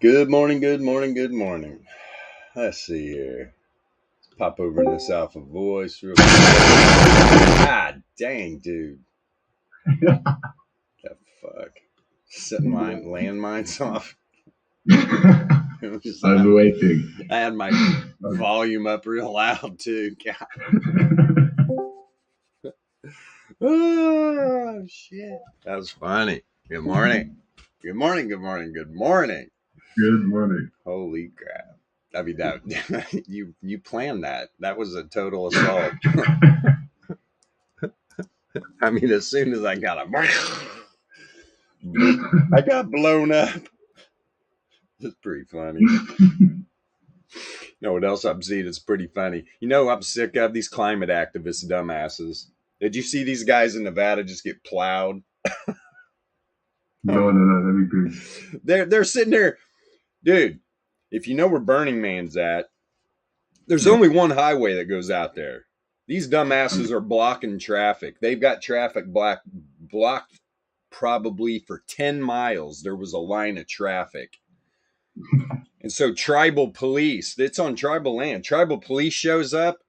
Good morning, good morning, good morning. Let's see here. Let's pop over in this alpha voice real quick. God dang, dude. The fuck? Setting my landmines off. I'm waiting. I had my volume up real loud too. God. Oh shit. That was funny. Good morning. Good morning, good morning, good morning. Good morning. Holy crap. I mean that you planned that. That was a total assault. I mean, as soon as I got I got blown up. It's pretty funny. You know what else I'm seeing? It's pretty funny. You know, I'm sick of these climate activists, dumbasses. Did you see these guys in Nevada just get plowed? No, that'd be good. They're sitting there, dude. If you know where Burning Man's at, there's only one highway that goes out there. These dumbasses are blocking traffic. They've got traffic blocked probably for 10 miles. There was a line of traffic. And so tribal police, it's on tribal land. Tribal police shows up.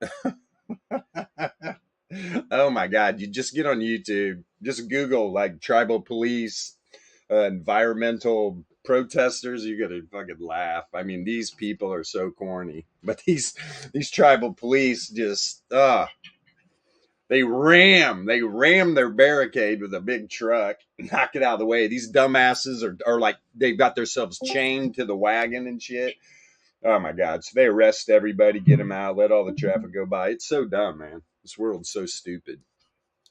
Oh my God. You just get on YouTube, just Google like tribal police, environmental protesters. You're going to fucking laugh. I mean, these people are so corny, but these tribal police just, they ram their barricade with a big truck, knock it out of the way. These dumbasses are like, they've got themselves chained to the wagon and shit. Oh my God. So they arrest everybody, get them out, let all the traffic go by. It's so dumb, man. This world's so stupid.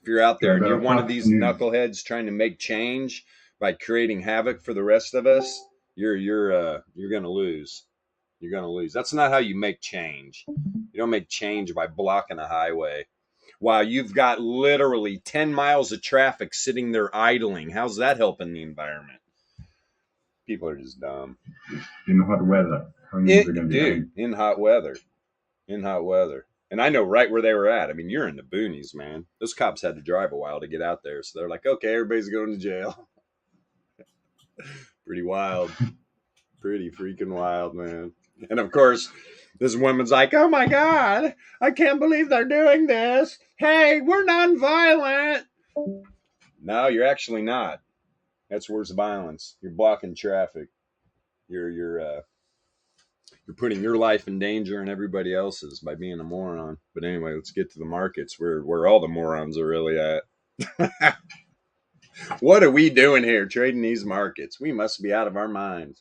If you're out there and you're one of these knuckleheads trying to make change by creating havoc for the rest of us, you're gonna lose. You're gonna lose. That's not how you make change. You don't make change by blocking a highway. Wow, you've got literally 10 miles of traffic sitting there idling. How's that helping the environment? People are just dumb. In hot weather. In hot weather. In hot weather. And I know right where they were at. I mean, you're in the boonies, man. Those cops had to drive a while to get out there. So they're like, okay, everybody's going to jail. Pretty wild. Pretty freaking wild, man. And of course, this woman's like, oh my God, I can't believe they're doing this. Hey, we're nonviolent. No, you're actually not. That's worse violence. You're blocking traffic. You're putting your life in danger and everybody else's by being a moron. But anyway, let's get to the markets where all the morons are really at. What are we doing here trading these markets? We must be out of our minds.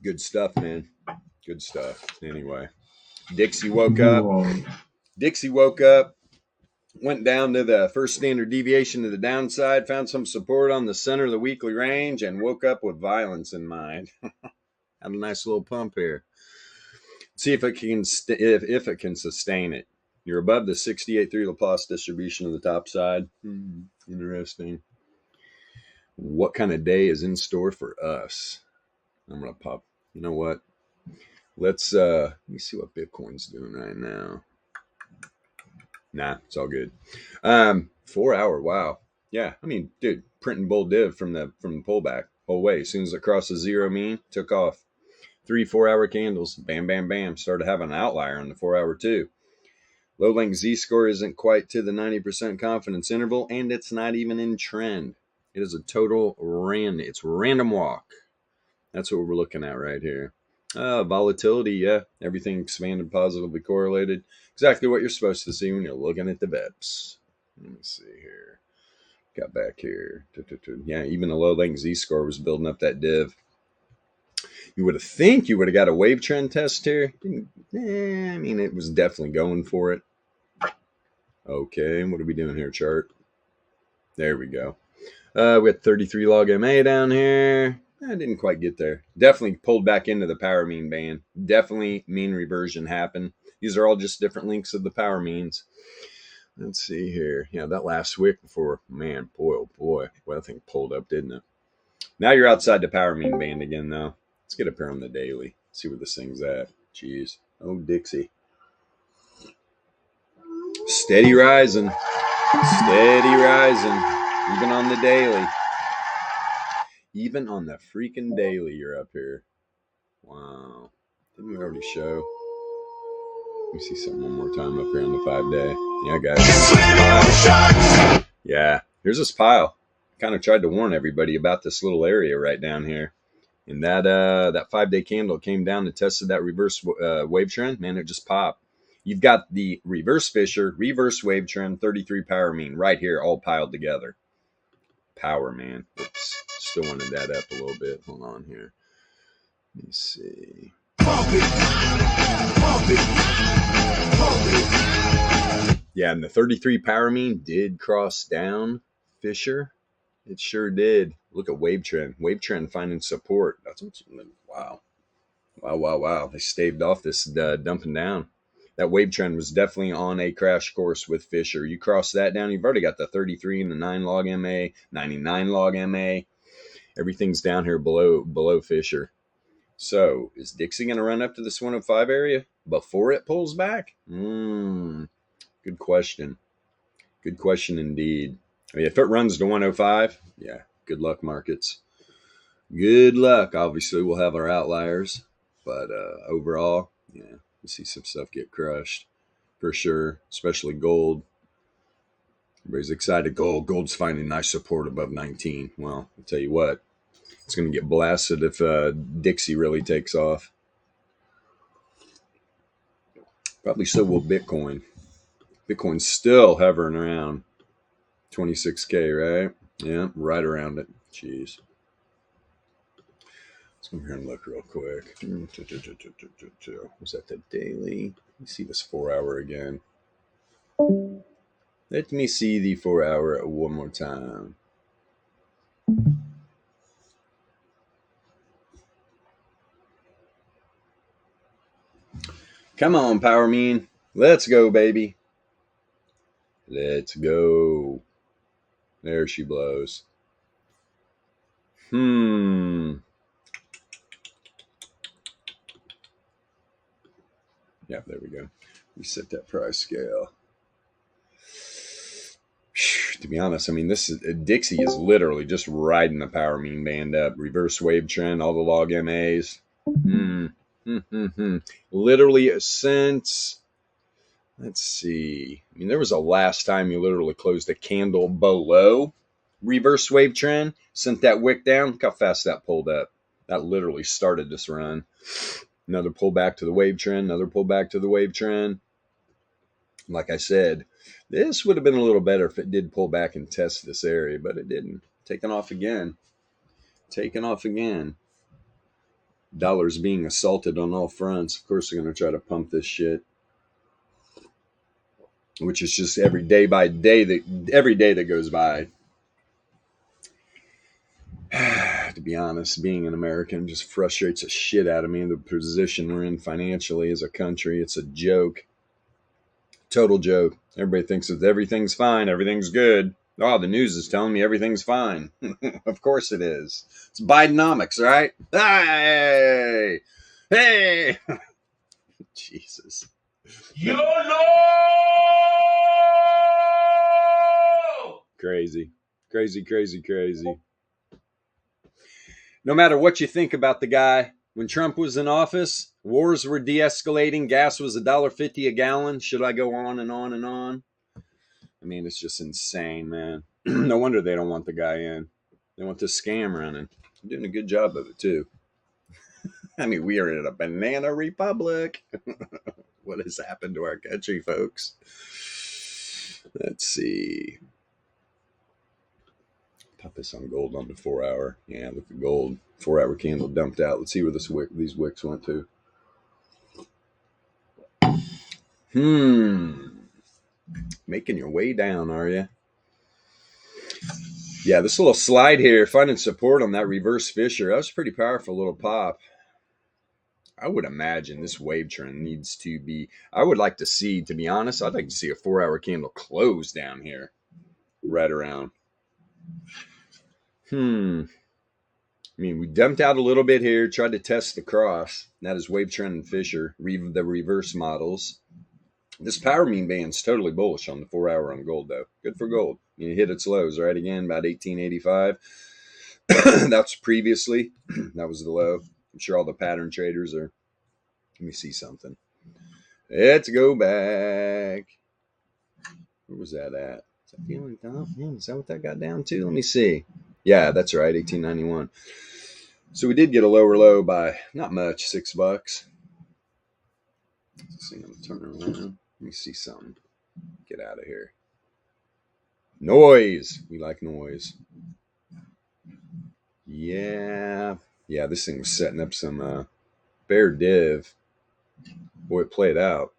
Good stuff, man. Good stuff. Anyway, Dixie woke up. Went down to the first standard deviation to the downside, found some support on the center of the weekly range, and woke up with violence in mind. Had a nice little pump here. See if it can if it can sustain it. You're above the 68.3 Laplace distribution on the top side. Interesting. What kind of day is in store for us? I'm gonna pop. You know what? Let me see what Bitcoin's doing right now. Nah, it's all good. 4 hour. Wow. Yeah. I mean, dude, printing bull div from the pullback whole way. As soon as it crossed the zero mean, took off. 3-4 hour candles. Bam, bam, bam. Started having an outlier on the 4 hour too. Low length Z score isn't quite to the 90% confidence interval, and it's not even in trend. It is a total it's random walk. That's what we're looking at right here. Volatility, yeah. Everything expanded positively correlated. Exactly what you're supposed to see when you're looking at the VEPS. Let me see here. Got back here. Yeah, even the low length Z score was building up that div. You would have got a wave trend test here. I mean, it was definitely going for it. Okay, what are we doing here, chart? There we go. We got 33 log MA down here. I didn't quite get there. Definitely pulled back into the power mean band. Definitely mean reversion happened. These are all just different links of the power means. Let's see here. Yeah, that last wick before, man, boy, oh boy. Well, that thing pulled up, didn't it? Now you're outside the power mean band again, though. Let's get up here on the daily. See where this thing's at. Jeez. Oh, Dixie. Steady rising. Steady rising. Even on the daily. Even on the freaking daily, you're up here. Wow. Didn't we already show? Let me see something one more time up here on the 5-day. Yeah, guys. Yeah, here's this pile. Kind of tried to warn everybody about this little area right down here. And that 5-day candle came down and tested that reverse wave trend. Man, it just popped. You've got the reverse Fisher, reverse wave trend, 33 power mean right here, all piled together. Power, man. Oops. Still wanted that up a little bit. Hold on here. Let me see. Yeah, and the 33 power mean did cross down Fisher. It sure did. Look at wave trend. Wave trend finding support. That's what's, wow. Wow. They staved off this dumping down. That wave trend was definitely on a crash course with Fisher. You cross that down, you've already got the 33 and the 9 log MA, 99 log MA. Everything's down here below Fisher. So is Dixie going to run up to this 105 area before it pulls back? Good question. Good question indeed. I mean, if it runs to 105, yeah, good luck, markets. Good luck. Obviously, we'll have our outliers, but overall, yeah, we see some stuff get crushed for sure, especially gold. Everybody's excited. Gold's finding nice support above 19. Well, I'll tell you what, it's going to get blasted if Dixie really takes off. Probably so will Bitcoin. Bitcoin's still hovering around 26K, right? Yeah, right around it. Jeez. Let's come here and look real quick. Was that the daily? Let me see this 4-hour again. Let me see the 4-hour one more time. Come on, power mean. Let's go, baby. Let's go. There she blows. Yeah, there we go. Reset that price scale. To be honest, I mean, this is Dixie is literally just riding the power mean band up. Reverse wave trend, all the log MAs. Literally since, let's see. I mean, there was a last time you literally closed a candle below reverse wave trend, sent that wick down. Look how fast that pulled up. That literally started this run. Another pullback to the wave trend, another pullback to the wave trend. Like I said, this would have been a little better if it did pull back and test this area, but it didn't. Taking off again. Dollars being assaulted on all fronts. Of course, they're going to try to pump this shit, which is just every day that goes by. To be honest, being an American just frustrates the shit out of me. The position we're in financially as a country, it's a joke. Total joke. Everybody thinks that everything's fine, everything's good. Oh, the news is telling me everything's fine. Of course it is. It's Bidenomics, right? Hey! Jesus. YOLO! Crazy. No matter what you think about the guy, when Trump was in office, wars were de-escalating. Gas was $1.50 a gallon. Should I go on and on and on? I mean, it's just insane, man. No wonder they don't want the guy in. They want this scam running. They're doing a good job of it, too. I mean, we are in a banana republic. What has happened to our country, folks? Let's see. Pop this on gold on the 4-hour. Yeah, look at gold. 4-hour candle dumped out. Let's see where these wicks went to. Making your way down, are you? Yeah, this little slide here, finding support on that reverse Fisher. That was a pretty powerful little pop. I would imagine this wave trend needs to be, I would like to see, to be honest, I'd like to see a 4-hour candle close down here. Right around. I mean, we dumped out a little bit here, tried to test the cross. That is wave trend and Fisher, the reverse models. This power mean band's totally bullish on the 4-hour on gold, though. Good for gold. You hit its lows, right? Again, about 1885. That's previously. That was the low. I'm sure all the pattern traders are. Let me see something. Let's go back. Where was that at? Is that feeling down? Is that what that got down to? Let me see. Yeah, that's right, 1891. So we did get a lower low by not much, $6. Let's see, I'm turning around. Let me see something. Get out of here. Noise. We like noise. Yeah. Yeah, this thing was setting up some bear div. Boy, it played out.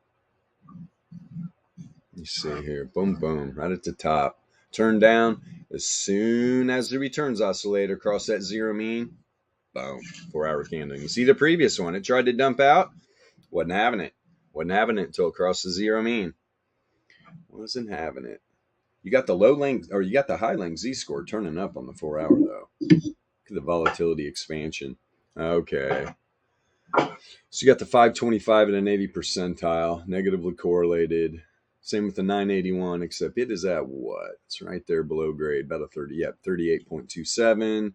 You see here. Boom, boom. Right at the top. Turn down. As soon as the returns oscillator cross that zero mean, boom. 4-hour candle. You see the previous one. It tried to dump out. Wasn't having it. Wasn't having it until it crossed the zero mean. Wasn't having it. You got the low length, or you got the high length Z-score turning up on the 4-hour, though. Look at the volatility expansion. Okay. So you got the 525 at an 80 percentile, negatively correlated. Same with the 981, except it is at what? It's right there below grade, about a 30, yeah, 38.27.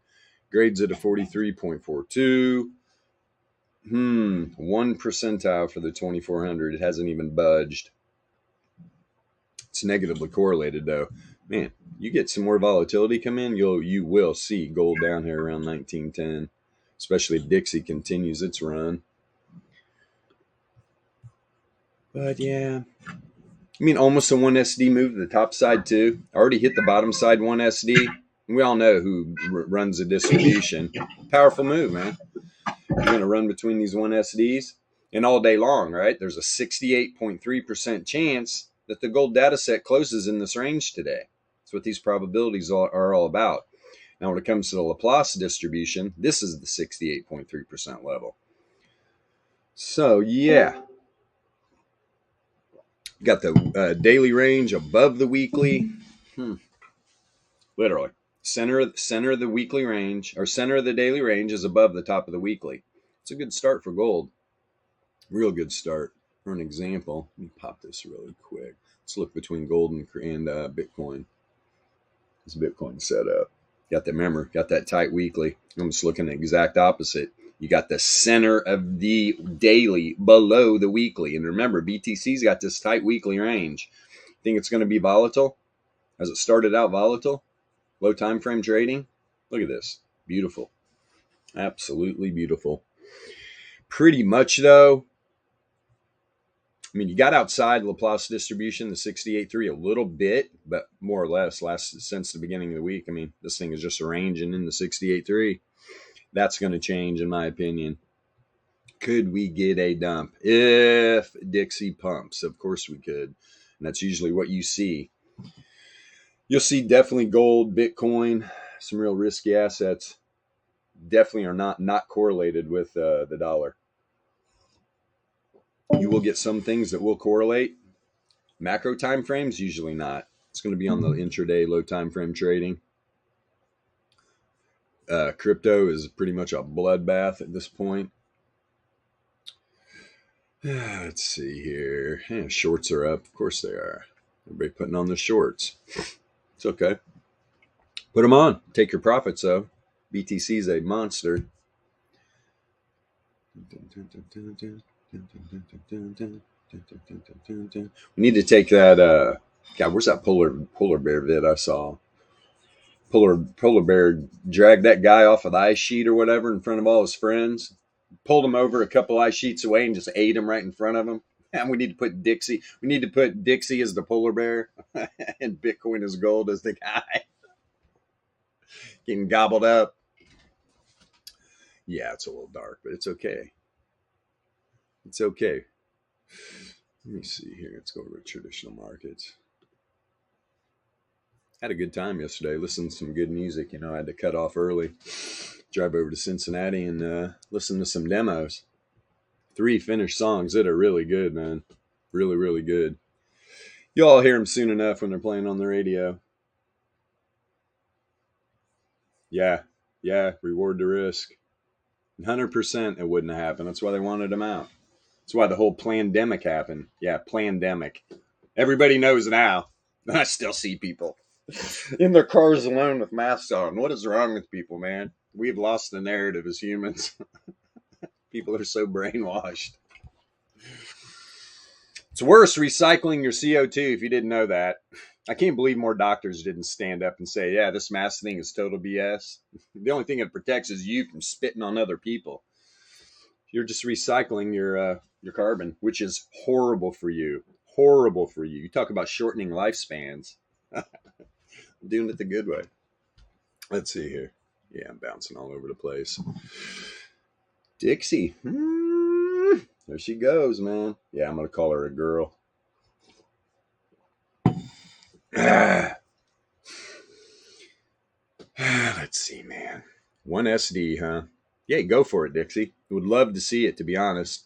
Grades at a 43.42. 1 percentile for the 2400. It hasn't even budged. It's negatively correlated though. Man, you get some more volatility come in, you will see gold down here around 1910, especially if Dixie continues its run. But yeah, I mean, almost a 1SD move to the top side too. Already hit the bottom side 1SD. We all know who runs the distribution. Powerful move, man. You're going to run between these 1SDs and all day long, right? There's a 68.3% chance that the gold data set closes in this range today. That's what these probabilities are all about. Now, when it comes to the Laplace distribution, this is the 68.3% level. So, yeah. Got the daily range above the weekly. Literally. Center of the weekly range, or center of the daily range is above the top of the weekly. It's a good start for gold. Real good start. For an example, let me pop this really quick. Let's look between gold and Bitcoin. This Bitcoin setup. Got that tight weekly. I'm just looking at the exact opposite. You got the center of the daily below the weekly. And remember, BTC's got this tight weekly range. Think it's going to be volatile? As it started out volatile? Low time frame trading? Look at this. Beautiful. Absolutely beautiful. Pretty much, though, I mean, you got outside Laplace distribution, the 68.3 a little bit, but more or less since the beginning of the week. I mean, this thing is just arranging in the 68.3. That's going to change, in my opinion. Could we get a dump? If Dixie pumps, of course we could. And that's usually what you see. You'll see definitely gold, Bitcoin, some real risky assets. Definitely are not correlated with the dollar. You will get some things that will correlate. Macro time frames, usually not. It's going to be on the intraday low time frame trading. Crypto is pretty much a bloodbath at this point. Let's see here. Yeah, shorts are up. Of course they are. Everybody putting on the shorts. It's okay. Put them on. Take your profits, though. BTC is a monster. We need to take that. God, where's that polar bear vid I saw? Polar bear dragged that guy off of the ice sheet or whatever in front of all his friends. Pulled him over a couple ice sheets away and just ate him right in front of him. And we need to put Dixie. We need to put Dixie as the polar bear and Bitcoin as gold as the guy getting gobbled up. Yeah, it's a little dark, but it's okay. It's okay. Let me see here. Let's go over to traditional markets. Had a good time yesterday. Listened to some good music. I had to cut off early. Drive over to Cincinnati and listen to some demos. 3 finished songs that are really good, man. Really, really good. You'll all hear them soon enough when they're playing on the radio. Yeah. Reward to risk. 100% it wouldn't have happened. That's why they wanted them out. That's why the whole plandemic happened. Yeah, plandemic. Everybody knows now. I still see people. in their cars alone with masks on. What is wrong with people, man? We've lost the narrative as humans. People are so brainwashed. It's worse recycling your CO2 if you didn't know that. I can't believe more doctors didn't stand up and say, yeah, this mask thing is total BS. The only thing it protects is you from spitting on other people. You're just recycling your carbon, which is horrible for you. Horrible for you. You talk about shortening lifespans. Doing it the good way. Let's see here. Yeah, I'm bouncing all over the place. Dixie. There she goes, man. Yeah, I'm going to call her a girl. Let's see, man. 1SD, huh? Yeah, go for it, Dixie. Would love to see it, to be honest.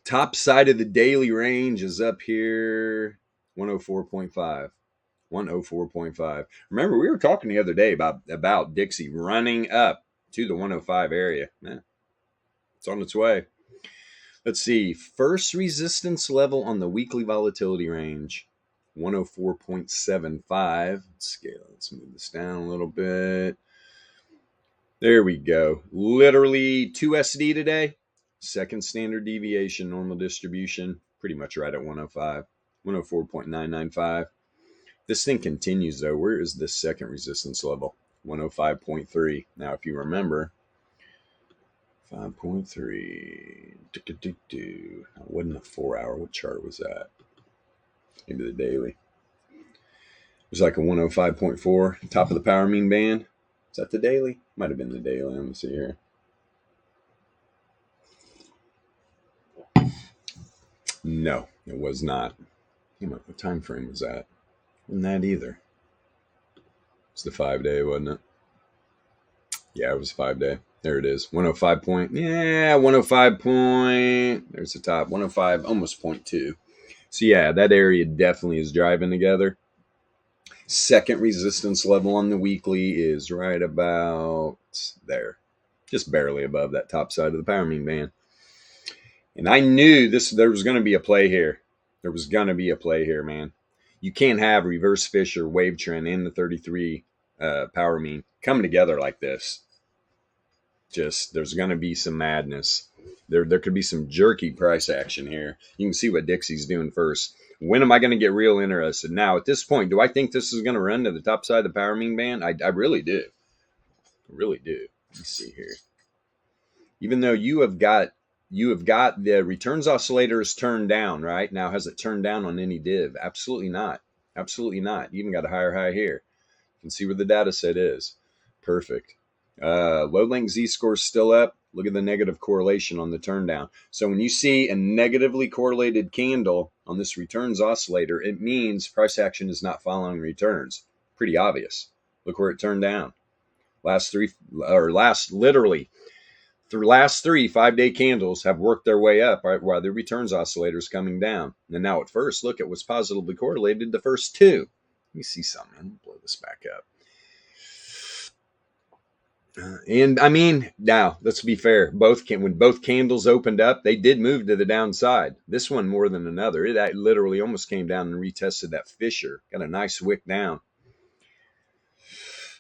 Top side of the daily range is up here, 104.5. 104.5. Remember, we were talking the other day about Dixie running up to the 105 area. Man, it's on its way. Let's see. First resistance level on the weekly volatility range, 104.75. Let's move this down a little bit. There we go. Literally 2 SD today. Second standard deviation, normal distribution, pretty much right at 105. 104.995. This thing continues, though. Where is this second resistance level? 105.3. Now, if you remember, 5.3. It wasn't a 4-hour. What chart was that? Maybe the daily. It was like a 105.4. Top of the power mean band. Is that the daily? Might have been the daily. Let me see here. No, it was not. What time frame was that? Wasn't that either. It's the 5-day, wasn't it? Yeah, it was 5-day. There it is. 105 point. Yeah, 105 point. There's the top. 105, almost 0.2. So yeah, that area definitely is driving together. Second resistance level on the weekly is right about there. Just barely above that top side of the power mean band. And I knew there was going to be a play here. There was going to be a play here, man. You can't have reverse Fisher, wave trend, and the 33 power mean coming together like this. Just there's going to be some madness. There could be some jerky price action here. You can see what Dixie's doing first. When am I going to get real interested? Now, at this point, do I think this is going to run to the top side of the power mean band? I really do. I really do. Let's see here. Even though you have got the returns oscillators turned down, right? Now, has it turned down on any div? Absolutely not. Absolutely not. You even got a higher high here. You can see where the data set is. Perfect. Low length Z-score is still up. Look at the negative correlation on the turn down. So when you see a negatively correlated candle on this returns oscillator, it means price action is not following returns. Pretty obvious. Look where it turned down. Last three 5-day candles have worked their way up, right, while the returns oscillator is coming down. And now at first, look, it was positively correlated the first two. Let me see something. Let me blow this back up. And I mean, now let's be fair. When both candles opened up, they did move to the downside. This one more than another. That literally almost came down and retested that Fisher. Got a nice wick down.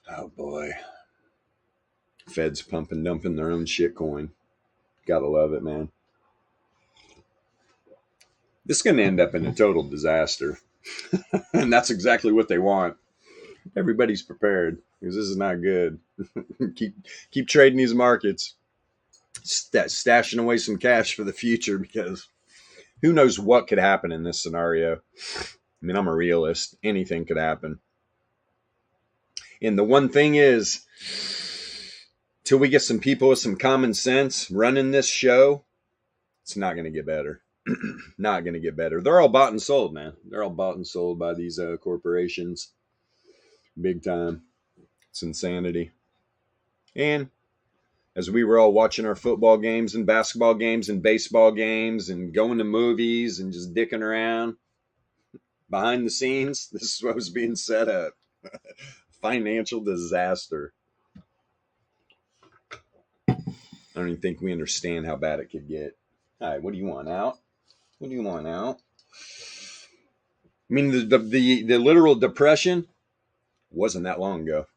Oh boy. Fed's pumping, dumping their own shit coin. Gotta love it, man. This is going to end up in a total disaster. And that's exactly what they want. Everybody's prepared because this is not good. keep trading these markets, stashing away some cash for the future, because who knows what could happen in this scenario. I mean, I'm a realist. Anything could happen. And the one thing is, till we get some people with some common sense running this show, it's not going to get better. Not going to get better. They're all bought and sold, man. They're all bought and sold by these corporations. Big time. It's insanity. And as we were all watching our football games and basketball games and baseball games and going to movies and just dicking around behind the scenes, this is what was being set up. Financial disaster. I don't even think we understand how bad it could get. All right, what do you want out? What do you want out? I mean, the literal depression Wasn't that long ago.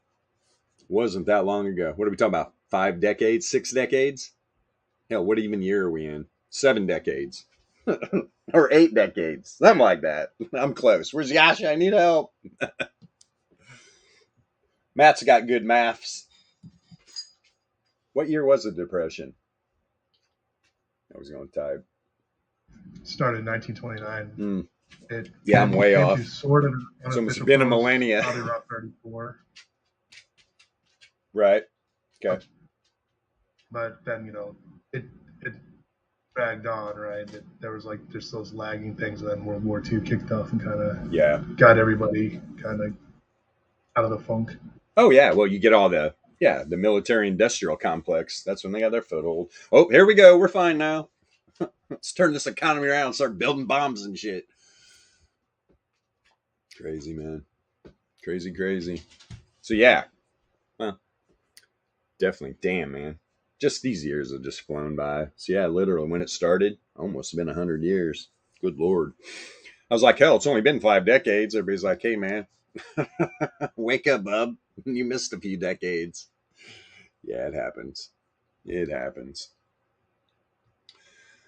Wasn't that long ago. What are we talking about? 5 decades? 6 decades? Hell, what even year are we in? 7 decades. Or 8 decades. Something like that. I'm close. Where's Yasha? I need help. Matt's got good maths. What year was the Depression? I was going to type. Started in 1929. Yeah, I'm way off. Sort of it's almost been a millennia. Probably around 34. Right. Okay. But then, it dragged on, right? There was like just those lagging things, and then World War II kicked off and kind of got everybody kind of out of the funk. Oh, yeah. Well, you get all the military industrial complex. That's when they got their foothold. Oh, here we go. We're fine now. Let's turn this economy around and start building bombs and shit. Crazy, man. Crazy. So, yeah. Well, definitely. Damn, man. Just these years have just flown by. So, yeah, literally, when it started, almost been 100 years. Good Lord. I was like, hell, it's only been 5 decades. Everybody's like, hey, man, wake up, bub. You missed a few decades. Yeah, it happens. It happens.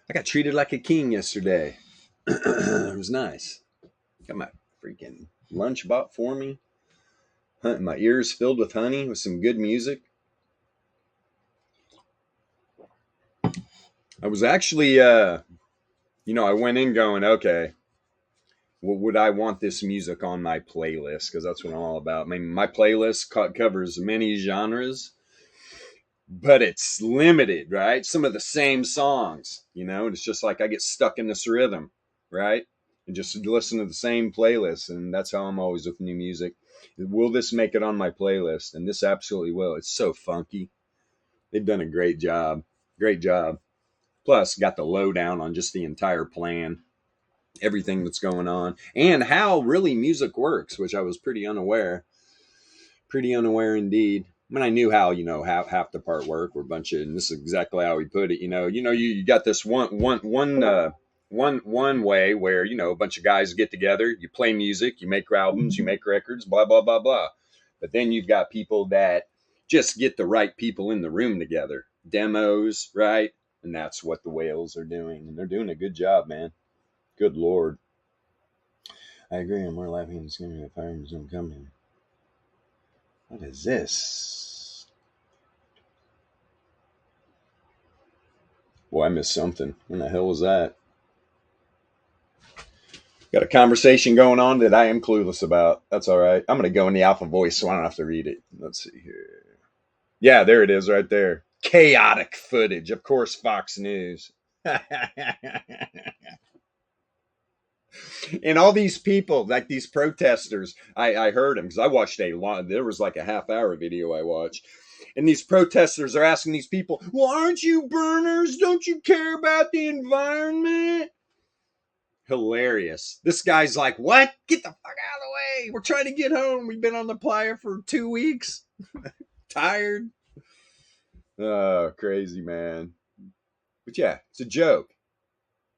I got treated like a king yesterday. It was nice. Got my freaking lunch bought for me. My ears filled with honey with some good music. I was actually, I went in going, okay, would I want this music on my playlist? Because that's what I'm all about. I mean, my playlist covers many genres, but it's limited, right? Some of the same songs, and it's just like I get stuck in this rhythm, right? And just listen to the same playlist. And that's how I'm always with new music. Will this make it on my playlist? And this absolutely will. It's so funky. They've done a great job. Great job. Plus, got the lowdown on just the entire plan, everything that's going on, and how really music works, which I was pretty unaware indeed. I mean, I knew how, half the part work. We're a bunch of, and this is exactly how we put it. You got this one way where, a bunch of guys get together, you play music, you make albums, you make records, blah, blah, blah, blah. But then you've got people that just get the right people in the room together, demos, right? And that's what the Whales are doing. And they're doing a good job, man. Good Lord. I agree. I'm more laughing and screaming at fire and Zoom coming. What is this? Boy, I missed something. What the hell was that? Got a conversation going on that I am clueless about. That's all right. I'm going to go in the alpha voice so I don't have to read it. Let's see here. Yeah, there it is right there. Chaotic footage. Of course, Fox News. And all these people, like these protesters, I heard them because I watched there was like a half-hour video I watched. And these protesters are asking these people, well, aren't you burners? Don't you care about the environment? Hilarious. This guy's like, what? Get the fuck out of the way. We're trying to get home. We've been on the playa for 2 weeks. Tired. Oh, crazy, man. But yeah, it's a joke.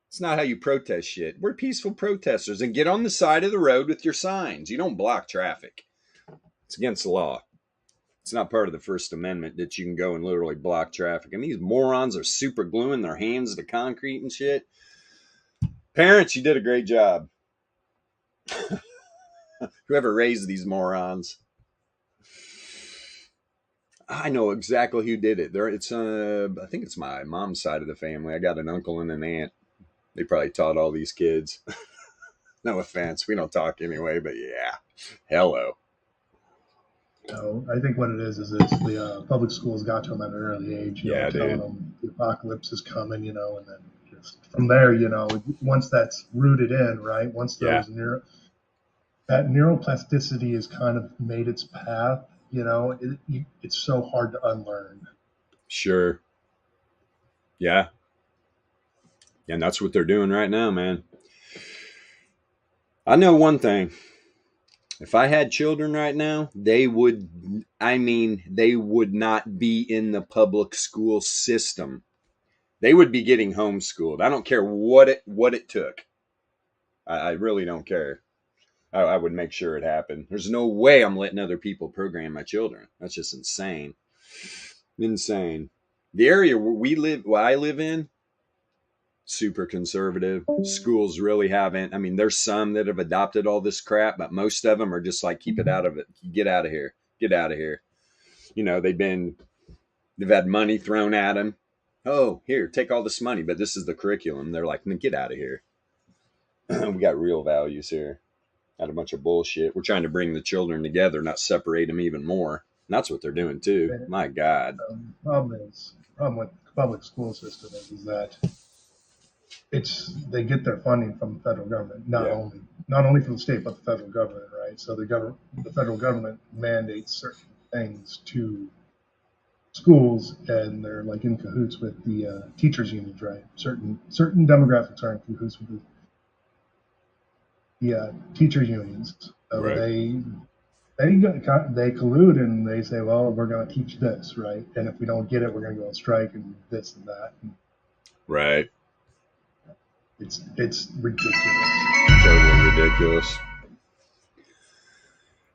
It's not how you protest shit. We're peaceful protesters, and get on the side of the road with your signs. You don't block traffic. It's against the law. It's not part of the First Amendment that you can go and literally block traffic. And these morons are super gluing their hands to concrete and shit. Parents, you did a great job. Whoever raised these morons. I know exactly who did it. I think it's my mom's side of the family. I got an uncle and an aunt. They probably taught all these kids. No offense. We don't talk anyway, but yeah. Hello. No, I think what it is it's the public schools got to them at an early age, telling them the apocalypse is coming, and then just from there, once that's rooted in, right? Once those that neuroplasticity has kind of made its path, it's so hard to unlearn. Sure. Yeah. And that's what they're doing right now, man. I know one thing. If I had children right now, they would not be in the public school system. They would be getting homeschooled. I don't care what it took. I really don't care. I would make sure it happened. There's no way I'm letting other people program my children. That's just insane. Insane. The area where I live in, super conservative. Schools really haven't. I mean, there's some that have adopted all this crap, but most of them are just like, keep it out of it. Get out of here. Get out of here. You know, they've had money thrown at them. Oh, here, take all this money, but this is the curriculum. They're like, get out of here. We got real values here. Not a bunch of bullshit. We're trying to bring the children together, not separate them even more. And that's what they're doing too. My God. Problem with the public school system is that they get their funding from the federal government, not only from the state but the federal government, right? So the federal government mandates certain things to schools, and they're like in cahoots with the teachers unions, right? Certain demographics are in cahoots with the teachers unions. So Right. they collude and they say, well, we're going to teach this, right? And if we don't get it, we're going to go on strike and this and that. Right. It's ridiculous. Totally ridiculous.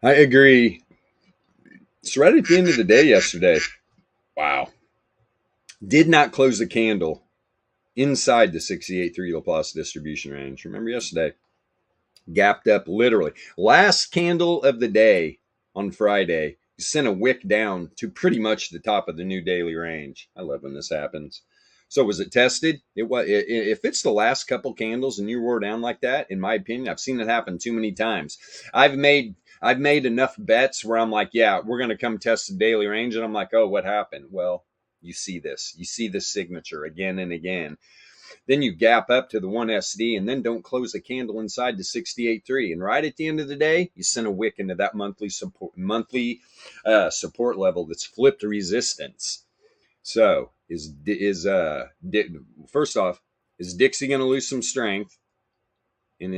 I agree. It's right at the end of the day yesterday. Wow. Did not close the candle inside the 68.3 Laplace distribution range. Remember yesterday? Gapped up literally. Last candle of the day on Friday, sent a wick down to pretty much the top of the new daily range. I love when this happens. So was it tested? It was. If it's the last couple candles and you roar down like that, in my opinion, I've seen it happen too many times. I've made enough bets where I'm like, yeah, we're going to come test the daily range. And I'm like, oh, what happened? Well, you see this. You see this signature again and again. Then you gap up to the 1SD and then don't close the candle inside the 68.3. And right at the end of the day, you send a wick into that monthly support level that's flipped resistance. So first off, is Dixie going to lose some strength and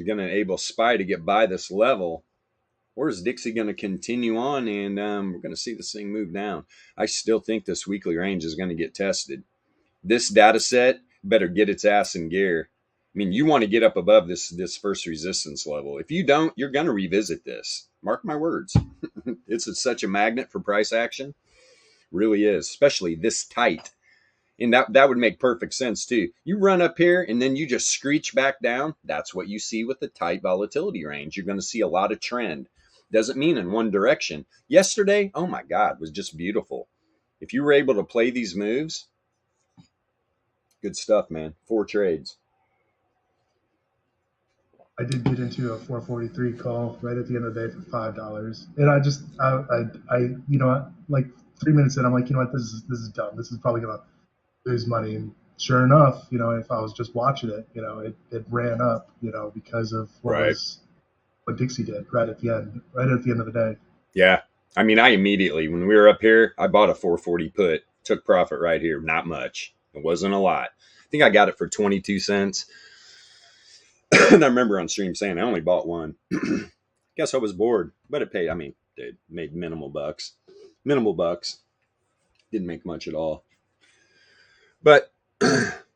going to enable SPY to get by this level? Or is Dixie going to continue on and we're going to see this thing move down? I still think this weekly range is going to get tested. This data set better get its ass in gear. I mean, you want to get up above this first resistance level. If you don't, you're going to revisit this. Mark my words. It's such a magnet for price action. Really is, especially this tight. And that would make perfect sense too. You run up here and then you just screech back down. That's what you see with the tight volatility range. You're going to see a lot of trend. Doesn't mean in one direction. Yesterday, oh my God, was just beautiful. If you were able to play these moves, good stuff, man. 4 trades. I did get into a 443 call right at the end of the day for $5, and I you know, like 3 minutes in, I'm like, you know what, this is dumb. This is probably gonna lose money. And sure enough, you know, if I was just watching it, you know, it ran up, you know, because of what Dixie did right at the end of the day. Yeah, I mean, I immediately, when we were up here, I bought a 440 put, took profit right here. Not much. It wasn't a lot. I think I got it for 22 cents. And I remember on stream saying I only bought one. Guess I was bored, but it paid. I mean, it made minimal bucks. Didn't make much at all. But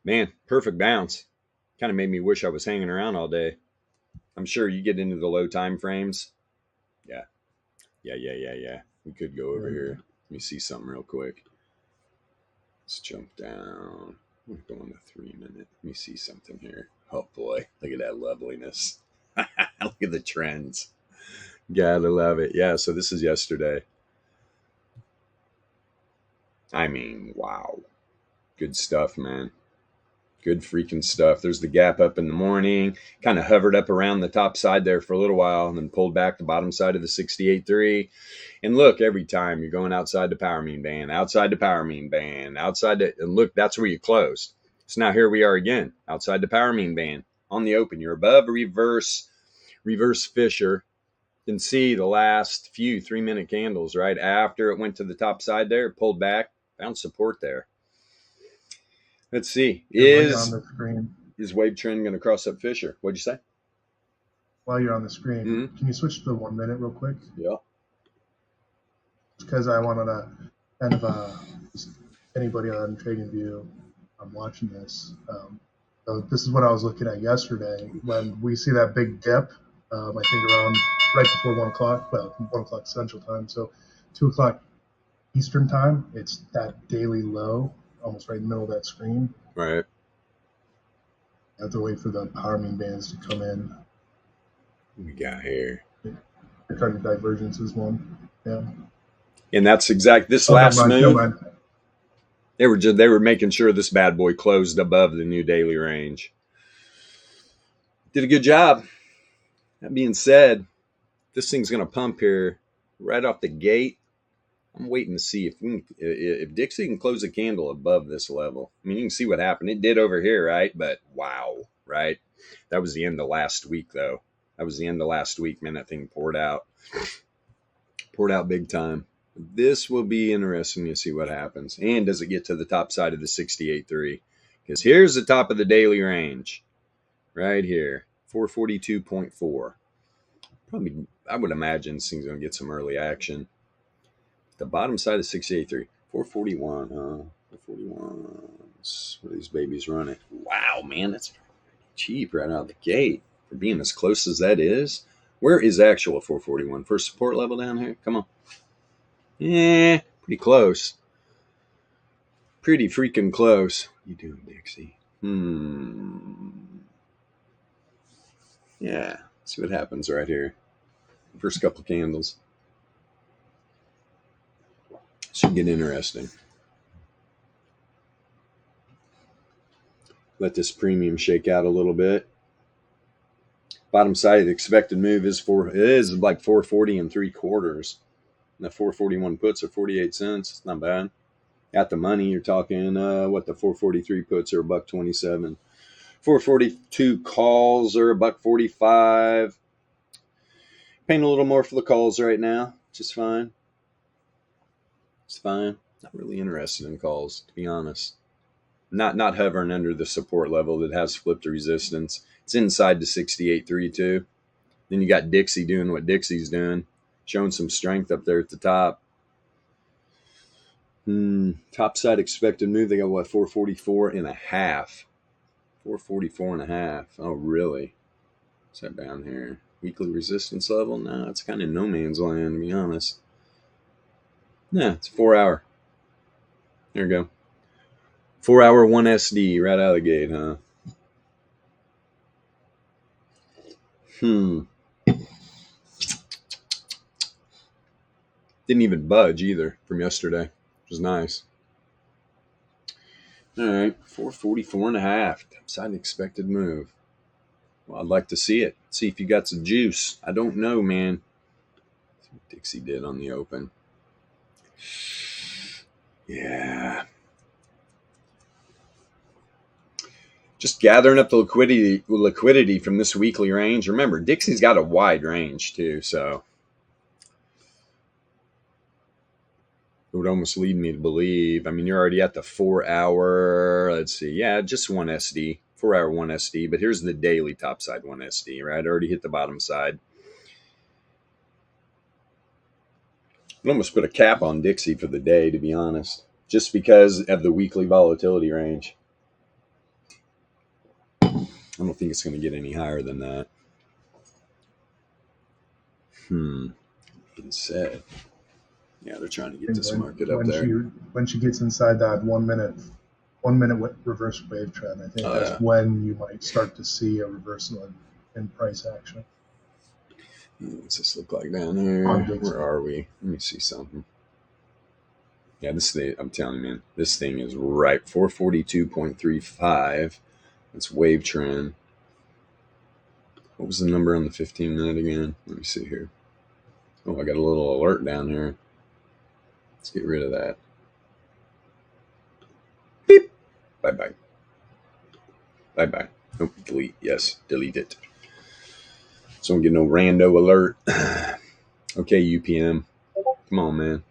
man, perfect bounce. Kind of made me wish I was hanging around all day. I'm sure you get into the low time frames. Yeah. We could go over here. Let me see something real quick. Let's jump down. We're going to 3 minute. Let me see something here. Oh boy, look at that loveliness. Look at the trends. Gotta love it. Yeah, so this is yesterday. I mean, wow. Good stuff, man. Good freaking stuff. There's the gap up in the morning. Kind of hovered up around the top side there for a little while and then pulled back the bottom side of the 68.3. And look, every time you're going outside the power mean band, and look, that's where you closed. So now here we are again, outside the power mean band on the open. You're above a reverse Fisher. You can see the last few 3 minute candles right after it went to the top side there, pulled back, found support there. Let's see. Is wave trend going to cross up Fisher? What'd you say? While you're on the screen, Can you switch to the 1 minute real quick? Yeah. Because I wanted to kind of anybody on TradingView, I'm watching this. So this is what I was looking at yesterday when we see that big dip I think around right before 1 o'clock, well, 1 o'clock Central Time. So 2 o'clock Eastern Time, it's that daily low, almost right in the middle of that screen. Right. I have to wait for the power mean bands to come in. What we got here? Target divergence is one. Yeah. And that's exact. This last move, mind. they were making sure this bad boy closed above the new daily range. Did a good job. That being said, this thing's going to pump here right off the gate. I'm waiting to see if Dixie can close a candle above this level. I mean, you can see what happened. It did over here, right? But wow, right? That was the end of last week, though. That was the end of last week, man. That thing poured out big time. This will be interesting to see what happens. And does it get to the top side of the 68.3? Because here's the top of the daily range right here, 442.4. Probably, I would imagine this thing's going to get some early action. The bottom side of 68.3, 441, huh? 441. Where these babies running? Wow, man, that's cheap right out of the gate for being as close as that is. Where is actual 441? First support level down here? Come on. Yeah, pretty close. Pretty freaking close. What are you doing, Dixie? Yeah, see what happens right here. First couple candles. Should get interesting. Let this premium shake out a little bit. Bottom side of the expected move is like 440 3/4. And the 441 puts are 48 cents. It's not bad. At the money, you're talking the 443 puts are $1.27. 442 calls are $1.45. Paying a little more for the calls right now, which is fine. It's fine. Not really interested in calls, to be honest. Not hovering under the support level that has flipped resistance. It's inside the 68.3 too. Then you got Dixie doing what Dixie's doing, showing some strength up there at the top. Top side expected move, they got 444 and a half. 444 and a half. Oh, really? What's that down here? Weekly resistance level? No, it's kind of no man's land, to be honest. Yeah, it's 4 hour. There we go. 4 hour 1 SD right out of the gate, huh? Didn't even budge either from yesterday, which was nice. All right, 444 and a half. Upside expected move. Well, I'd like to see it. See if you got some juice. I don't know, man. See what Dixie did on the open. Yeah. Just gathering up the liquidity from this weekly range. Remember, Dixie's got a wide range too, so it would almost lead me to believe. I mean, you're already at the 4 hour. Let's see. Yeah, just 1 SD. 4 hour 1 SD. But here's the daily topside 1 SD, right? Already hit the bottom side. I'd almost put a cap on Dixie for the day, to be honest, just because of the weekly volatility range. I don't think it's going to get any higher than that. Being said, yeah, they're trying to get this market up there. When she gets inside that 1 minute reverse wave trend, I think that's when you might start to see a reversal in price action. What's this look like down here? Where are we? Let me see something. Yeah, this thing, I'm telling you, man, this thing is right. 442.35. That's wave trend. What was the number on the 15 minute again? Let me see here. Oh, I got a little alert down here. Let's get rid of that. Beep. Bye-bye. Bye-bye. Oh, delete. Yes, delete it. So I don't get no rando alert. Okay, UPM. Come on, man.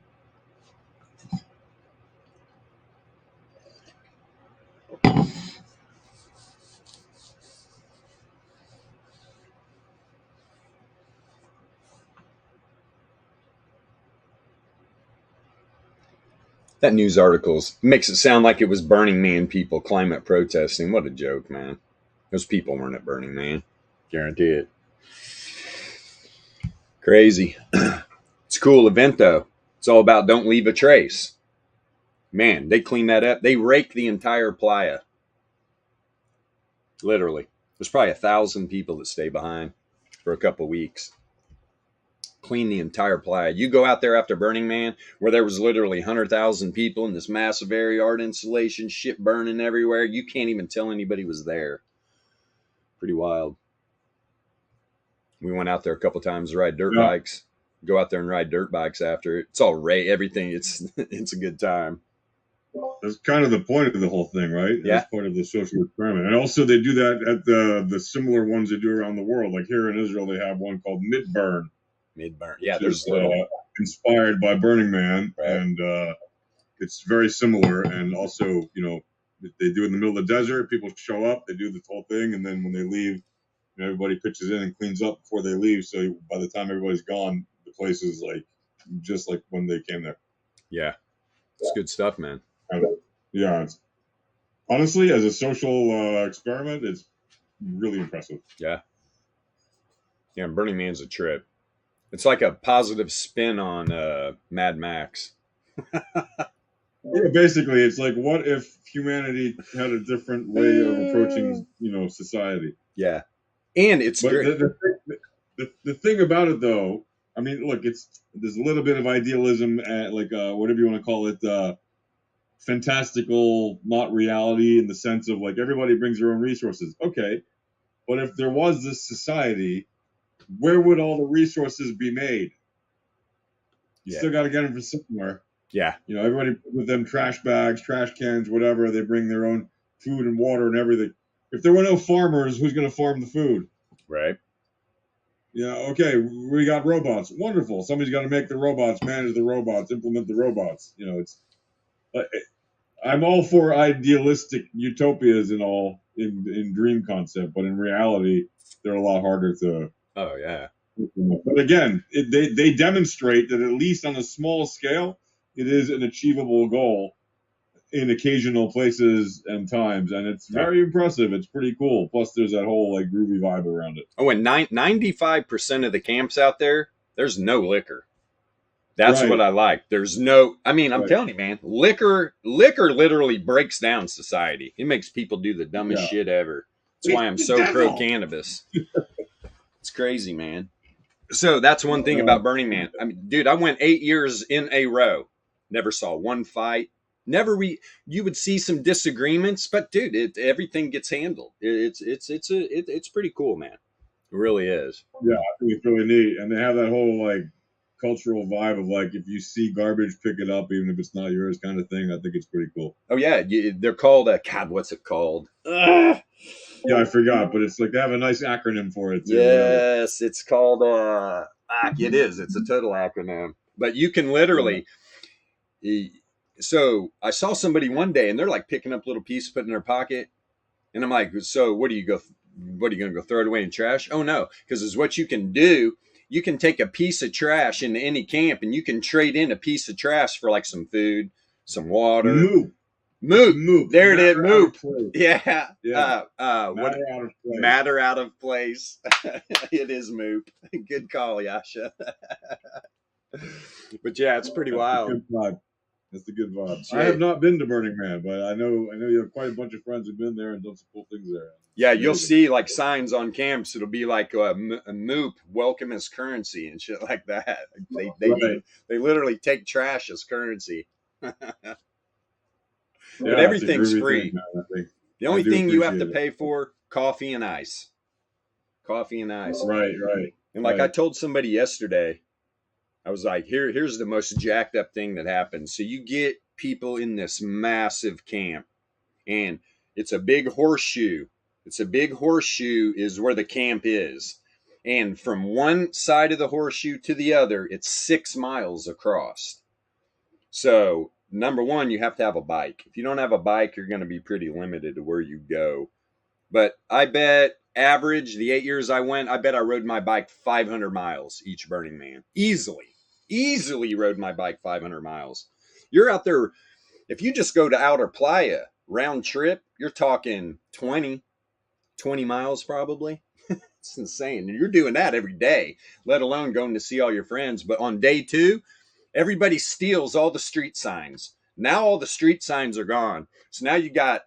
That news article makes it sound like it was Burning Man people climate protesting. What a joke, man. Those people weren't at Burning Man. Guarantee it. Crazy. It's a cool event though. It's all about don't leave a trace. Man, they clean that up. They rake the entire playa. Literally. There's probably 1,000 people that stay behind for a couple weeks. Clean the entire playa. You go out there after Burning Man, where there was literally 100,000 people in this massive area art installation, shit burning everywhere. You can't even tell anybody was there. Pretty wild. We went out there a couple times to ride dirt bikes. Go out there and ride dirt bikes after it. It's all everything. It's a good time. That's kind of the point of the whole thing, right? Yeah. That's part of the social experiment. And also they do that at the similar ones they do around the world. Like here in Israel, they have one called Midburn. Midburn. Yeah, there's inspired by Burning Man. Right. And it's very similar. And also, you know, they do it in the middle of the desert. People show up, they do the whole thing. And then when they leave, you know, everybody pitches in and cleans up before they leave. So by the time everybody's gone, the place is like just like when they came there. Yeah. It's good stuff, man. Yeah, it's, honestly, as a social experiment, it's really impressive. Yeah. Yeah, Burning Man's a trip. It's like a positive spin on Mad Max. Yeah, basically, it's like, what if humanity had a different way of approaching, you know, society? Yeah. And it's great. The thing about it, though, I mean, look, there's a little bit of idealism, like whatever you want to call it, fantastical, not reality, in the sense of like everybody brings their own resources. Okay, but if there was this society, where would all the resources be made? You still got to get them from somewhere. Yeah. You know, everybody with them trash bags, trash cans, whatever, they bring their own food and water and everything. If there were no farmers, who's going to farm the food? Right. Yeah, okay, we got robots. Wonderful. Somebody's got to make the robots, manage the robots, implement the robots. You know, it's I'm all for idealistic utopias and all in dream concept, but in reality, they're a lot harder to. Oh yeah. But again, they demonstrate that at least on a small scale, it is an achievable goal in occasional places and times, and it's very impressive. It's pretty cool. Plus, there's that whole like groovy vibe around it. Oh, and 95% of the camps out there, there's no liquor. That's what I like. There's no, I mean, I'm telling you, man, liquor literally breaks down society. It makes people do the dumbest shit ever. That's why I'm so pro cannabis. It's crazy, man. So that's one thing about Burning Man. I mean, dude, I went 8 years in a row. Never saw one fight. You would see some disagreements, but dude, everything gets handled. It's pretty cool, man. It really is. Yeah, I think it's really neat. And they have that whole like cultural vibe of like, if you see garbage, pick it up, even if it's not yours, kind of thing. I think it's pretty cool. Oh yeah, they're called God. What's it called? Yeah, I forgot, but it's like they have a nice acronym for it. Too, yes, it's called. It is. It's a total acronym. But you can literally. So I saw somebody one day, and they're like picking up little pieces, putting in their pocket, and I'm like, so what are you going to go throw it away in trash? Oh no, because it's what you can do. You can take a piece of trash into any camp, and you can trade in a piece of trash for like some food, some water. Moop. There it is. Moop. Yeah. Matter out of place. It is Moop. Good call, Yasha. But yeah, it's pretty wild. That's the good vibe. I have not been to Burning Man, but I know you have quite a bunch of friends who've been there and done some cool things there. Yeah, you'll see like signs on camps. It'll be like a Moop, welcome as currency and shit like that. They literally take trash as currency. But everything's free. The only thing you have to pay for, coffee and ice. Coffee and ice. Right. And like I told somebody yesterday, I was like, here's the most jacked up thing that happens. So you get people in this massive camp, and it's a big horseshoe. It's a big horseshoe is where the camp is. And from one side of the horseshoe to the other, it's 6 miles across. So number one, you have to have a bike. If you don't have a bike, you're going to be pretty limited to where you go. But I bet average, the 8 years I went, I bet I rode my bike 500 miles each Burning Man. Easily rode my bike 500 miles. You're out there, if you just go to Outer Playa, round trip, you're talking 20 miles probably. It's insane. And you're doing that every day, let alone going to see all your friends. But on day 2, everybody steals all the street signs. Now all the street signs are gone. So now you got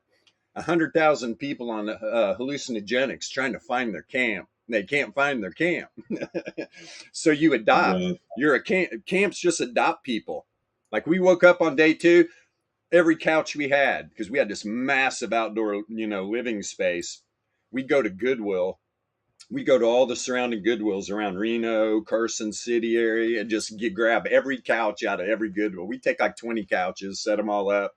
100,000 people on hallucinogenics trying to find their camp. They can't find their camp. So you adopt. You're a camps just adopt people. Like we woke up on day 2, every couch we had, because we had this massive outdoor, living space. We'd go to Goodwill. We go to all the surrounding Goodwills around Reno, Carson City area, and just grab every couch out of every Goodwill. We take like 20 couches, set them all up.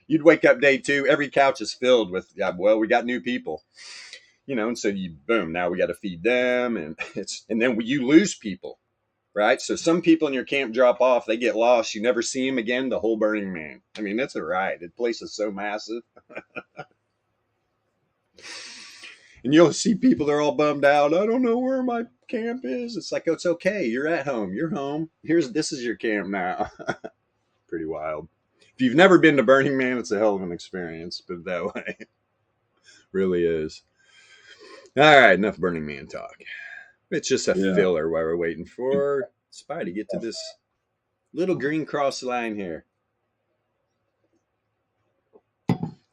You'd wake up day 2, every couch is filled with, we got new people, and so boom, now we got to feed them, and then you lose people, right? So some people in your camp drop off, they get lost, you never see them again, the whole Burning Man. I mean, that's a ride. The place is so massive. And you'll see people, they're all bummed out. I don't know where my camp is. It's like, it's okay. You're at home. You're home. This is your camp now. Pretty wild. If you've never been to Burning Man, it's a hell of an experience, put it that way. Really is. All right, enough Burning Man talk. It's just a filler while we're waiting for Spy to get to this little green cross line here.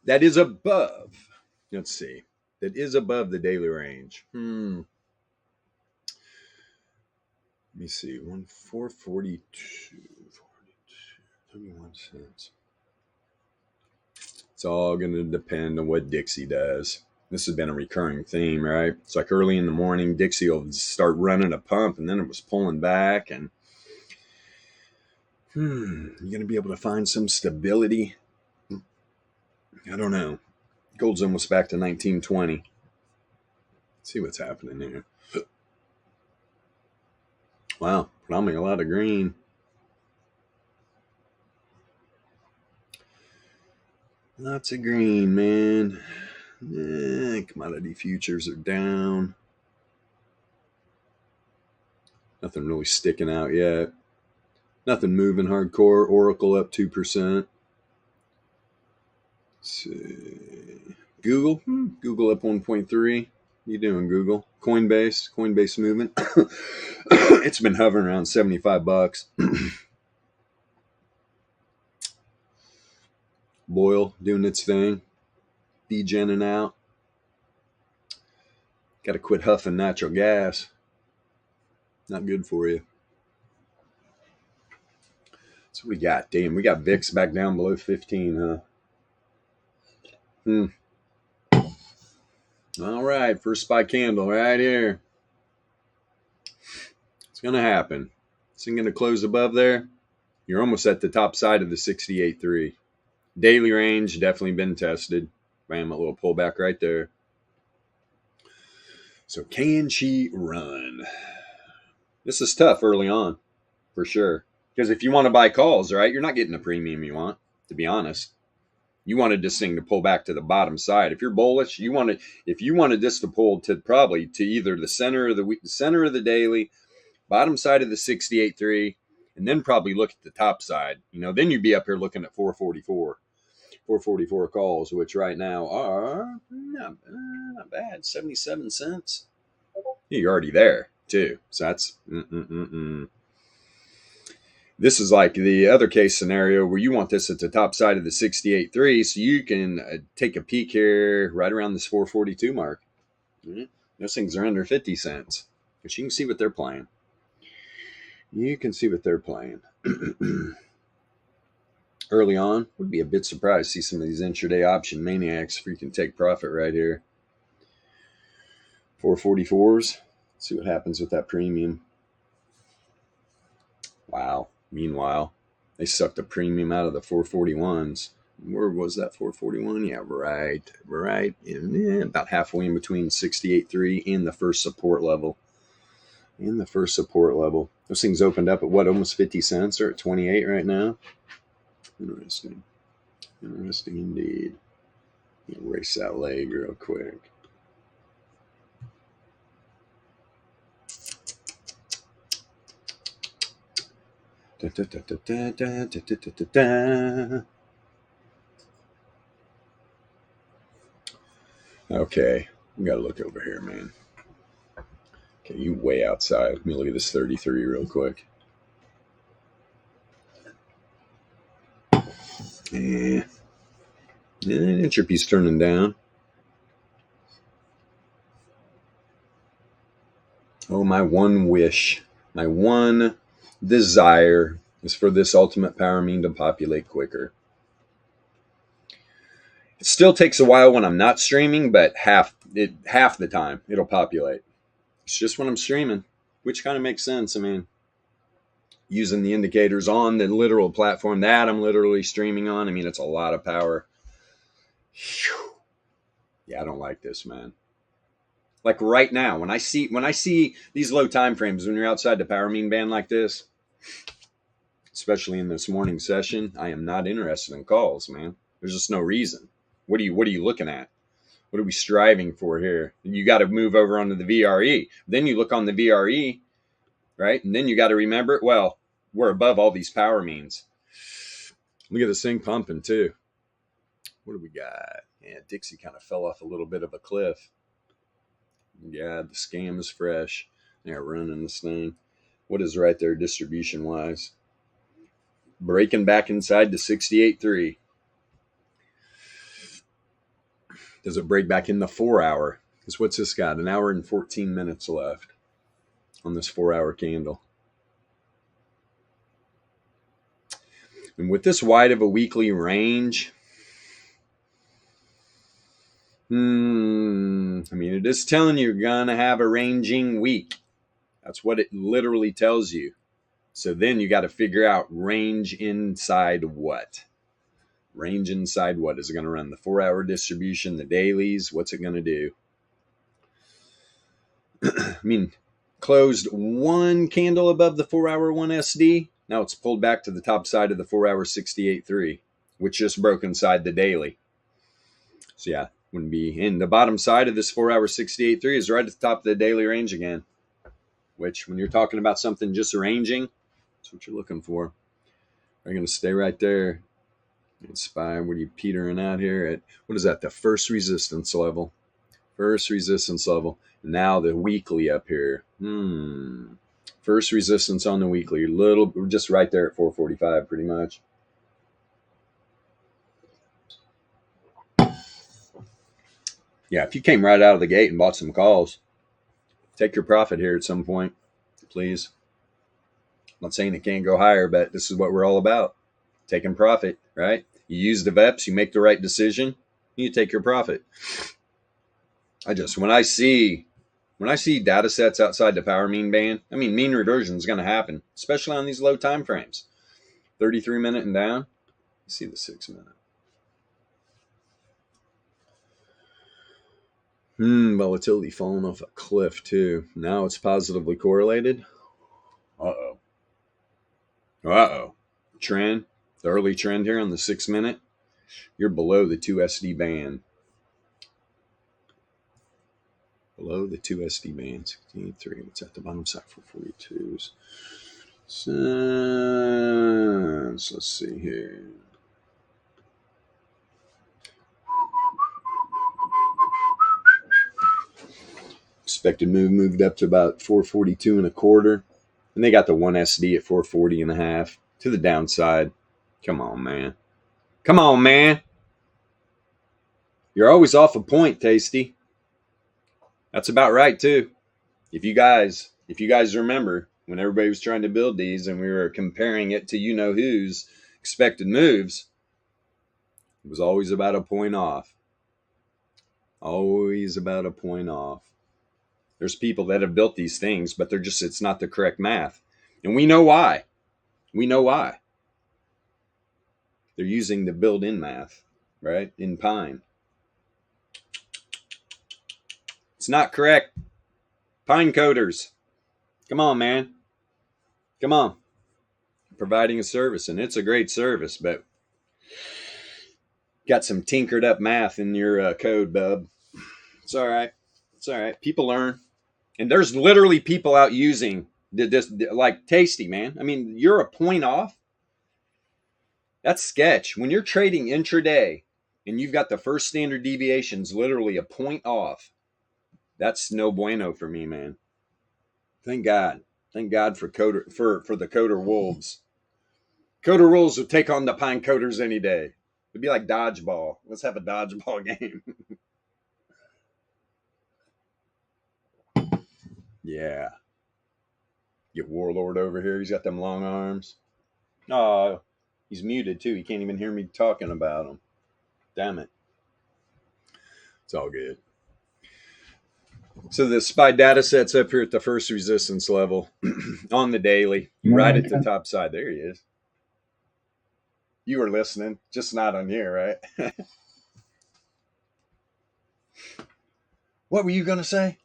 That is above. Let's see. That is above the daily range. Let me see. 442. 31 cents. It's all going to depend on what Dixie does. This has been a recurring theme, right? It's like early in the morning, Dixie will start running a pump, and then it was pulling back. And you're going to be able to find some stability. I don't know. Gold's almost back to 1920. Let's see what's happening here. Wow, predominantly a lot of green. Lots of green, man. Commodity futures are down. Nothing really sticking out yet. Nothing moving hardcore. Oracle up 2%. Let's see. Google. Google up 1.3. You doing, Google? Coinbase movement. It's been hovering around $75. Boyle doing its thing. Degenning out. Got to quit huffing natural gas. Not good for you. So we got, damn, we got VIX back down below 15, huh? All right, first SPY candle right here. It's going to happen. It's going to close above there. You're almost at the top side of the 68.3. Daily range definitely been tested. Bam, a little pullback right there. So can she run? This is tough early on, for sure. Because if you want to buy calls, right, you're not getting the premium you want, to be honest. You wanted this thing to pull back to the bottom side. If you're bullish, if you wanted this to pull to probably to either the center of the daily, bottom side of the 68.3, and then probably look at the top side. Then you'd be up here looking at 444 calls, which right now are not bad, 77 cents. You're already there too. So that's This is like the other case scenario where you want this at the top side of the 68.3, so you can take a peek here right around this 442 mark. Those things are under 50 cents, but you can see what they're playing. Early on, would be a bit surprised to see some of these intraday option maniacs freaking take profit right here. 444s. See what happens with that premium. Wow. Meanwhile, they sucked the premium out of the 441s. Where was that 441? Yeah, right. About halfway in between 68.3 and the first support level. Those things opened up at almost 50 cents. They're at 28 right now. Interesting indeed. Erase that leg real quick. Okay, we gotta look over here, man. Okay, you way outside. Let me look at this 33 real quick. Yeah. Entropy's turning down. Oh, my one wish, my one desire is for this ultimate power mean to populate quicker. It still takes a while when I'm not streaming, but half the time it'll populate. It's just when I'm streaming, which kind of makes sense. I mean, using the indicators on the literal platform that I'm literally streaming on, I mean, it's a lot of power. Whew. Yeah, I don't like this, man. Like right now, when I see these low time frames, when you're outside the power mean band like this, especially in this morning session, I am not interested in calls, man. There's just no reason. What are you looking at? What are we striving for here? You got to move over onto the VRE. Then you look on the VRE, right? And then you got to remember, well, we're above all these power means. Look at this thing pumping too. What do we got? Yeah, Dixie kind of fell off a little bit of a cliff. Yeah, the scam is fresh. They're running this thing. What is right there distribution wise? Breaking back inside to 68.3. Does it break back in the 4 hour? Because what's this got? 1 hour and 14 minutes left on this 4 hour candle. And with this wide of a weekly range, I mean, it is telling you you're going to have a ranging week. That's what it literally tells you. So then you got to figure out range inside what? Range inside what? Is it going to run the 4 hour distribution, the dailies? What's it going to do? I mean, closed one candle above the 4 hour 1SD. Now it's pulled back to the top side of the 4 hour 68.3, which just broke inside the daily. So yeah, wouldn't be in the bottom side of this 4 hour 68.3 is right at the top of the daily range again, which when you're talking about something just ranging, that's what you're looking for. Are you going to stay right there? Spy, what are you petering out here at? What is that? The first resistance level. First resistance level. Now the weekly up here. First resistance on the weekly. We're just right there at 445 pretty much. Yeah, if you came right out of the gate and bought some calls, take your profit here at some point, please. I'm not saying it can't go higher, but this is what we're all about. Taking profit, right? You use the VEPS, you make the right decision, you take your profit. When I see data sets outside the power mean band, I mean, mean reversion is going to happen, especially on these low time frames. 33 minute and down. You see the 6 minute. Volatility falling off a cliff too. Now it's positively correlated. Uh-oh. Trend, the early trend here on the 6 minute, you're below the 2 SD band. Below the 2 SD band, 16.3. What's at the bottom side for 42s? So let's see here. Expected move moved up to about 442 and a quarter. And they got the 1 SD at 440 and a half to the downside. Come on, man. Come on, man. You're always off a point, Tasty. That's about right, too. If you guys remember when everybody was trying to build these and we were comparing it to you-know-who's expected moves, it was always about a point off. Always about a point off. There's people that have built these things, but it's not the correct math. And we know why. They're using the built-in math, right? In Pine. It's not correct. Pine coders. Come on, man. Come on. Providing a service, and it's a great service, but got some tinkered up math in your code, bub. It's all right. People learn. And there's literally people out using this, like Tasty, man. I mean, you're a point off. That's sketch. When you're trading intraday and you've got the first standard deviations literally a point off, that's no bueno for me, man. Thank God. Thank God for the coder wolves. Coder wolves would take on the pine coders any day. It'd be like dodgeball. Let's have a dodgeball game. Yeah. Get Warlord over here. He's got them long arms. Oh, he's muted too. He can't even hear me talking about him. Damn it. It's all good. So the SPY data set's up here at the first resistance level on the daily, right at the top side. There he is. You were listening, just not on here, right? What were you going to say?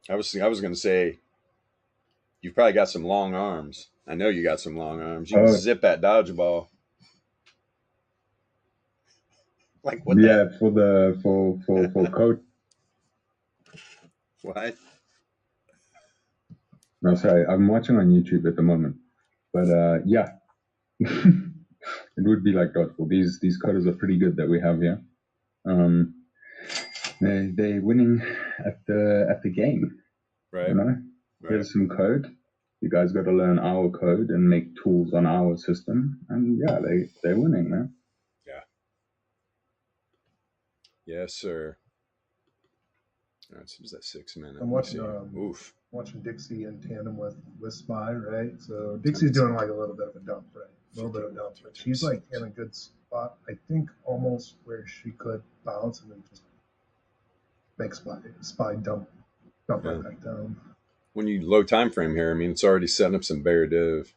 I was going to say, you've probably got some long arms. I know you got some long arms. You can zip that dodgeball. Like what? Yeah, for coach. What? No, sorry, I'm watching on YouTube at the moment, but yeah, it would be like dodgeball. These coders are pretty good that we have here. They're winning at the game. Right. You know, Right. Here's some code. You guys got to learn our code and make tools on our system, and yeah, they're winning, man. Yeah. Yes, sir. All right, so was that 6 minutes? I'm watching Dixie in tandem with SPY, right? So Dixie's doing like a little bit of a dump, right? A little bit of a dump, but she's like in a good spot. I think almost where she could bounce and then just make SPY dump right back down. When you low time frame here, I mean, it's already setting up some bear div.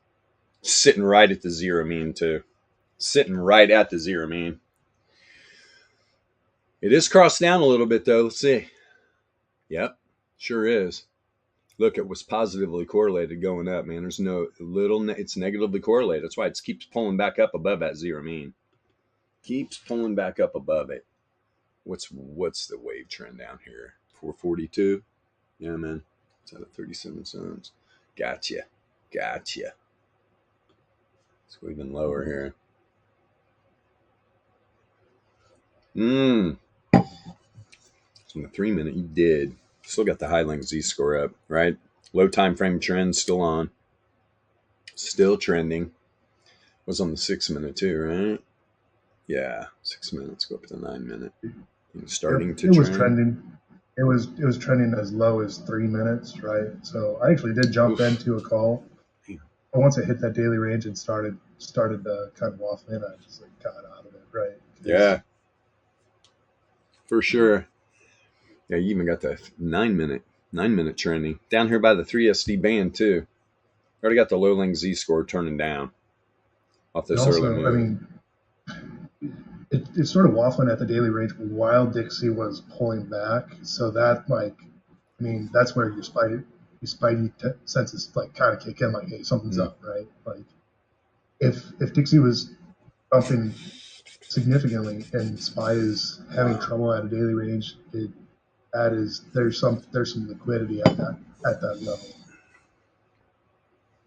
Sitting right at the zero mean too. Sitting right at the zero mean. It is crossed down a little bit though. Let's see. Yep, sure is. Look, it was positively correlated going up, man. There's no little, it's negatively correlated. That's why it keeps pulling back up above that zero mean. Keeps pulling back up above it. What's the wave trend down here? 442? Yeah, man. It's at 37 cents. Gotcha. Let's go even lower here. So in the 3 minute, you did. Still got the high length Z score up, right? Low time frame trend still on. Still trending. Was on the 6 minute too, right? Yeah, 6 minutes. Go up to the 9 minute. Starting to trend. It was trending. It was trending as low as 3 minutes, right? So I actually did jump into a call. But once it hit that daily range and started to kind of waffle in, I just like got out of it, right? Yeah, for sure. Yeah, you even got the 9 minute trending down here by the 3SD band too. Already got the low length Z score turning down off this early move. I mean, it's sort of waffling at the daily range while Dixie was pulling back. So that that's where your spidey senses like kind of kick in, like, hey, something's up, right? Like if Dixie was bumping significantly and SPY is having trouble at a daily range, there's some liquidity at that level.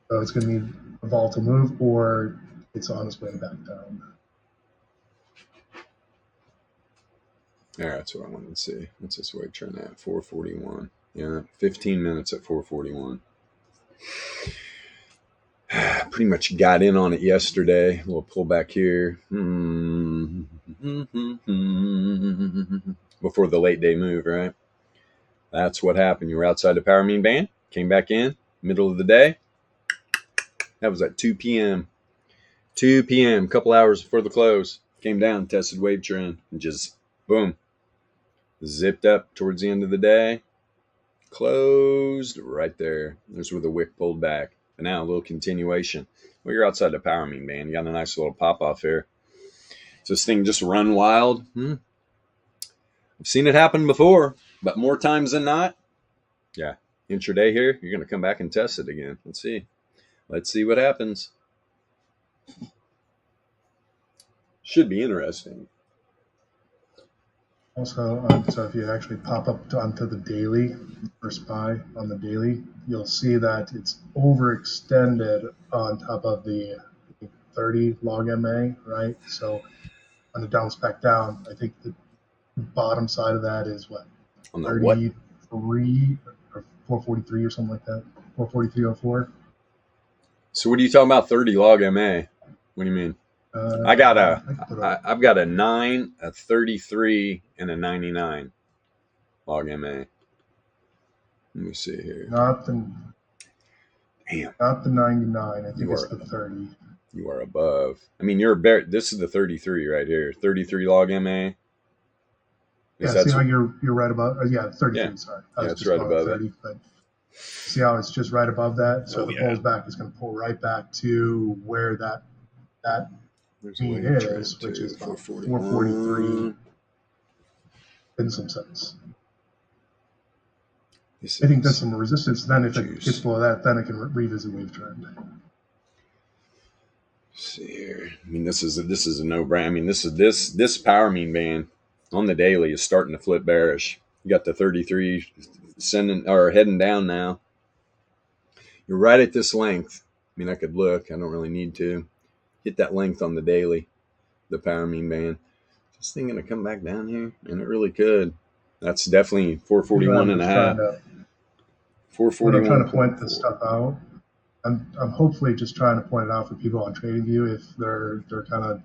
So it's going to need a vol to move, or it's on its way back down. Yeah, that's what I wanted to see. What's this wave trend at? 441. Yeah, 15 minutes at 441. Pretty much got in on it yesterday. A little pullback here. Before the late day move, right? That's what happened. You were outside the power mean band, came back in, middle of the day. That was at 2 p.m. 2 p.m., a couple hours before the close. Came down, tested wave trend, and just boom. Zipped up towards the end of the day. Closed right there. There's where the wick pulled back. But now a little continuation. Well, you're outside the power mean band. You got a nice little pop off here. So this thing just run wild. I've seen it happen before, but more times than not. Yeah. Intraday here, you're going to come back and test it again. Let's see. Let's see what happens. Should be interesting. Also, so if you actually pop up onto the daily for SPY on the daily, you'll see that it's overextended on top of the 30 log MA, right? So on the bounce back down, I think the bottom side of that is what, On the what? 33 or 443 or something like that. 443.04. So what are you talking about? 30 log MA? What do you mean? I've got a 9, a 33, and a 99 log MA. Let me see here. Not the Damn. Not the 99. I think it's the 30. You are above. I mean, you're a bear. This is the 33 right here. 33 log MA. Yeah, see how you're right above? Yeah, 33. Yeah. Sorry, I was just right above 30. It. But see how it's just right above that. So the pullback is going to pull right back to where that mean is, which is about 443 in some sense. I think that's some resistance. Then if it gets below that, then it can revisit wave trend. Let's see here. I mean, this is a no-brainer. I mean, this power mean band on the daily is starting to flip bearish. You got the 33 heading down now. You're right at this length. I mean, I could look. I don't really need to. Hit that length on the daily, the power mean band. Is this thing going to come back down here? And it really could. That's definitely 441 and a half. 441. I'm trying to point this stuff out. I'm hopefully just trying to point it out for people on TradingView if they're kind of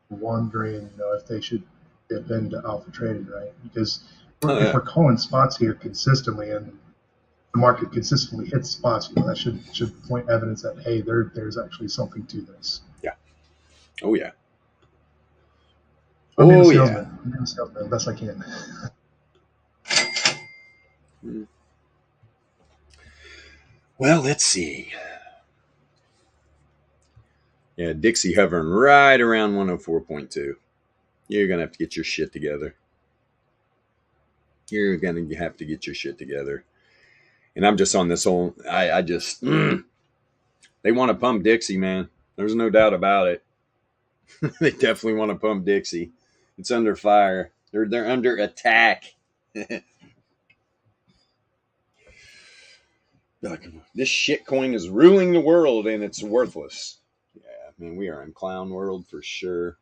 wondering, if they should dip into alpha trading, right? Because if we're calling spots here consistently and the market consistently hits spots, that should point evidence that, hey, there's actually something to this. Yeah. Oh yeah. I'm being a salesman. I'm being a salesman best I can. Well, let's see. Yeah, Dixie hovering right around 104.2. You're going to have to get your shit together. You're going to have to get your shit together. And I'm just on this whole, they want to pump Dixie, man. There's no doubt about it. They definitely want to pump Dixie. It's under fire. They're under attack. This shit coin is ruling the world and it's worthless. Yeah, man, we are in clown world for sure.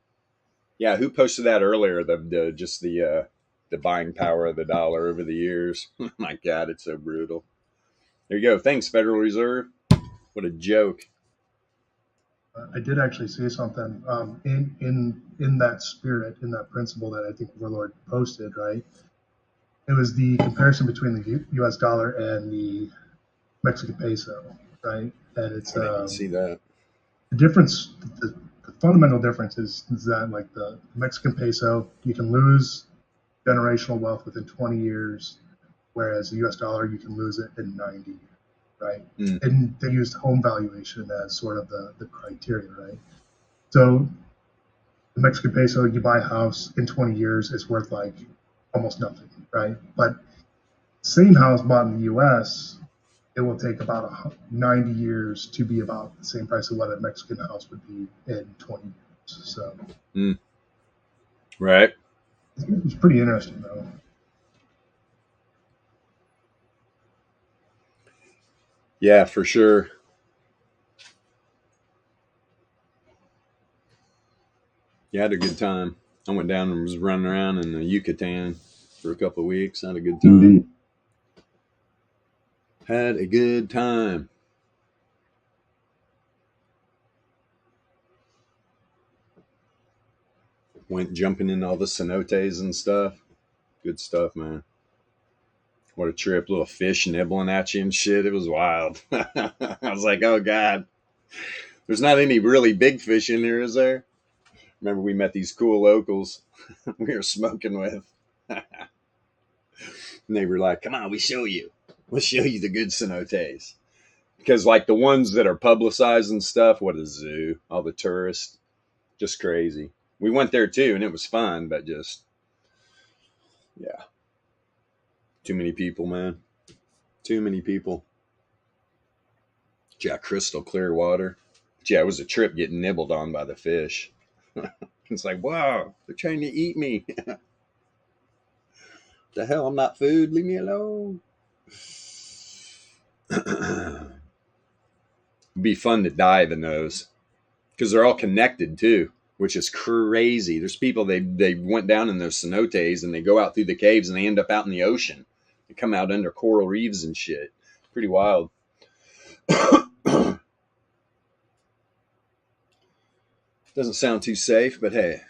Yeah, who posted that earlier? The buying power of the dollar over the years. Oh my God, it's so brutal. There you go. Thanks, Federal Reserve. What a joke. I did actually see something in that spirit, in that principle that I think Warlord posted, right? It was the comparison between the U.S. dollar and the Mexican peso, right? And it's I didn't see that. The difference, the fundamental difference is that, like, the Mexican peso, you can lose generational wealth within 20 years, whereas the U.S. dollar, you can lose it in 90 years, right? And they used home valuation as sort of the criteria, right? So the Mexican peso, you buy a house in 20 years, it's worth like almost nothing, right? But same house bought in the U.S., it will take about 90 years to be about the same price of what a Mexican house would be in 20 years. So, right. It's pretty interesting, though. Yeah, for sure. Yeah, I had a good time. I went down and was running around in the Yucatan for a couple of weeks. I had a good time. Indeed. Had a good time. Went jumping in all the cenotes and stuff. Good stuff, man. What a trip. Little fish nibbling at you and shit. It was wild. I was like, oh, God. There's not any really big fish in here, is there? Remember, we met these cool locals we were smoking with. And they were like, come on, we'll show you the good cenotes. Because, like, the ones that are publicized and stuff, what a zoo. All the tourists. Just crazy. We went there, too, and it was fun, but just, yeah. Too many people, man. Too many people. Yeah, crystal clear water. Yeah, it was a trip getting nibbled on by the fish. It's like, wow, they're trying to eat me. The hell, I'm not food. Leave me alone. It'd be fun to dive in those because they're all connected too. which is crazy. There's people, they went down in those cenotes and they go out through the caves and they end up out in the ocean. They come out under coral reefs and shit. Pretty wild. Doesn't sound too safe, but hey,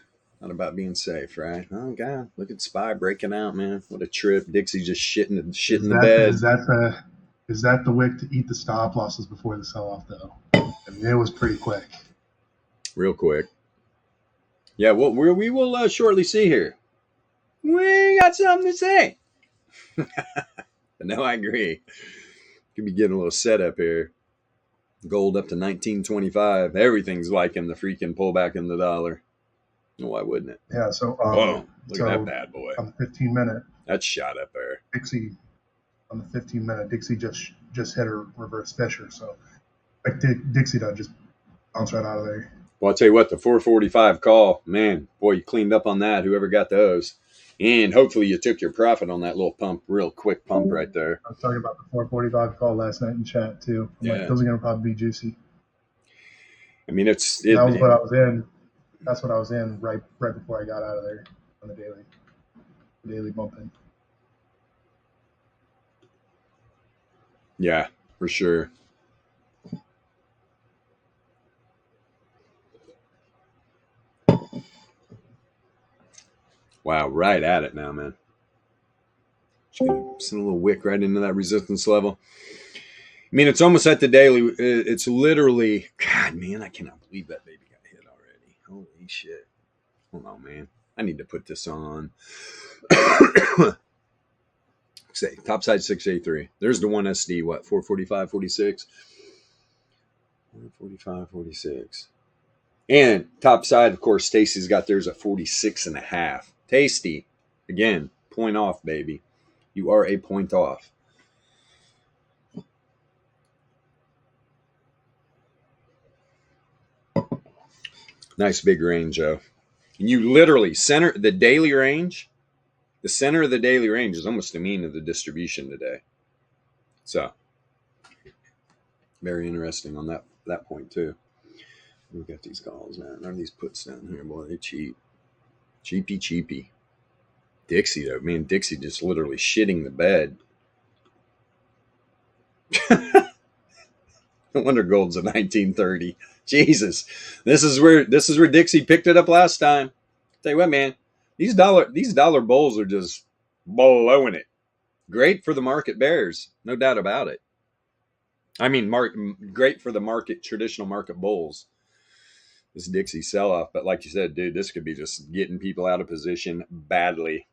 not about being safe, right? Oh God, look at Spy breaking out, man. What a trip. Dixie just shitting the bed. Is that the wick to eat the stop losses before the sell off though? I mean, it was pretty quick. Real quick. Yeah, well, we will shortly see here. We got something to say. But no, I agree. Could be getting a little setup here. Gold up to 1925. Everything's liking the freaking pullback in the dollar. No, why wouldn't it? Yeah. So whoa, look at that bad boy. On the 15-minute, that's shot up there. Dixie on the 15-minute, Dixie just hit her reverse Fisher. So like Dixie to just bounce right out of there. Well, I'll tell you what, the 445 call, man, boy, you cleaned up on that. Whoever got those. And hopefully you took your profit on that little pump, real quick pump right there. I was talking about the 445 call last night in chat too. I'm like, those are going to probably be juicy. I mean, that was what I was in. That's what I was in right before I got out of there on the daily bumping. Yeah, for sure. Wow, right at it now, man. Just gonna send a little wick right into that resistance level. I mean, it's almost at the daily. It's literally, God, man, I cannot believe that baby got hit already. Holy shit. Hold on, man. I need to put this on. Say, top side 683. There's the 1SD, what, 445, 46? 445, 46. And top side, of course, Stacy's got theirs at 46.5. Tasty. Again, point off, baby. You are a point off. Nice big range, Joe. And you literally center the daily range. The center of the daily range is almost the mean of the distribution today. So, very interesting on that point, too. We've got these calls, man. None of these puts down here, boy. They cheap. Cheapy. Dixie, though. Man, Dixie just literally shitting the bed. No wonder gold's a 1930. Jesus. This is where Dixie picked it up last time. Tell you what, man. These dollar bulls are just blowing it. Great for the market bears. No doubt about it. I mean, great for the traditional market bulls. This Dixie sell-off, but like you said, dude, this could be just getting people out of position badly.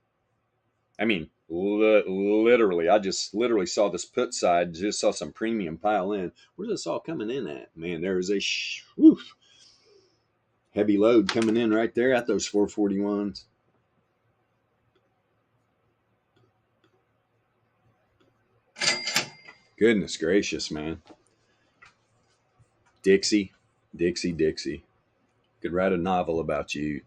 I mean, literally, I just literally saw this put side, just saw some premium pile in. Where's this all coming in at? Man, there is a heavy load coming in right there at those 441s. Goodness gracious, man. Dixie. Could write a novel about you.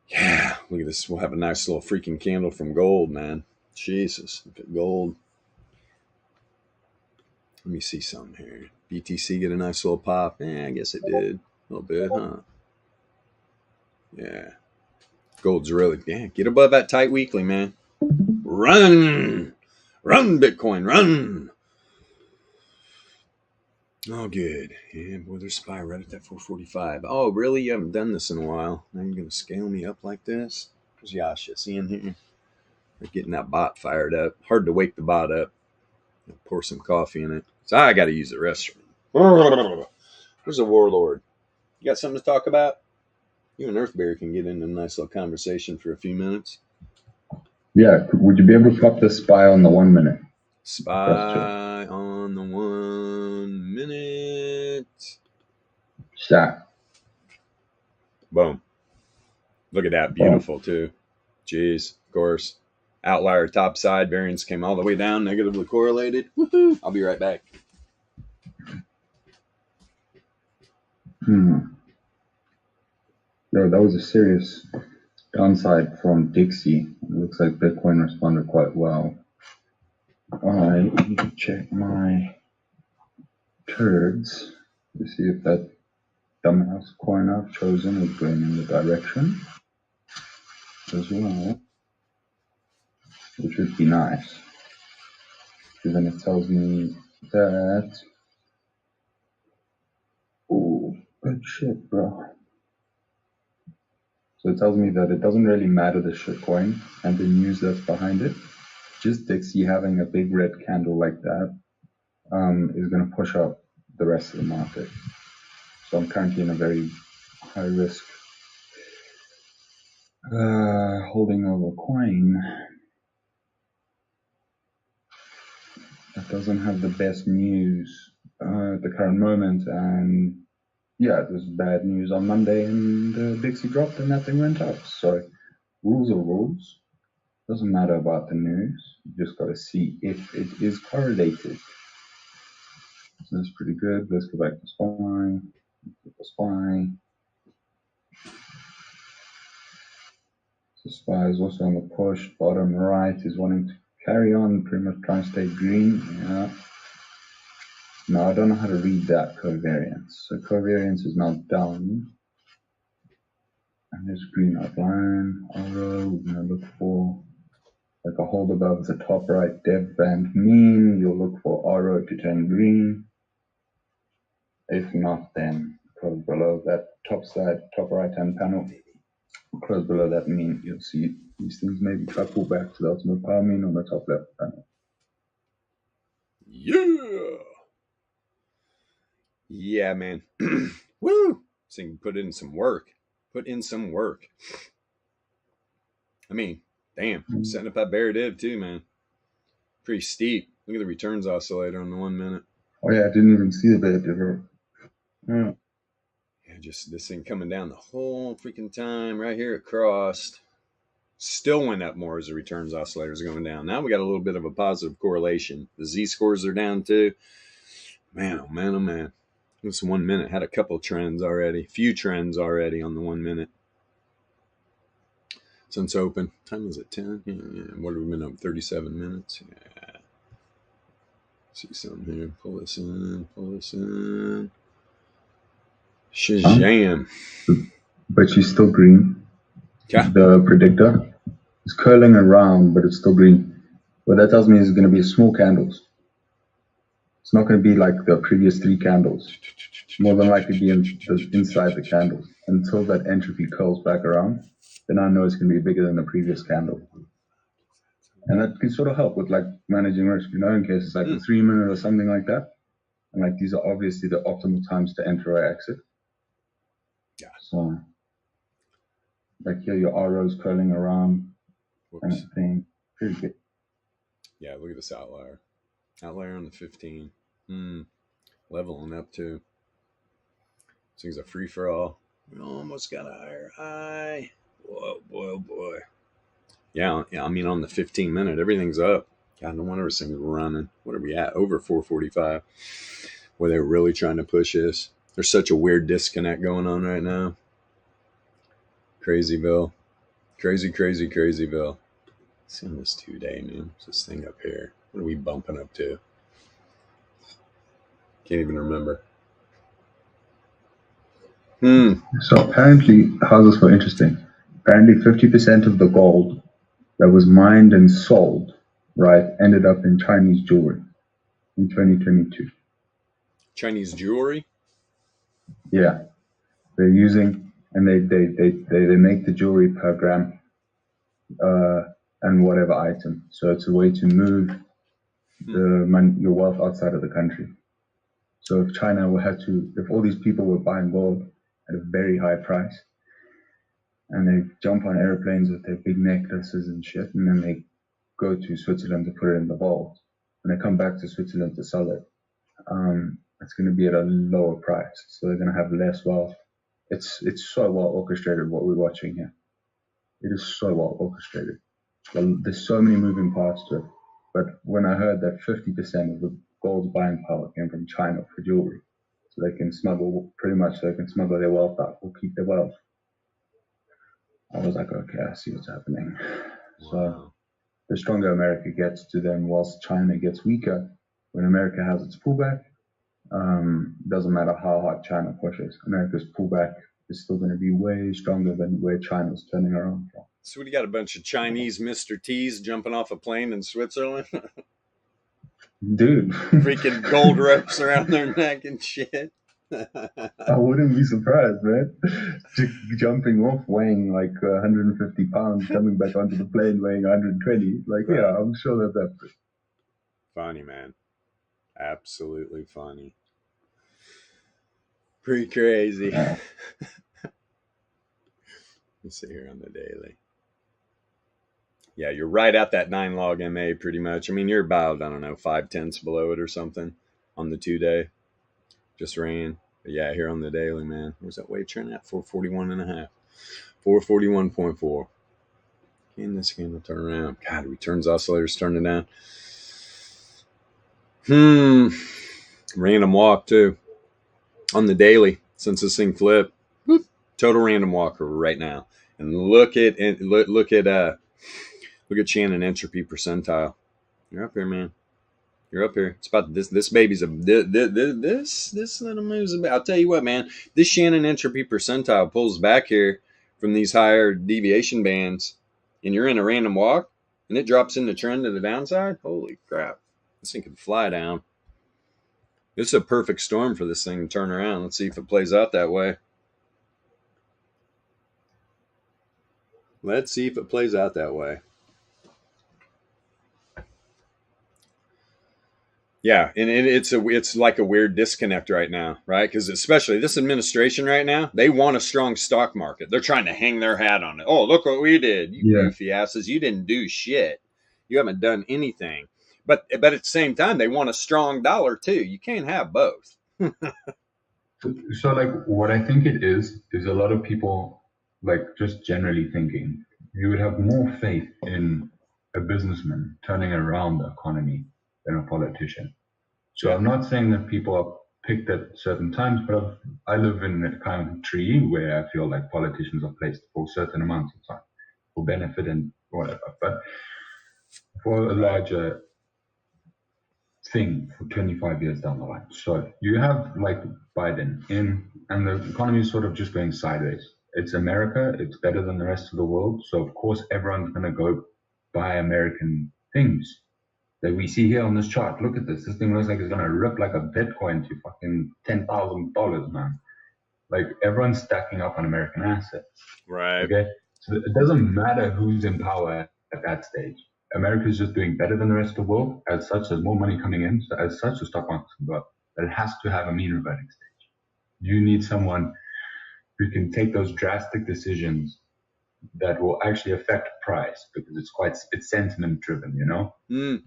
Yeah, look at this. We'll have a nice little freaking candle from gold, man. Jesus, look at gold. Let me see something here. BTC get a nice little pop. Yeah, I guess it did. A little bit, huh? Yeah. Gold's really, get above that tight weekly, man. Run, Bitcoin, run. Oh, good. Yeah, boy, there's SPY right at that 445. Oh, really? You haven't done this in a while. Now you're going to scale me up like this? Where's Yasha? See in here? They're getting that bot fired up. Hard to wake the bot up. Pour some coffee in it. So I got to use the restroom. Where's the warlord? You got something to talk about? You and Earthbear can get into a nice little conversation for a few minutes. Yeah. Would you be able to pop the SPY on the 1 minute? SPY on the 1 minute. Shot. Boom. Look at that. Beautiful, too. Jeez. Of course. Outlier top side. Variance came all the way down. Negatively correlated. Woohoo. I'll be right back. Yo, that was a serious downside from Dixie. It looks like Bitcoin responded quite well. I need to check my turds to see if that dumbass coin I've chosen is going in the direction as well, which would be nice. Because then it tells me that, oh, good shit, bro. So it tells me that it doesn't really matter the shitcoin and the news that's behind it. Just DXY having a big red candle like that is going to push up the rest of the market. So I'm currently in a very high risk holding of a coin that doesn't have the best news at the current moment. And yeah, it was bad news on Monday and DXY dropped and that thing went up. So rules are rules. Doesn't matter about the news. You just got to see if it is correlated. So that's pretty good. Let's go back to SPY. SPY. So SPY is also on the push. Bottom right is wanting to carry on, pretty much trying to stay green. Yeah. No, I don't know how to read that covariance. So covariance is now down. And there's green outline. Although we're going to look for like a hold above the top right dev band mean. You'll look for RO to turn green. If not, then close below that top side, top right hand panel. Close below that mean, you'll see these things maybe try to pull back to the ultimate power mean on the top left panel. Yeah. Yeah, man. Woo! So you can put in some work. Put in some work. I mean, damn. Setting up that bear div too, man. Pretty steep. Look at the returns oscillator on the 1 minute. Oh yeah, I didn't even see the bear div. Yeah. Yeah, just this thing coming down the whole freaking time. Right here it crossed. Still went up more as the returns oscillator is going down. Now we got a little bit of a positive correlation. The Z-scores are down too. Man, oh man, oh man. This 1 minute had a couple trends already. Few trends already on the 1 minute. Since open. Time is it 10? Yeah. What have we been up? 37 minutes? Yeah. See something here. Pull this in. Pull this in. Shazam. But she's still green. Yeah. The predictor is curling around, but it's still green. What that tells me is going to be small candles. It's not going to be like the previous 3 candles. More than likely be inside the candles until that entropy curls back around. Then I know it's going to be bigger than the previous candle. And that can sort of help with like managing risk, you know, in case it's like a 3 minute or something like that. And like these are obviously the optimal times to enter or exit. Yeah. So like here your RO's curling around. And everything. Pretty good. Yeah, look at this outlier. Outlier on the 15. Leveling up too. This thing's a free for all. We almost got a higher high. Whoa, boy, oh boy. Yeah, I mean on the 15 minute, everything's up. God, no wonder this thing's running. What are we at? Over 445. Where they're really trying to push this. There's such a weird disconnect going on right now. Crazyville. Crazyville. Let's see on this 2 day, man. What's this thing up here? What are we bumping up to? Can't even remember. So apparently, how's this for interesting? Apparently 50% of the gold that was mined and sold, right, ended up in Chinese jewelry in 2022. Chinese jewelry? Yeah. They're using, and they make the jewelry per gram and whatever item. So it's a way to move your wealth outside of the country. So if China if all these people were buying gold at a very high price, and they jump on airplanes with their big necklaces and shit, and then they go to Switzerland to put it in the vault, and they come back to Switzerland to sell it, it's going to be at a lower price. So they're going to have less wealth. It's so well orchestrated what we're watching here. It is so well orchestrated. Well, there's so many moving parts to it. But when I heard that 50% of the gold buying power came from China for jewelry, so they can smuggle their wealth out or keep their wealth, I was like, okay, I see what's happening. Wow. So the stronger America gets to them, whilst China gets weaker, when America has its pullback, Doesn't matter how hard China pushes. America's pullback is still going to be way stronger than where China's turning around from. So we got a bunch of Chinese Mr. T's jumping off a plane in Switzerland. Dude. Freaking gold ropes around their neck and shit. I wouldn't be surprised, man. Jumping off weighing like 150 pounds, coming back onto the plane weighing 120. Like, right. Yeah, I'm sure that's funny, man. Absolutely funny. Pretty crazy. Yeah. Let's see here on the daily. Yeah, you're right at that 9 log MA pretty much. I mean, you're about, I don't know, 5/10 below it or something on the 2-day. Just ran. But yeah, here on the daily, man. Where's that wave turn at? 441.5. 441.4. Can this candle turn around? God, returns oscillators turning down. Random walk too. On the daily, since this thing flipped. Whoop, total random walk right now. And look at Shannon Entropy percentile. You're up here, man. You're up here. It's about this baby's this little moves about. I'll tell you what, man. This Shannon Entropy percentile pulls back here from these higher deviation bands, and you're in a random walk, and it drops in the trend to the downside. Holy crap! This thing could fly down. This is a perfect storm for this thing to turn around. Let's see if it plays out that way. Let's see if it plays out that way. Yeah, and it's like a weird disconnect right now, right? Because especially this administration right now, they want a strong stock market. They're trying to hang their hat on it. Oh, look what we did, you goofy asses! You didn't do shit. You haven't done anything. But at the same time, they want a strong dollar too. You can't have both. So like, what I think it is a lot of people like just generally thinking you would have more faith in a businessman turning around the economy than a politician. So I'm not saying that people are picked at certain times, but I live in a country where I feel like politicians are placed for certain amounts of time for benefit and whatever. But for a larger thing for 25 years down the line. So you have like Biden in, and the economy is sort of just going sideways. It's America. It's better than the rest of the world. So of course, everyone's going to go buy American things that we see here on this chart. Look at this. This thing looks like it's going to rip like a Bitcoin to fucking $10,000, man. Like everyone's stacking up on American assets. Right. Okay. So it doesn't matter who's in power at that stage. America is just doing better than the rest of the world. As such, there's more money coming in. So as such, the stock market can go up. But it has to have a mean reverting stage. You need someone who can take those drastic decisions that will actually affect price, because it's sentiment driven, you know?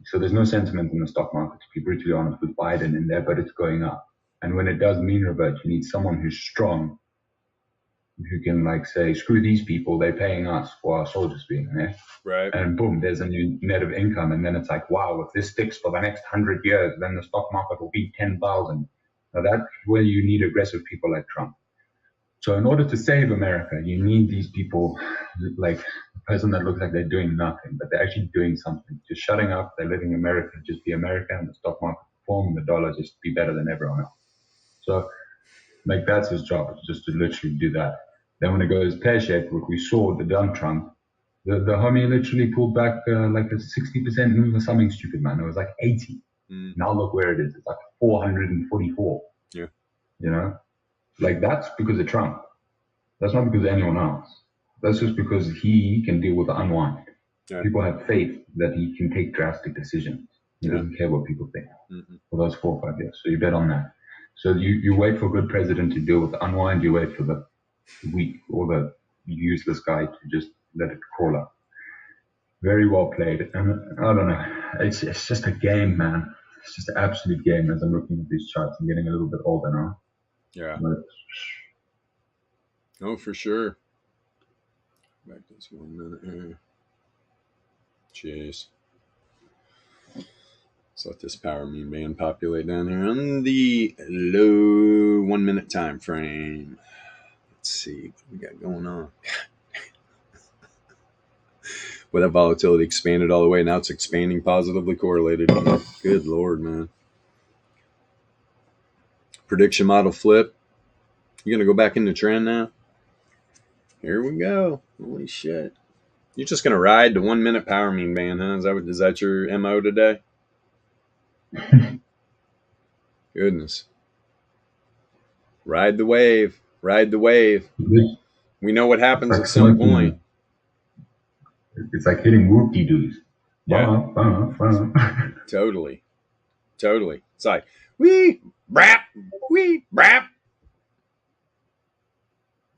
So there's no sentiment in the stock market, to be brutally honest, with Biden in there, but it's going up. And when it does mean revert, you need someone who's strong, who can like say, screw these people, they're paying us for our soldiers being there. Right. And boom, there's a new net of income. And then it's like, wow, if this sticks for the next 100 years, then the stock market will be 10,000. Now that's where you need aggressive people like Trump. So in order to save America, you need these people, like a person that looks like they're doing nothing, but they're actually doing something. Just shutting up, they're letting America just be America, and the stock market perform, the dollar just be better than everyone else. So like that's his job, just to literally do that. Then when it goes pear-shaped, what we saw the dumb Trump, the homie literally pulled back like a 60% move or something stupid, man. It was like 80. Now look where it is. It's like 444. Yeah. You know? Like that's because of Trump. That's not because of anyone else. That's just because he can deal with the unwind. Yeah. People have faith that he can take drastic decisions. He doesn't care what people think for those 4 or 5 years. So you bet on that. So you wait for a good president to deal with the unwind. You wait for the weak or the useless guy to just let it crawl up. Very well played. And I don't know. It's just a game, man. It's just an absolute game. As I'm looking at these charts, I'm getting a little bit older now. Yeah. Oh, for sure. Back this 1 minute here. Jeez. Let's let this power mean band populate down here on the low 1 minute time frame. Let's see what we got going on. Well, that volatility expanded all the way. Now it's expanding positively correlated. Good Lord, man. Prediction model flip. You gonna go back into trend now? Here we go. Holy shit. You're just gonna ride the 1 minute power mean band, huh? Is that your MO today? Goodness. Ride the wave. Ride the wave. We know what happens at some point. It's like hitting whoop-de-doos. Yeah. Totally. It's like, wee, brap, wee, brap.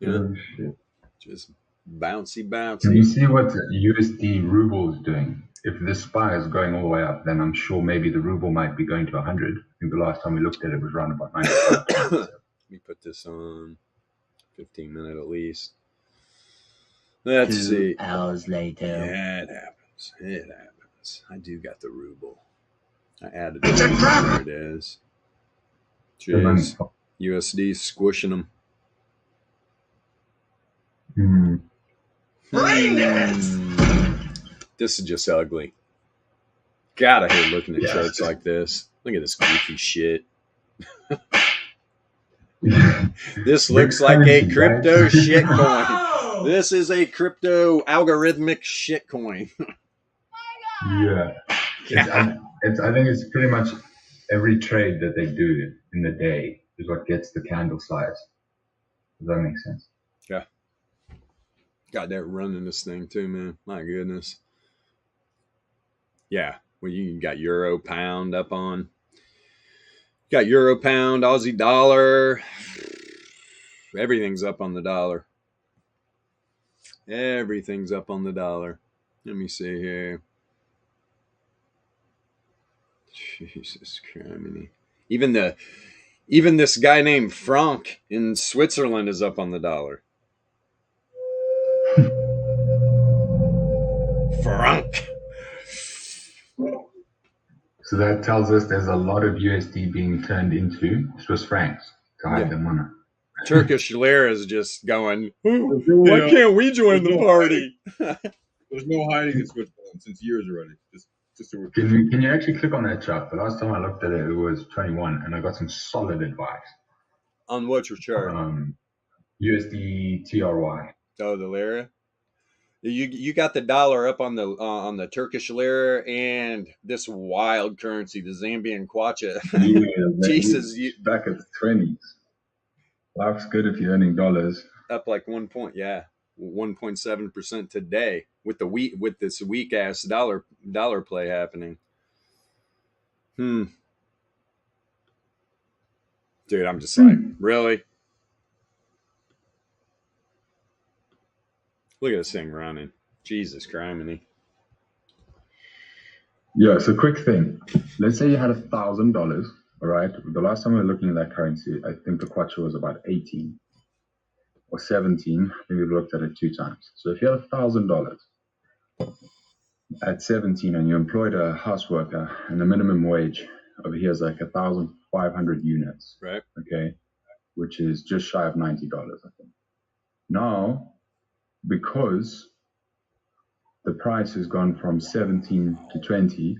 Yeah. Oh, shit. Just bouncy. Can you see what USD ruble is doing? If this SPY is going all the way up, then I'm sure maybe the ruble might be going to 100. I think the last time we looked at it was around about 95. Let me put this on 15 minute at least. Let's see. 2 hours later. Yeah, it happens. I do got the ruble. I added it. There it is. Jeez. USD squishing them. This is just ugly. God, I hate looking at charts like this. Look at this goofy shit. This looks like a crypto shit coin. This is a crypto algorithmic shit coin. Yeah. I think it's pretty much every trade that they do in the day is what gets the candle size. Does that make sense? Yeah. Got that running this thing too, man. My goodness. Yeah. Well, you got Euro Pound up on. Got Euro Pound, Aussie dollar. Everything's up on the dollar. Everything's up on the dollar. Let me see here. Jesus Christ. Even this guy named Frank in Switzerland is up on the dollar. Frank. So that tells us there's a lot of USD being turned into Swiss francs to hide the money. Turkish lira is just going, why can't we join the party? There's no hiding in Switzerland since years already. Can you actually click on that chart? The last time I looked at it, it was 21, and I got some solid advice. On what's your chart? USD TRY. Oh, the lira. You got the dollar up on the Turkish lira and this wild currency, the Zambian kwacha. Yeah, Jesus, back at the 20s. Life's good if you're earning dollars. Up like 1.7% today with this weak ass dollar play happening. Dude, I'm just like, really? Look at this thing running. Jesus criminy. Yeah, so quick thing. Let's say you had $1,000, all right? The last time we were looking at that currency, I think the kwacha was about 18 or 17. I think we looked at it 2 times. So if you had $1,000 at 17 and you employed a house worker and the minimum wage over here is like 1,500 units, right? Okay, which is just shy of $90, I think. Now, because the price has gone from 17 to 20,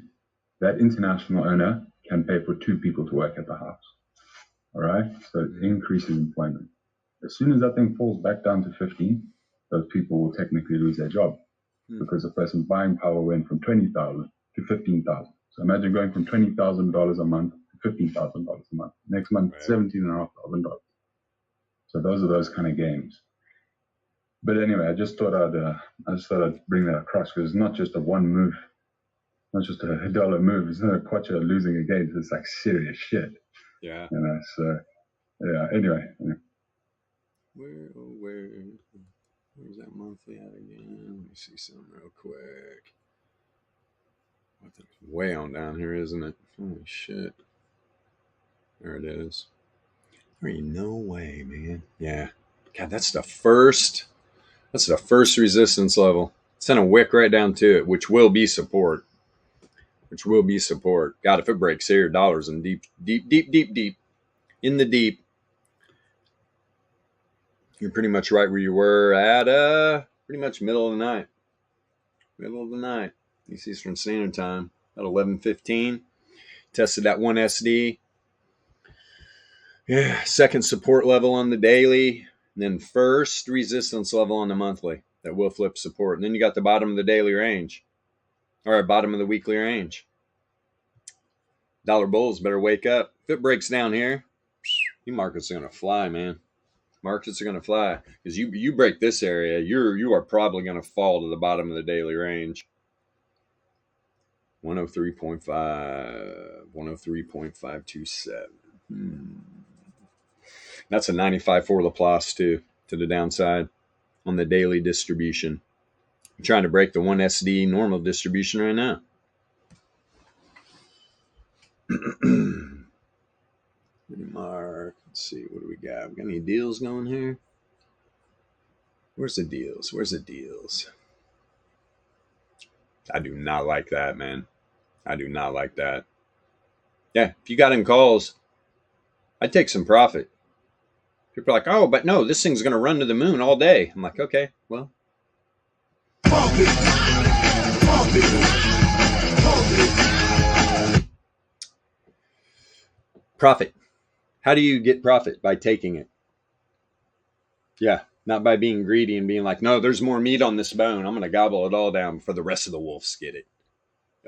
that international owner can pay for 2 people to work at the house. All right, so it increases employment. As soon as that thing falls back down to 15, those people will technically lose their job because the person's buying power went from 20,000 to 15,000. So imagine going from $20,000 a month to $15,000 a month. Next month, right. $17,500. So those are those kind of games. But anyway, I just thought I'd bring that across because it's not just a one move, not just a dollar move. It's not a kwacha losing a game. It's like serious shit. Yeah. You know. So yeah. Anyway. Yeah. Where's that monthly at again? Let me see something real quick. It's way on down here, isn't it? Holy shit. There it is. There ain't no way, man. Yeah. God, that's the first resistance level. Send a wick right down to it, which will be support. God, if it breaks here, dollars in deep in the deep. You're pretty much right where you were at pretty much middle of the night. Eastern Standard Time at 11:15. Tested that one SD. Yeah, second support level on the daily, and then first resistance level on the monthly that will flip support. And then you got the bottom of the daily range, or bottom of the weekly range. Dollar bulls better wake up. If it breaks down here, you markets are going to fly, man. Markets are going to fly because you break this area, you are probably going to fall to the bottom of the daily range. 103.5, 103.527. That's a 95 for Laplace too, to the downside on the daily distribution. I'm trying to break the 1SD normal distribution right now. Mark, let's see, what do we got? We got any deals going here? Where's the deals? Where's the deals? I do not like that, man. I do not like that. Yeah, if you got in calls, I'd take some profit. People are like, oh, but no, this thing's going to run to the moon all day. I'm like, okay, well. Profit. How do you get profit? By taking it. Yeah, not by being greedy and being like, no, there's more meat on this bone. I'm going to gobble it all down before the rest of the wolves get it.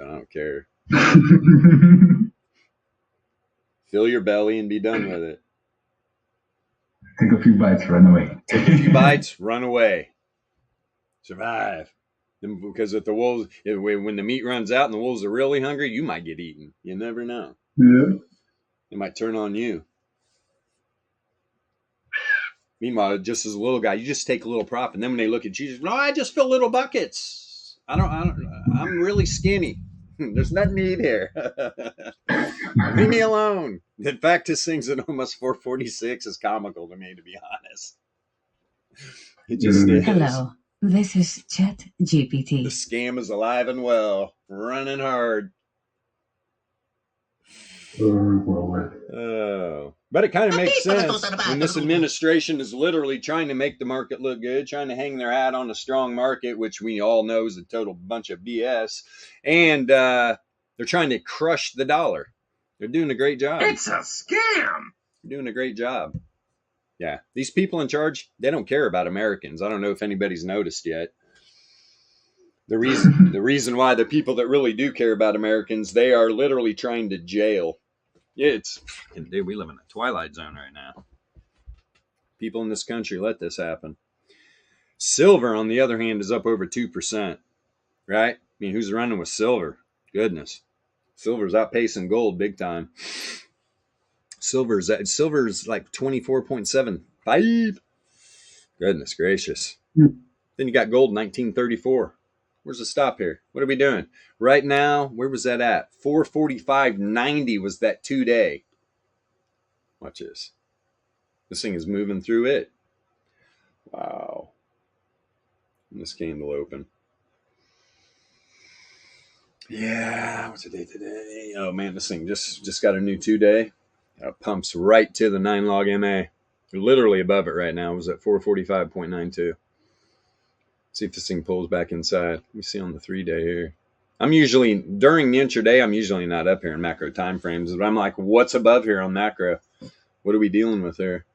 I don't care. Fill your belly and be done with it. Take a few bites, run away. Take a few bites, run away. Survive. Because if the wolves, when the meat runs out and the wolves are really hungry, you might get eaten. You never know. Yeah. They might turn on you. Meanwhile, just as a little guy, you just take a little profit. And then when they look at you, no, I just fill little buckets. I'm really skinny. There's nothing to eat here. Leave me alone. In fact, this thing's at almost 446 is comical to me, to be honest. It just is. Hello, this is ChatGPT. The scam is alive and well, running hard. Oh, but it kind of makes sense when this administration is literally trying to make the market look good, trying to hang their hat on a strong market, which we all know is a total bunch of BS, and they're trying to crush the dollar. They're doing a great job. It's a scam. They're doing a great job. Yeah, these people in charge, they don't care about Americans. I don't know if anybody's noticed yet. The reason why the people that really do care about Americans, they are literally trying to jail. Yeah, it's fucking, dude, we live in a twilight zone right now. People in this country let this happen. Silver, on the other hand, is up over 2%, right? I mean, who's running with silver? Goodness. Silver's outpacing big time. Silver's like 24.75. Goodness gracious. Then you got gold 1934. Where's the stop here? What are we doing? Right now, where was that at? 445.90 was that 2-day. Watch this. This thing is moving through it. Wow. And this candle open. Yeah, what's the date today? Oh man, this thing just got a new 2-day. Pumps right to the 9-log MA. Literally above it right now. It was at 445.92. See if this thing pulls back inside. Let me see on the 3-day here. I'm usually, during the intraday, I'm usually not up here in macro time frames, but I'm like, what's above here on macro? What are we dealing with here?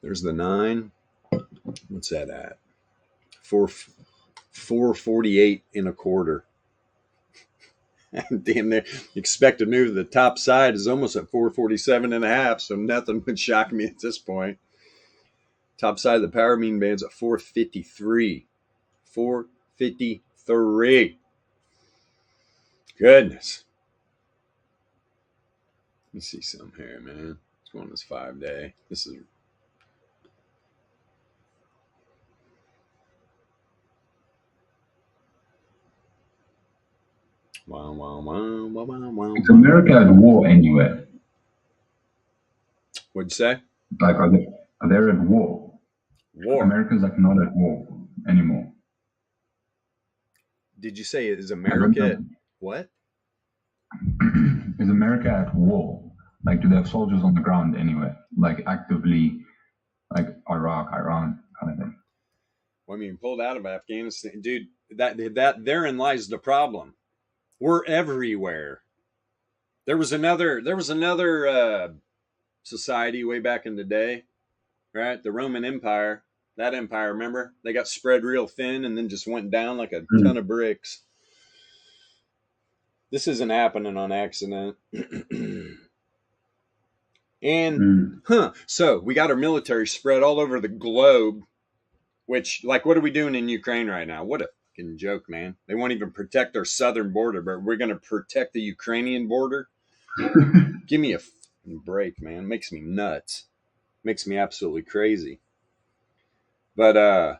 There's the 9. What's that at? 448.25. Damn, there. Expected move to the top side is almost at 447.5, so nothing would shock me at this point. Top side of the power mean band's at 453. 453. Goodness. Let me see some here, man. Let's go on this 5-day. This is. Wow. Is America at war anywhere? What'd you say? Like, are they at war? War. America's like not at war anymore. Did you say is America at what? Is America at war? Like, do they have soldiers on the ground anywhere? Like, actively, like Iraq, Iran, kind of thing. Well, I mean, pulled out of Afghanistan, dude. That therein lies the problem. We're everywhere. There was another society way back in the day, right? The Roman Empire. That empire, remember? They got spread real thin and then just went down like a ton of bricks. This isn't happening on accident. And, so we got our military spread all over the globe, which, like, what are we doing in Ukraine right now? What a fucking joke, man. They won't even protect our southern border, but we're going to protect the Ukrainian border? Give me a fucking break, man. It makes me nuts. Makes me absolutely crazy. But,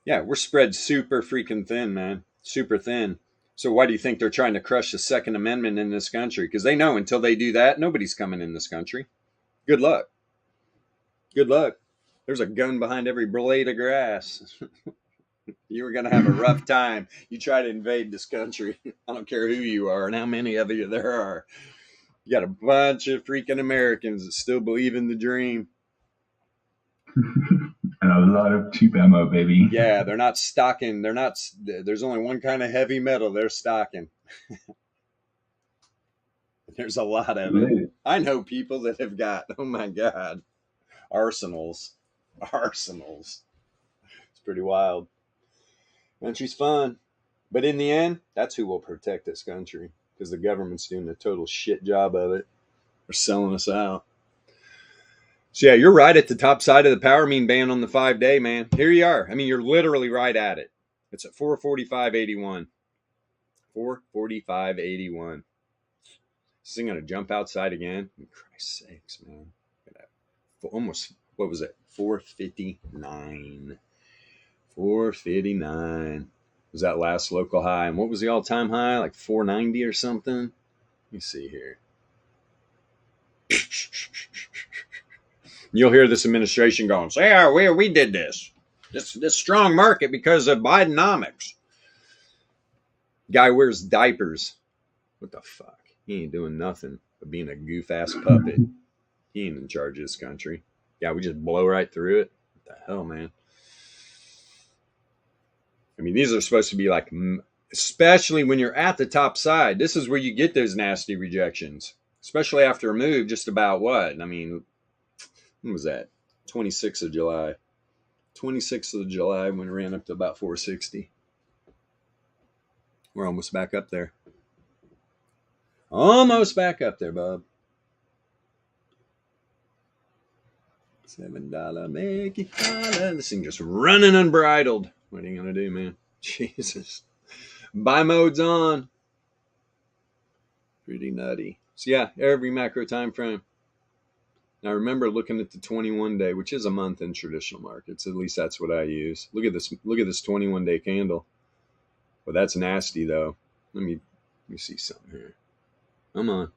yeah, we're spread super freaking thin, man. Super thin. So why do you think they're trying to crush the Second Amendment in this country? Because they know until they do that, nobody's coming in this country. Good luck. Good luck. There's a gun behind every blade of grass. You were going to have a rough time. You try to invade this country. I don't care who you are and how many of you there are. You got a bunch of freaking Americans that still believe in the dream. And a lot of cheap ammo, baby. Yeah, they're not stocking. There's only one kind of heavy metal they're stocking. There's a lot of it. I know people that have got, oh my God, arsenals. It's pretty wild. Country's fun. But in the end, that's who will protect this country, because the government's doing a total shit job of it. They're selling us out. So yeah, you're right at the top side of the power mean band on the 5-day, man. Here you are. I mean, you're literally right at it. It's at 445.81. 445.81. This thing gonna jump outside again? For Christ's sakes, man. Almost, what was it? 459. 459 was that last local high. And what was the all-time high? Like 490 or something? Let me see here. You'll hear this administration going, say, yeah, we did this strong market because of Bidenomics. Guy wears diapers. What the fuck? He ain't doing nothing but being a goof-ass puppet. He ain't in charge of this country. Yeah, we just blow right through it. What the hell, man? I mean, these are supposed to be like, especially when you're at the top side, this is where you get those nasty rejections. Especially after a move, just about what? I mean, when was that? 26th of July. 26th of July when it ran up to about 460. We're almost back up there. Almost back up there, bub. $7 make it holler. This thing just running unbridled. What are you going to do, man? Jesus. Buy mode's on. Pretty nutty. So yeah, every macro time frame. Now remember looking at the 21-day, which is a month in traditional markets. At least that's what I use. Look at this 21-day candle. Well, that's nasty though. Let me see something here. Come on.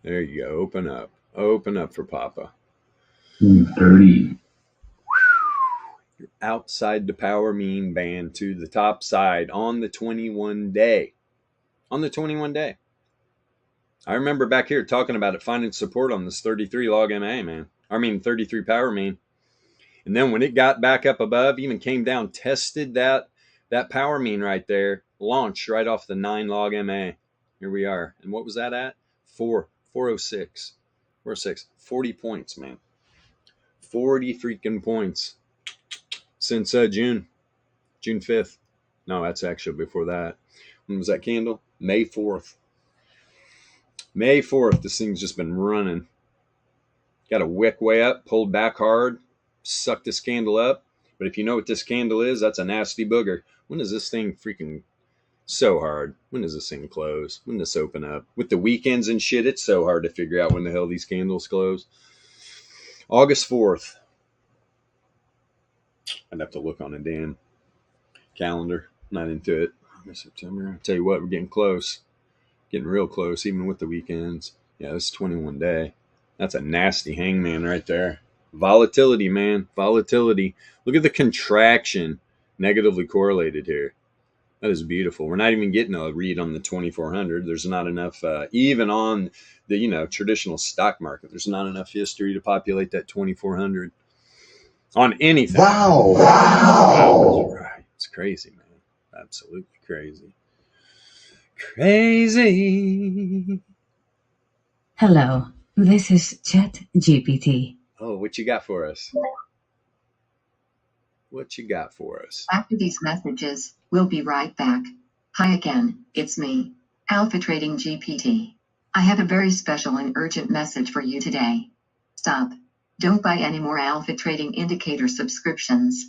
There you go. Open up. Open up for Papa. 30. You're outside the power mean band to the top side on the 21-day. On the 21-day. I remember back here talking about it, finding support on this 33 log MA, man. 33 power mean. And then when it got back up above, even came down, tested that power mean right there, launched right off the 9 log MA. Here we are. And what was that at? 406. 406. 40 points, man. 40 freaking points. Since June 5th. No, that's actually before that. When was that candle? May 4th. May 4th, this thing's just been running. Got a wick way up, pulled back hard, sucked this candle up. But if you know what this candle is, that's a nasty booger. When does this thing freaking so hard? When does this thing close? When does this open up? With the weekends and shit, it's so hard to figure out when the hell these candles close. August 4th. I'd have to look on a damn calendar. Not into it. August, September. I'll tell you what, we're getting close. Getting real close, even with the weekends. Yeah, this is 21-day. That's a nasty hangman right there. Volatility, man. Volatility. Look at the contraction negatively correlated here. That is beautiful. We're not even getting a read on the 2400. There's not enough, even on the traditional stock market, there's not enough history to populate that 2400 on anything. Wow. That's right. It's crazy, man. Absolutely crazy. Crazy. Hello, this is ChatGPT. Oh, what you got for us? What you got for us? After these messages, we'll be right back. Hi again, it's me, Alpha Trading GPT. I have a very special and urgent message for you today. Stop. Don't buy any more Alpha Trading indicator subscriptions.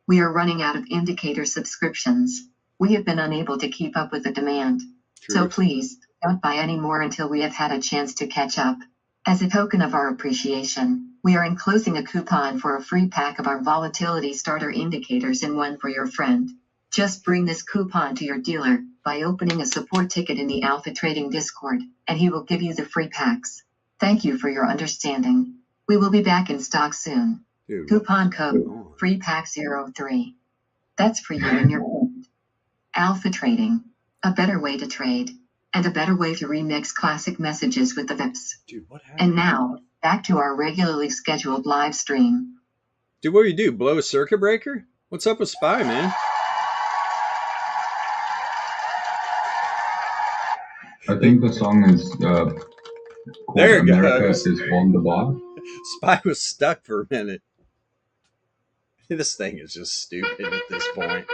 We are running out of indicator subscriptions. We have been unable to keep up with the demand. True. So please, don't buy any more until we have had a chance to catch up. As a token of our appreciation, we are enclosing a coupon for a free pack of our volatility starter indicators and one for your friend. Just bring this coupon to your dealer by opening a support ticket in the Alpha Trading Discord, and he will give you the free packs. Thank you for your understanding. We will be back in stock soon. Dude, Coupon code FREEPACK03. That's for you and your friend. Alpha Trading, a better way to trade, and a better way to remix classic messages with the VEPS. Dude, what happened? And now, back to our regularly scheduled live stream. Dude, what do you do? Blow a circuit breaker? What's up with SPY, man? I think the song is called There it America goes. is on the bar. SPY was stuck for a minute. This thing is just stupid at this point.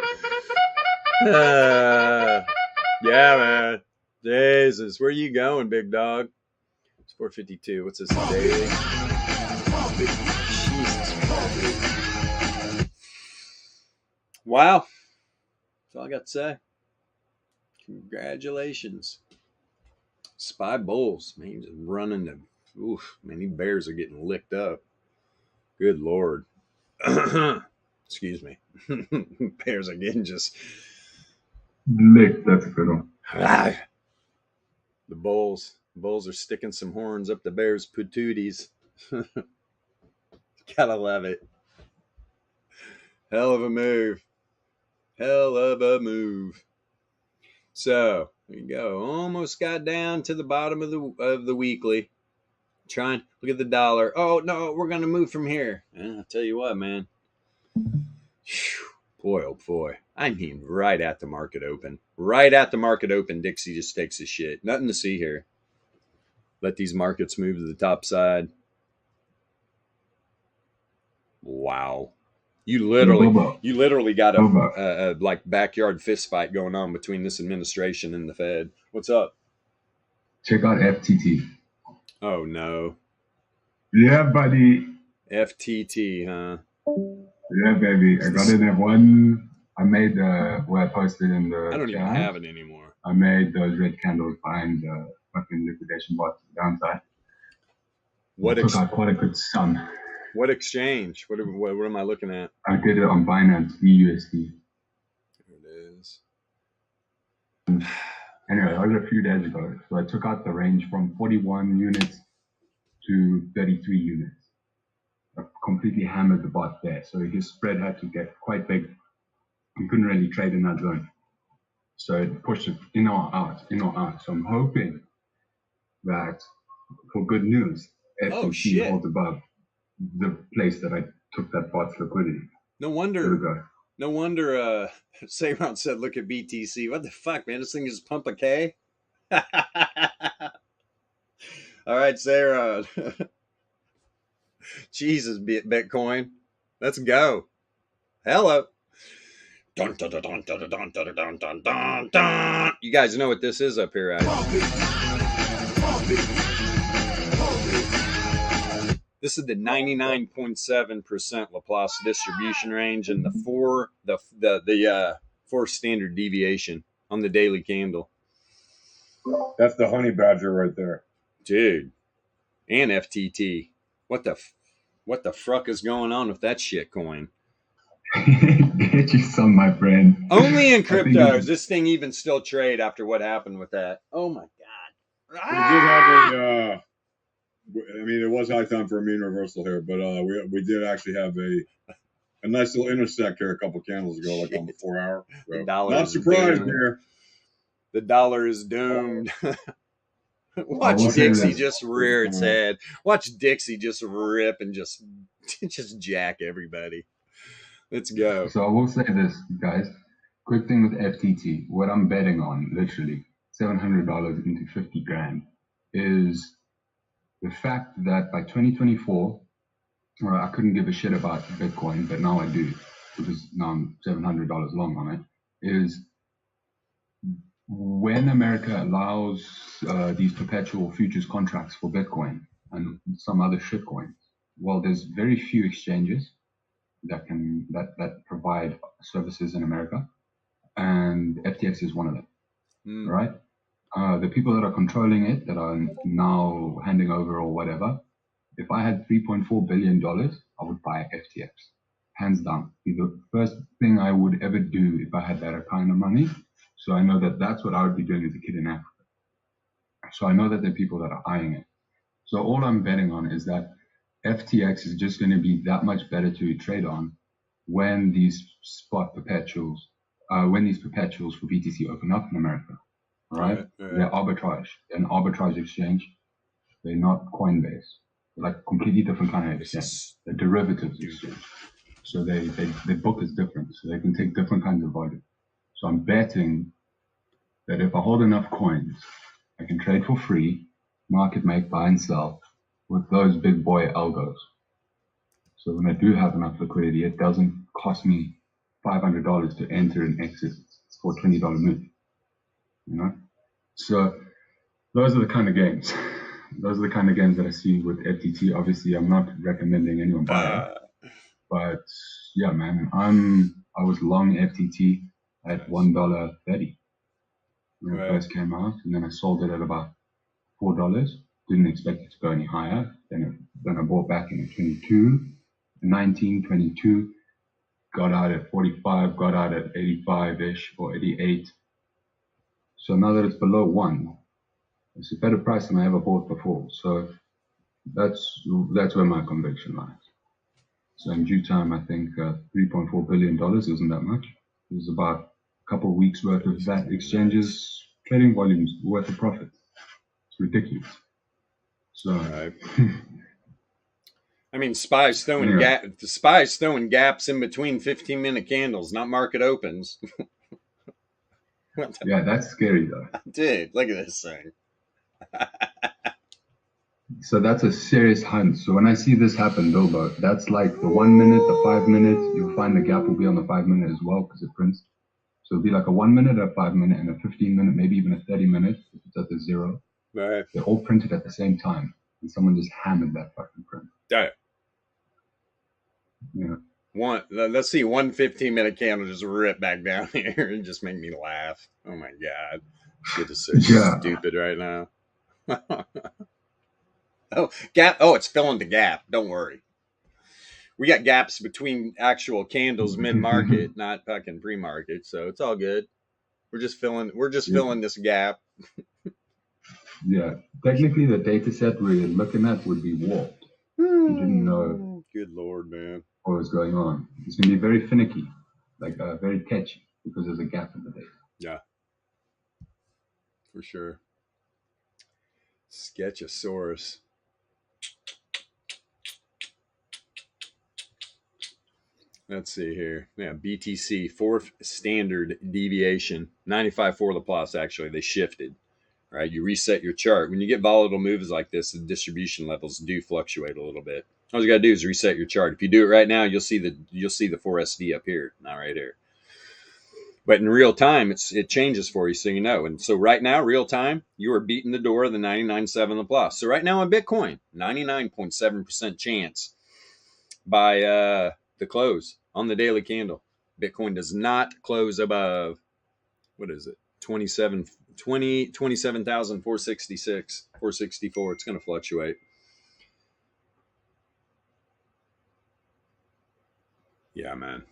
Yeah, man. Jesus, where you going, big dog? It's 4:52. What's this daily? Jesus. Wow. That's all I got to say. Congratulations. SPY Bulls. Man, he's just running the... Oof, man, these bears are getting licked up. Good Lord. Excuse me. Bears are getting just... Lick, that's a good one. The bulls are sticking some horns up the bears' patooties. Gotta love it. Hell of a move. Hell of a move. So there you go. Almost got down to the bottom of the weekly. Trying look at the dollar. Oh no, we're gonna move from here. I'll tell you what, man. Boy, oh boy. I mean, right at the market open. Right at the market open, Dixie just takes his shit. Nothing to see here. Let these markets move to the top side. Wow. You literally got a like backyard fist fight going on between this administration and the Fed. What's up? Check out FTT. Oh, no. Yeah, buddy. FTT, huh? Yeah, baby. I got it at one. I made where I posted in the I don't even chat. have it anymore. I made those red candles behind the fucking liquidation bot to the downside. Took out quite a good sum. What exchange? What am I looking at? I did it on Binance BUSD. There it is. Anyway, that was a few days ago. So I took out the range from 41 units to 33 units. I completely hammered the bot there. So his spread had to get quite big. We couldn't really trade in that zone. So it pushed it in or out. So I'm hoping that for good news, FTC holds above the place that I took that bot's liquidity. No wonder. Sayron said, look at BTC. What the fuck, man? This thing just pump a K? All right, Sayron. Jesus, Bitcoin. Let's go. Hello. Dun, dun, dun, dun, dun, dun, dun, dun, dun, dun, dun. You guys know what this is up here, right? This is the 99.7% Laplace distribution range and the four standard deviation on the daily candle. That's the honey badger right there, dude. And FTT. What the fruck is going on with that shit coin? Get you some, my friend. Only in crypto does this thing even still trade after what happened with that. Oh my god. We did have I mean, it was high time for a mean reversal here, but we did actually have a nice little intersect here a couple candles ago, like on the 4 hour. So, not surprised here. The dollar is doomed. Watch Dixie just rear its head. Watch Dixie just rip and just jack everybody. Let's go. So I will say this, guys. Quick thing with FTT. What I'm betting on, literally, $700 into 50 grand is the fact that by 2024, I couldn't give a shit about Bitcoin, but now I do, because now I'm $700 long on it, is when America allows these perpetual futures contracts for Bitcoin and some other shitcoins, well, there's very few exchanges that provide services in America, and FTX is one of them, right? The people that are controlling it, that are now handing over or whatever, if I had $3.4 billion, I would buy FTX, hands down. Be the first thing I would ever do if I had that kind of money. So I know that that's what I would be doing as a kid in Africa. So I know that there are people that are eyeing it. So all I'm betting on is that FTX is just going to be that much better to trade on when these spot perpetuals, when these perpetuals for BTC open up in America. All right? They're arbitrage, an arbitrage exchange. They're not Coinbase. They're like completely different kind of exchange. They're derivatives exchange. So their book is different. So they can take different kinds of volume. So I'm betting that if I hold enough coins, I can trade for free, market make, buy and sell with those big boy algos. So when I do have enough liquidity, it doesn't cost me $500 to enter and exit for a $20 move. You know? So those are the kind of games. Those are the kind of games that I see with FTT. Obviously, I'm not recommending anyone buy it. But yeah, man, I was long FTT at $1.30 when it first came out, and then I sold it at about $4. Didn't expect it to go any higher. Then I bought back in 19, 22, got out at 45, got out at 85-ish or 88. So now that it's below 1, it's a better price than I ever bought before. So that's where my conviction lies. So in due time, I think $3.4 billion isn't that much. It was about a couple of weeks worth of that exchange's trading volumes worth of profit. It's ridiculous. So, I mean, SPY's throwing gaps in between 15-minute candles, not market opens. Yeah, that's scary though. Dude, look at this thing. So that's a serious hunt. So when I see this happen, Bilbo, that's like the 1 minute, the 5 minutes. You'll find the gap will be on the 5 minute as well because it prints. So it'll be like a 1 minute, a 5 minute, and a 15 minute, maybe even a 30 minute if it's at the zero. Right. They're all printed at the same time, and someone just hammered that fucking print. Right. Yeah. Let's see, 1 15-minute candle just rip back down here and just make me laugh. Oh my god, shit is so stupid right now. Gap. Oh, it's filling the gap. Don't worry. We got gaps between actual candles mid-market, not fucking pre-market, so it's all good. We're just filling this gap. Yeah, technically the data set we're looking at would be warped. You didn't know. Good lord, man. What was going on? It's gonna be very finicky, like very catchy because there's a gap in the data. Yeah, for sure. Sketchosaurus. Let's see here. Yeah, BTC, fourth standard deviation, 95 for Laplace. Actually, they shifted. Right, you reset your chart. When you get volatile moves like this, the distribution levels do fluctuate a little bit. All you gotta do is reset your chart. If you do it right now, you'll see the 4SD up here, not right here. But in real time, it changes for you, so you know. And so right now, real time, you are beating the door of the 99.7 Laplace. So right now on Bitcoin, 99.7% chance by the close on the daily candle. Bitcoin does not close above, what is it, 27,466, 464. It's going to fluctuate. Yeah, man.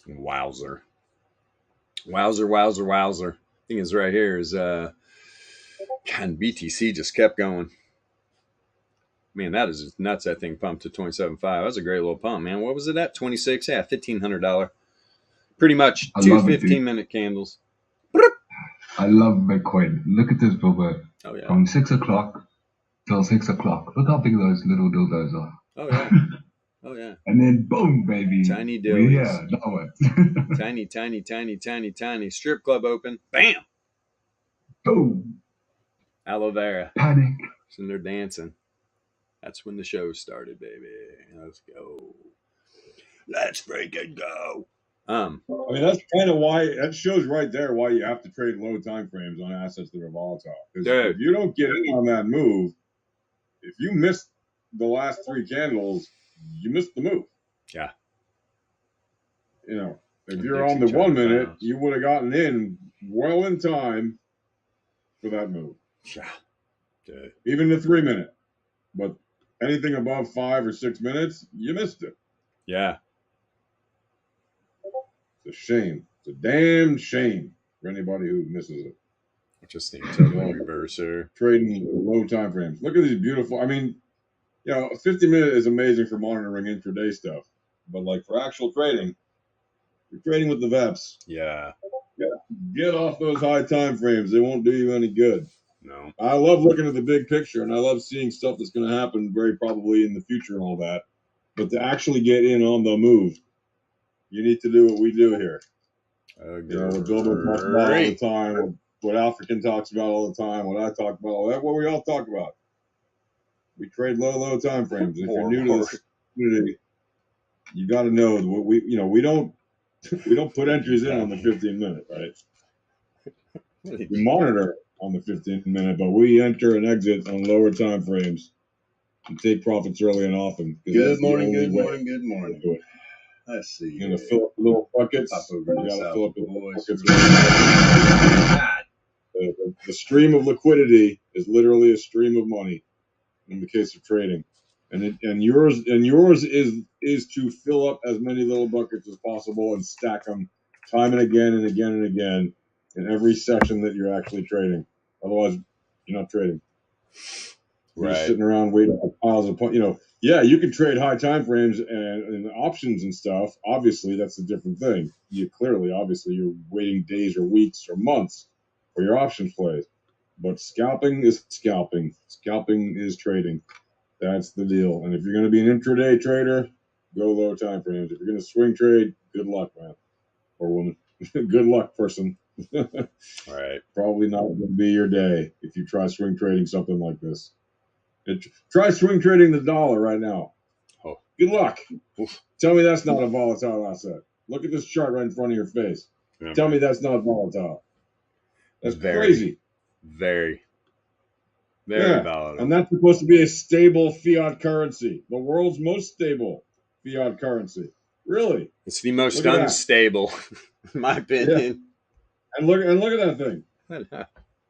Wowzer. Thing is right here is, God, BTC just kept going. Man, that is nuts. That thing pumped to 27.5. That was a great little pump, man. What was it at? 26? Yeah, $1,500. Pretty much two 15-minute candles. I love Bitcoin. Look at this, Bilbo. Oh, yeah. From 6 o'clock till 6 o'clock. Look how big those little dildos are. Oh, yeah. Oh, yeah. And then boom, baby. Tiny dillies. Yeah, now what? Tiny. Strip club open. Bam. Boom. Aloe vera. Panic. And they're dancing. That's when the show started, baby. Let's go. Let's freaking go. I mean, that's kind of why that shows right there why you have to trade low time frames on assets that are volatile. Because if you don't get in on that move, if you miss the last 3 candles, you missed the move. Yeah. You know, if you're on the 1 minute, you would have gotten in well in time for that move. Yeah. Okay. Even the 3 minute. But anything above 5 or 6 minutes, you missed it. Yeah. It's a shame. It's a damn shame for anybody who misses it. Interesting. Reverser. Trading low time frames. Look at these beautiful. I mean, you know, a 50-minute is amazing for monitoring intraday stuff. But like for actual trading, you're trading with the VEPS. Yeah. Get off those high time frames. They won't do you any good. No. I love looking at the big picture, and I love seeing stuff that's going to happen very probably in the future and all that. But to actually get in on the move, you need to do what we do here. You know, what Gilbert talks about all the time, what African talks about all the time, what I talk about all that, what we all talk about. We trade low time frames. If you're new to this community, you got to know what we don't put entries in on the 15-minute, right? We monitor on the 15-minute, but we enter and exit on lower time frames and take profits early and often. Good morning. Let's see. You're going to fill up the little buckets. You got to fill up the little buckets. The stream of liquidity is literally a stream of money in the case of trading. And yours is to fill up as many little buckets as possible and stack them time and again and again and again in every session that you're actually trading. Otherwise, you're not trading. You're just sitting around waiting for piles of points. You know, yeah, you can trade high time frames and options and stuff. Obviously, that's a different thing. Obviously, you're waiting days or weeks or months for your options plays. But scalping is scalping. Scalping is trading. That's the deal. And if you're going to be an intraday trader, go low time frames. If you're going to swing trade, good luck, man or woman. Good luck, person. Right. Probably not going to be your day if you try swing trading something like this. Try swing trading the dollar right now. Oh. Good luck. Tell me that's not a volatile asset. Look at this chart right in front of your face. Yeah. Tell me that's not volatile. That's crazy. Very volatile. And that's supposed to be a stable fiat currency. The world's most stable fiat currency. Really? It's the most unstable, in my opinion. Yeah. And look at that thing.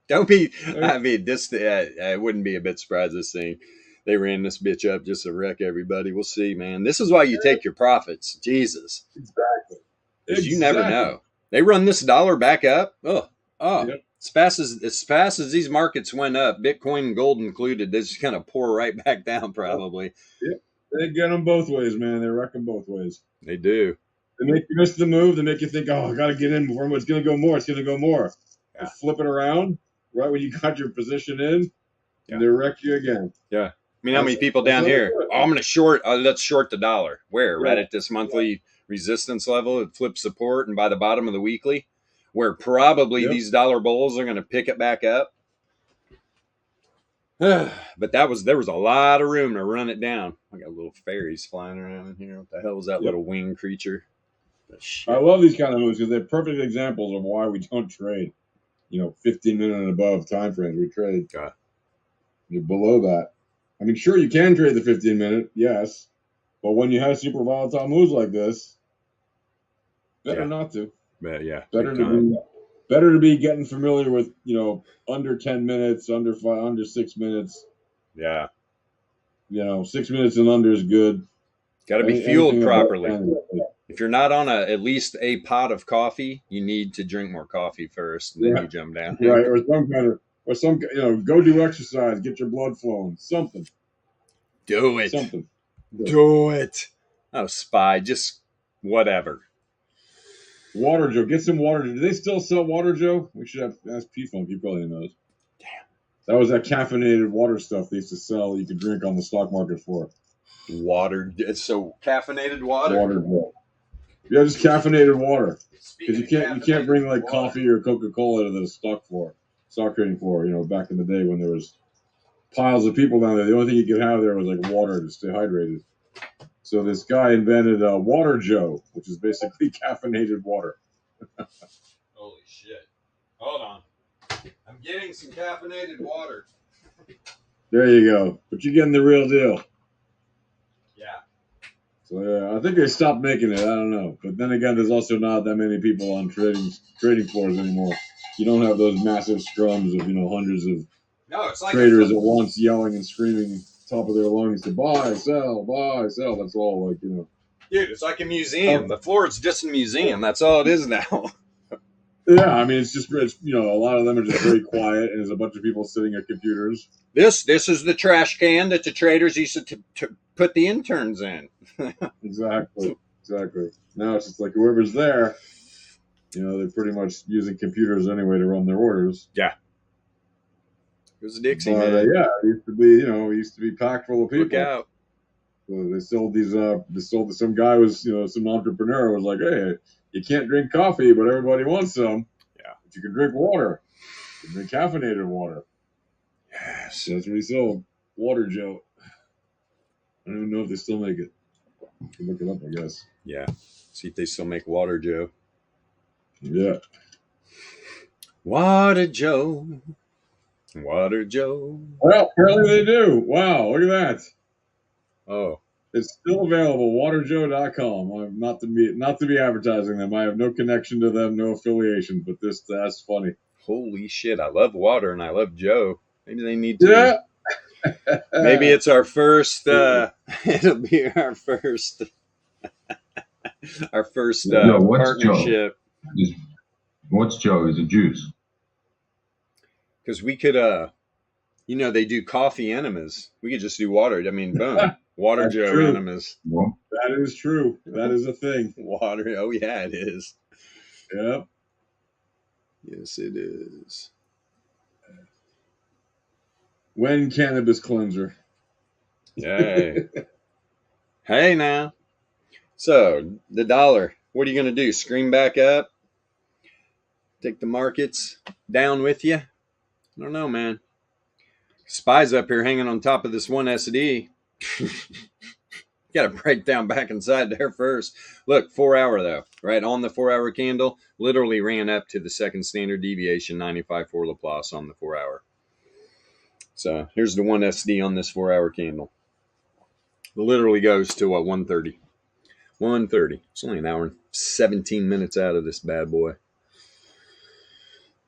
Don't be. I mean, this. I wouldn't be a bit surprised. This thing, they ran this bitch up just to wreck everybody. We'll see, man. This is why you take your profits. Jesus. Exactly. Because you never know. They run this dollar back up. Oh. Yep. As fast as these markets went up, Bitcoin and gold included, they just kind of pour right back down, probably. Yep. They get them both ways, man. They wreck them both ways. They do. They make you miss the move. They make you think, oh, I got to get in before it's going to go more. It's going to go more. Yeah. Flip it around right when you got your position in, and they wreck you again. Yeah. I mean, how many people down here? Oh, I'm going to short. Let's short the dollar. Where? Right at this monthly resistance level. It flips support, and by the bottom of the weekly, where probably these dollar bulls are going to pick it back up. But there was a lot of room to run it down. I got little fairies flying around in here. What the hell was that little winged creature? I love these kind of moves because they're perfect examples of why we don't trade. 15-minute and above time frames. We trade below that. I mean, sure, you can trade the 15-minute, yes, but when you have super volatile moves like this, better not to. Better to be getting familiar with under 10 minutes, under 6 minutes. Yeah. 6 minutes and under is good. Got to be fueled properly. If you're not on at least a pot of coffee, you need to drink more coffee first, and then you jump down. Right, or some go do exercise, get your blood flowing, something. Do it. Something. Do it. Oh, spy, just whatever. Water Joe, get some water. Do they still sell Water Joe? We should ask P-Funk. He probably knows. Damn. That was that caffeinated water stuff they used to sell. You could drink on the stock market for. Water. So caffeinated water. Water Joe. Yeah, just caffeinated water. Because you can't bring like coffee or Coca-Cola to the stock floor. stock trading floor. Back in the day when there was piles of people down there, the only thing you could have there was like water to stay hydrated. So this guy invented Water Joe, which is basically caffeinated water. Holy shit. Hold on. I'm getting some caffeinated water. There you go. But you're getting the real deal. Yeah. So yeah, I think they stopped making it. I don't know. But then again, there's also not that many people on trading floors anymore. You don't have those massive scrums of hundreds of No, it's like traders at once yelling and screaming top of their lungs to buy, sell, buy, sell. That's all Dude, it's like a museum. The floor is just a museum. That's all it is now. Yeah, I mean, it's a lot of them are just very quiet, and there's a bunch of people sitting at computers. This is the trash can that the traders used to put the interns in. Exactly. Now it's just like whoever's there, they're pretty much using computers anyway to run their orders. Yeah. It was a Dixie, But man. yeah, it used to be packed full of people. Look out. So they sold some guy was, some entrepreneur was like, hey, you can't drink coffee, but everybody wants some. Yeah. But you can drink water. You can drink caffeinated water. Yes. That's what he sold. Water Joe. I don't even know if they still make it. You can look it up, I guess. Yeah. See if they still make Water Joe. Yeah. Water Joe. Water Joe. Well, apparently they do. Wow, look at that. Oh. It's still available. Waterjoe.com. I'm not to be advertising them. I have no connection to them, no affiliation. But that's funny. Holy shit! I love water and I love Joe. Maybe they need to. Yeah. Maybe it's our first. It'll be our first. Our first partnership. What's Joe? Is it juice? Because we could, they do coffee enemas. We could just do water. I mean, boom. Water Joe true. enemas. Well, that is true. That is a thing. Water. Oh, yeah, it is. Yep. Yes, it is. When cannabis cleanser. Hey. Hey, now. So, the dollar. What are you going to do? Scream back up? Take the markets down with you? I don't know, man. Spy's up here hanging on top of this one SD. Got to break down back inside there first. Look, 4 hour though, right on the 4 hour candle, literally ran up to the second standard deviation 95 for Laplace on the 4 hour. So here's the one SD on this 4 hour candle. It literally goes to 130. 130. It's only an hour and 17 minutes out of this bad boy.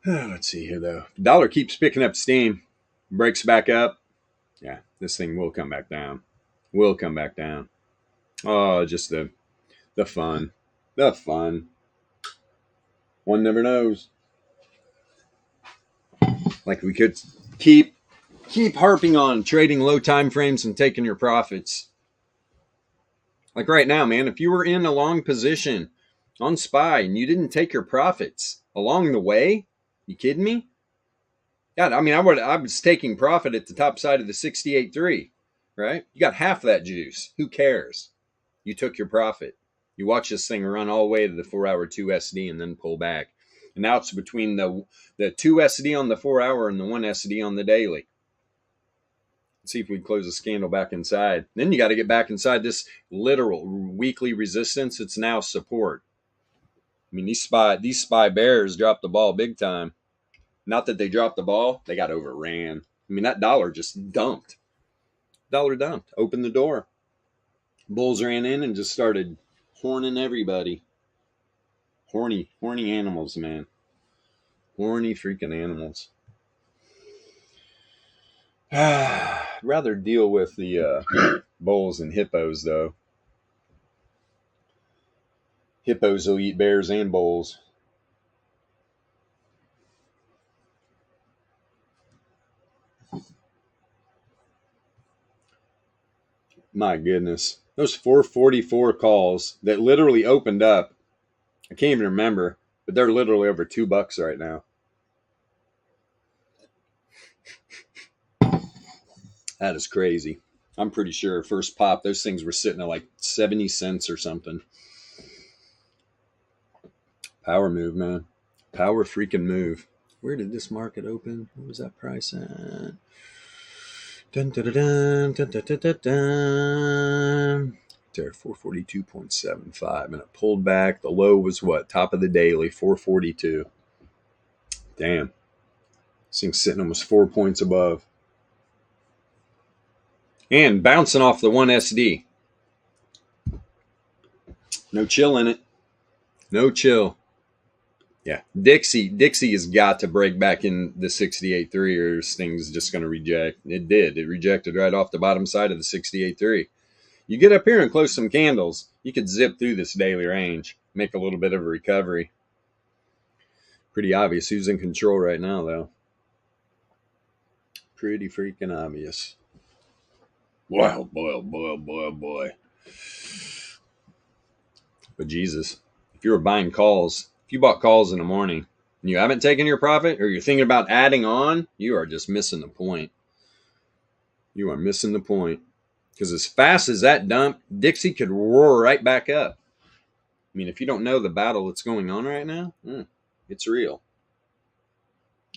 Let's see here though. The dollar keeps picking up steam, breaks back up. Yeah, this thing will come back down. Will come back down. Oh, just the fun. The fun. One never knows. Like we could keep harping on trading low time frames and taking your profits. Like right now, man, if you were in a long position on SPY and you didn't take your profits along the way, you kidding me? Yeah, I mean, I was taking profit at the top side of the 68.3, right? You got half that juice. Who cares? You took your profit. You watch this thing run all the way to the 4 hour 2 SD and then pull back. And now it's between the 2 SD on the 4 hour and the 1 SD on the daily. Let's see if we can close this candle back inside. Then you got to get back inside this literal weekly resistance. It's now support. I mean, these SPY bears dropped the ball big time. Not that they dropped the ball, they got overran. I mean, that dollar just dumped. Dollar dumped. Opened the door. Bulls ran in and just started horning everybody. Horny animals, man. Horny freaking animals. I'd rather deal with the bulls and hippos, though. Hippos will eat bears and bulls. My goodness. Those 444 calls that literally opened up. I can't even remember, but they're literally over $2 right now. That is crazy. I'm pretty sure first pop, those things were sitting at like 70 cents or something. Power move, man. Power freaking move. Where did this market open? What was that price at? Dun, dun, dun, dun, dun, dun, dun, dun, dun. There, 442.75, and it pulled back. The low was what? Top of the daily, 442. Damn. This thing's sitting almost 4 points above. And bouncing off the 1SD. No chill in it. No chill. Yeah. Dixie has got to break back in the 68.3 or this thing's just going to reject. It did. It rejected right off the bottom side of the 68.3. You get up here and close some candles, you could zip through this daily range, make a little bit of a recovery. Pretty obvious who's in control right now, though. Pretty freaking obvious. Boy, boy, boy, boy, boy. But Jesus, if you were buying calls, if you bought calls in the morning and you haven't taken your profit or you're thinking about adding on, you are just missing the point. You are missing the point. Because as fast as that dump, Dixie could roar right back up. I mean, if you don't know the battle that's going on right now, it's real.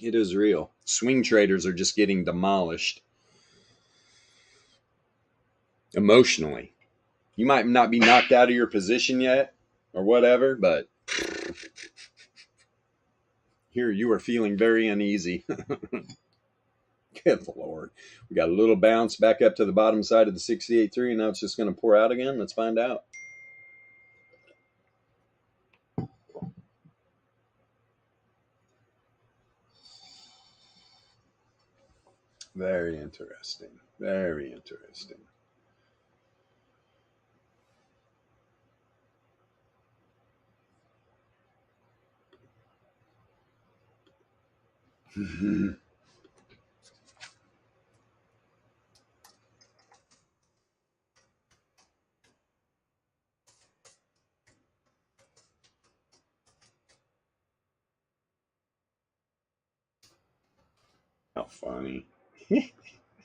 It is real. Swing traders are just getting demolished emotionally. You might not be knocked out of your position yet or whatever, but here you are feeling very uneasy. Good Lord. We got a little bounce back up to the bottom side of the 68.3, and now it's just going to pour out again. Let's find out. Very interesting. Very interesting. How funny. I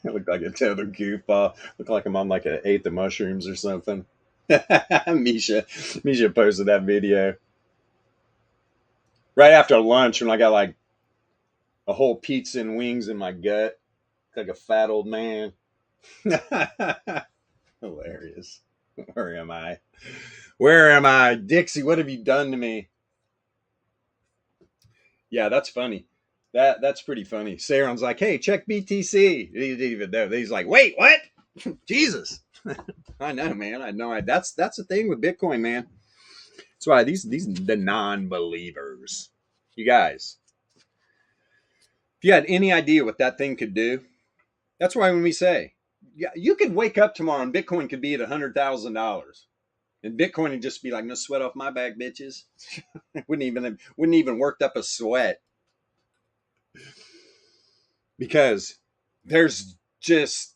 look like a total goofball. Look like I'm on like an eighth of mushrooms or something. Misha posted that video right after lunch when I got like a whole pizza and wings in my gut, like a fat old man. Hilarious. Where am I? Where am I? Dixie, what have you done to me? Yeah, that's funny. That's pretty funny. Saron's like, hey, check BTC. He didn't even know. He's like, wait, what? Jesus. I know, man. I know. That's the thing with Bitcoin, man. That's why these the non-believers. You guys, if you had any idea what that thing could do, that's why when we say, yeah, you could wake up tomorrow and Bitcoin could be at $100,000, and Bitcoin would just be like, no sweat off my back, bitches. wouldn't even worked up a sweat, because there's just,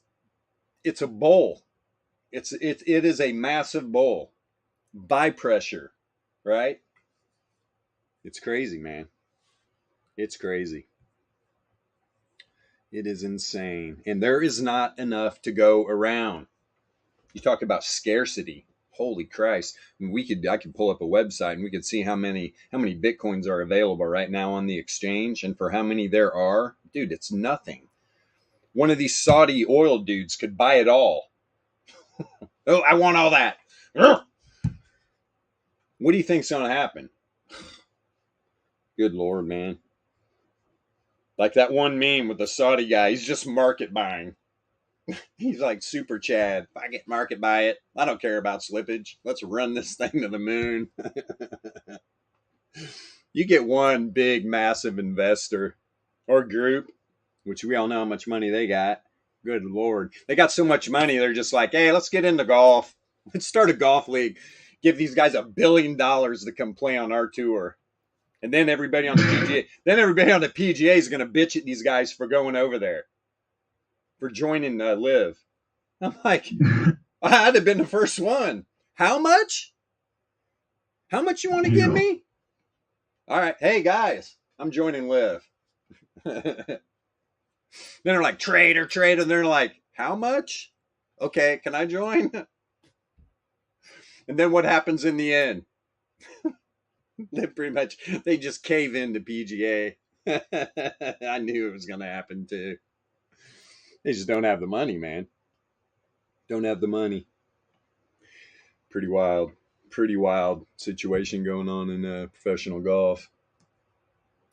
it's a bowl. It is a massive bowl by pressure, right? It's crazy, man. It's crazy. It is insane. And there is not enough to go around. You talk about scarcity. Holy Christ. I mean, I could pull up a website and we could see how many Bitcoins are available right now on the exchange, and for how many there are. Dude, it's nothing. One of these Saudi oil dudes could buy it all. Oh, I want all that. What do you think's going to happen? Good Lord, man. Like that one meme with the Saudi guy. He's just market buying. He's like Super Chad. If I get market buy it, I don't care about slippage. Let's run this thing to the moon. You get one big, massive investor or group, which we all know how much money they got. Good Lord. They got so much money, they're just like, hey, let's get into golf. Let's start a golf league. Give these guys $1 billion to come play on our tour. And then everybody on the PGA, is going to bitch at these guys for going over there, for joining Live. I'm like, I'd have been the first one. How much? How much you want to give me? All right. Hey, guys, I'm joining Live. Then they're like, trader. And they're like, how much? Okay, can I join? And then what happens in the end? They just cave into PGA. I knew it was going to happen too. They just don't have the money, man. Don't have the money. Pretty wild situation going on in professional golf.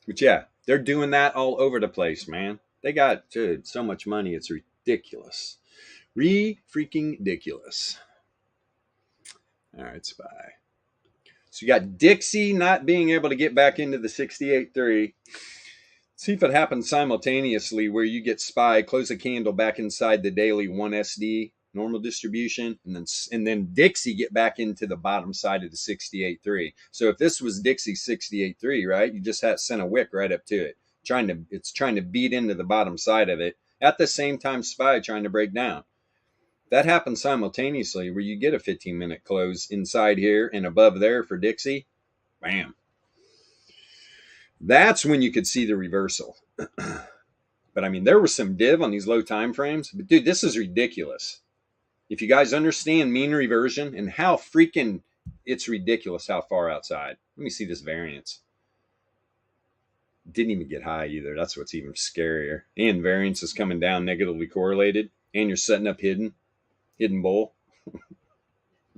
But yeah, they're doing that all over the place, man. They got, dude, so much money. It's ridiculous. Freaking ridiculous. All right, SPY. So you got Dixie not being able to get back into the 68.3. See if it happens simultaneously where you get SPY, close a candle back inside the daily 1SD normal distribution, and then Dixie get back into the bottom side of the 68.3. So if this was Dixie 68.3, right, you just sent a wick right up to it. It's trying to beat into the bottom side of it. At the same time, SPY trying to break down. That happens simultaneously where you get a 15-minute close inside here and above there for Dixie. Bam. That's when you could see the reversal. But I mean, there was some div on these low time frames. But dude, this is ridiculous. If you guys understand mean reversion and how freaking it's ridiculous how far outside. Let me see this variance. Didn't even get high either. That's what's even scarier. And variance is coming down negatively correlated. And you're setting up hidden bull.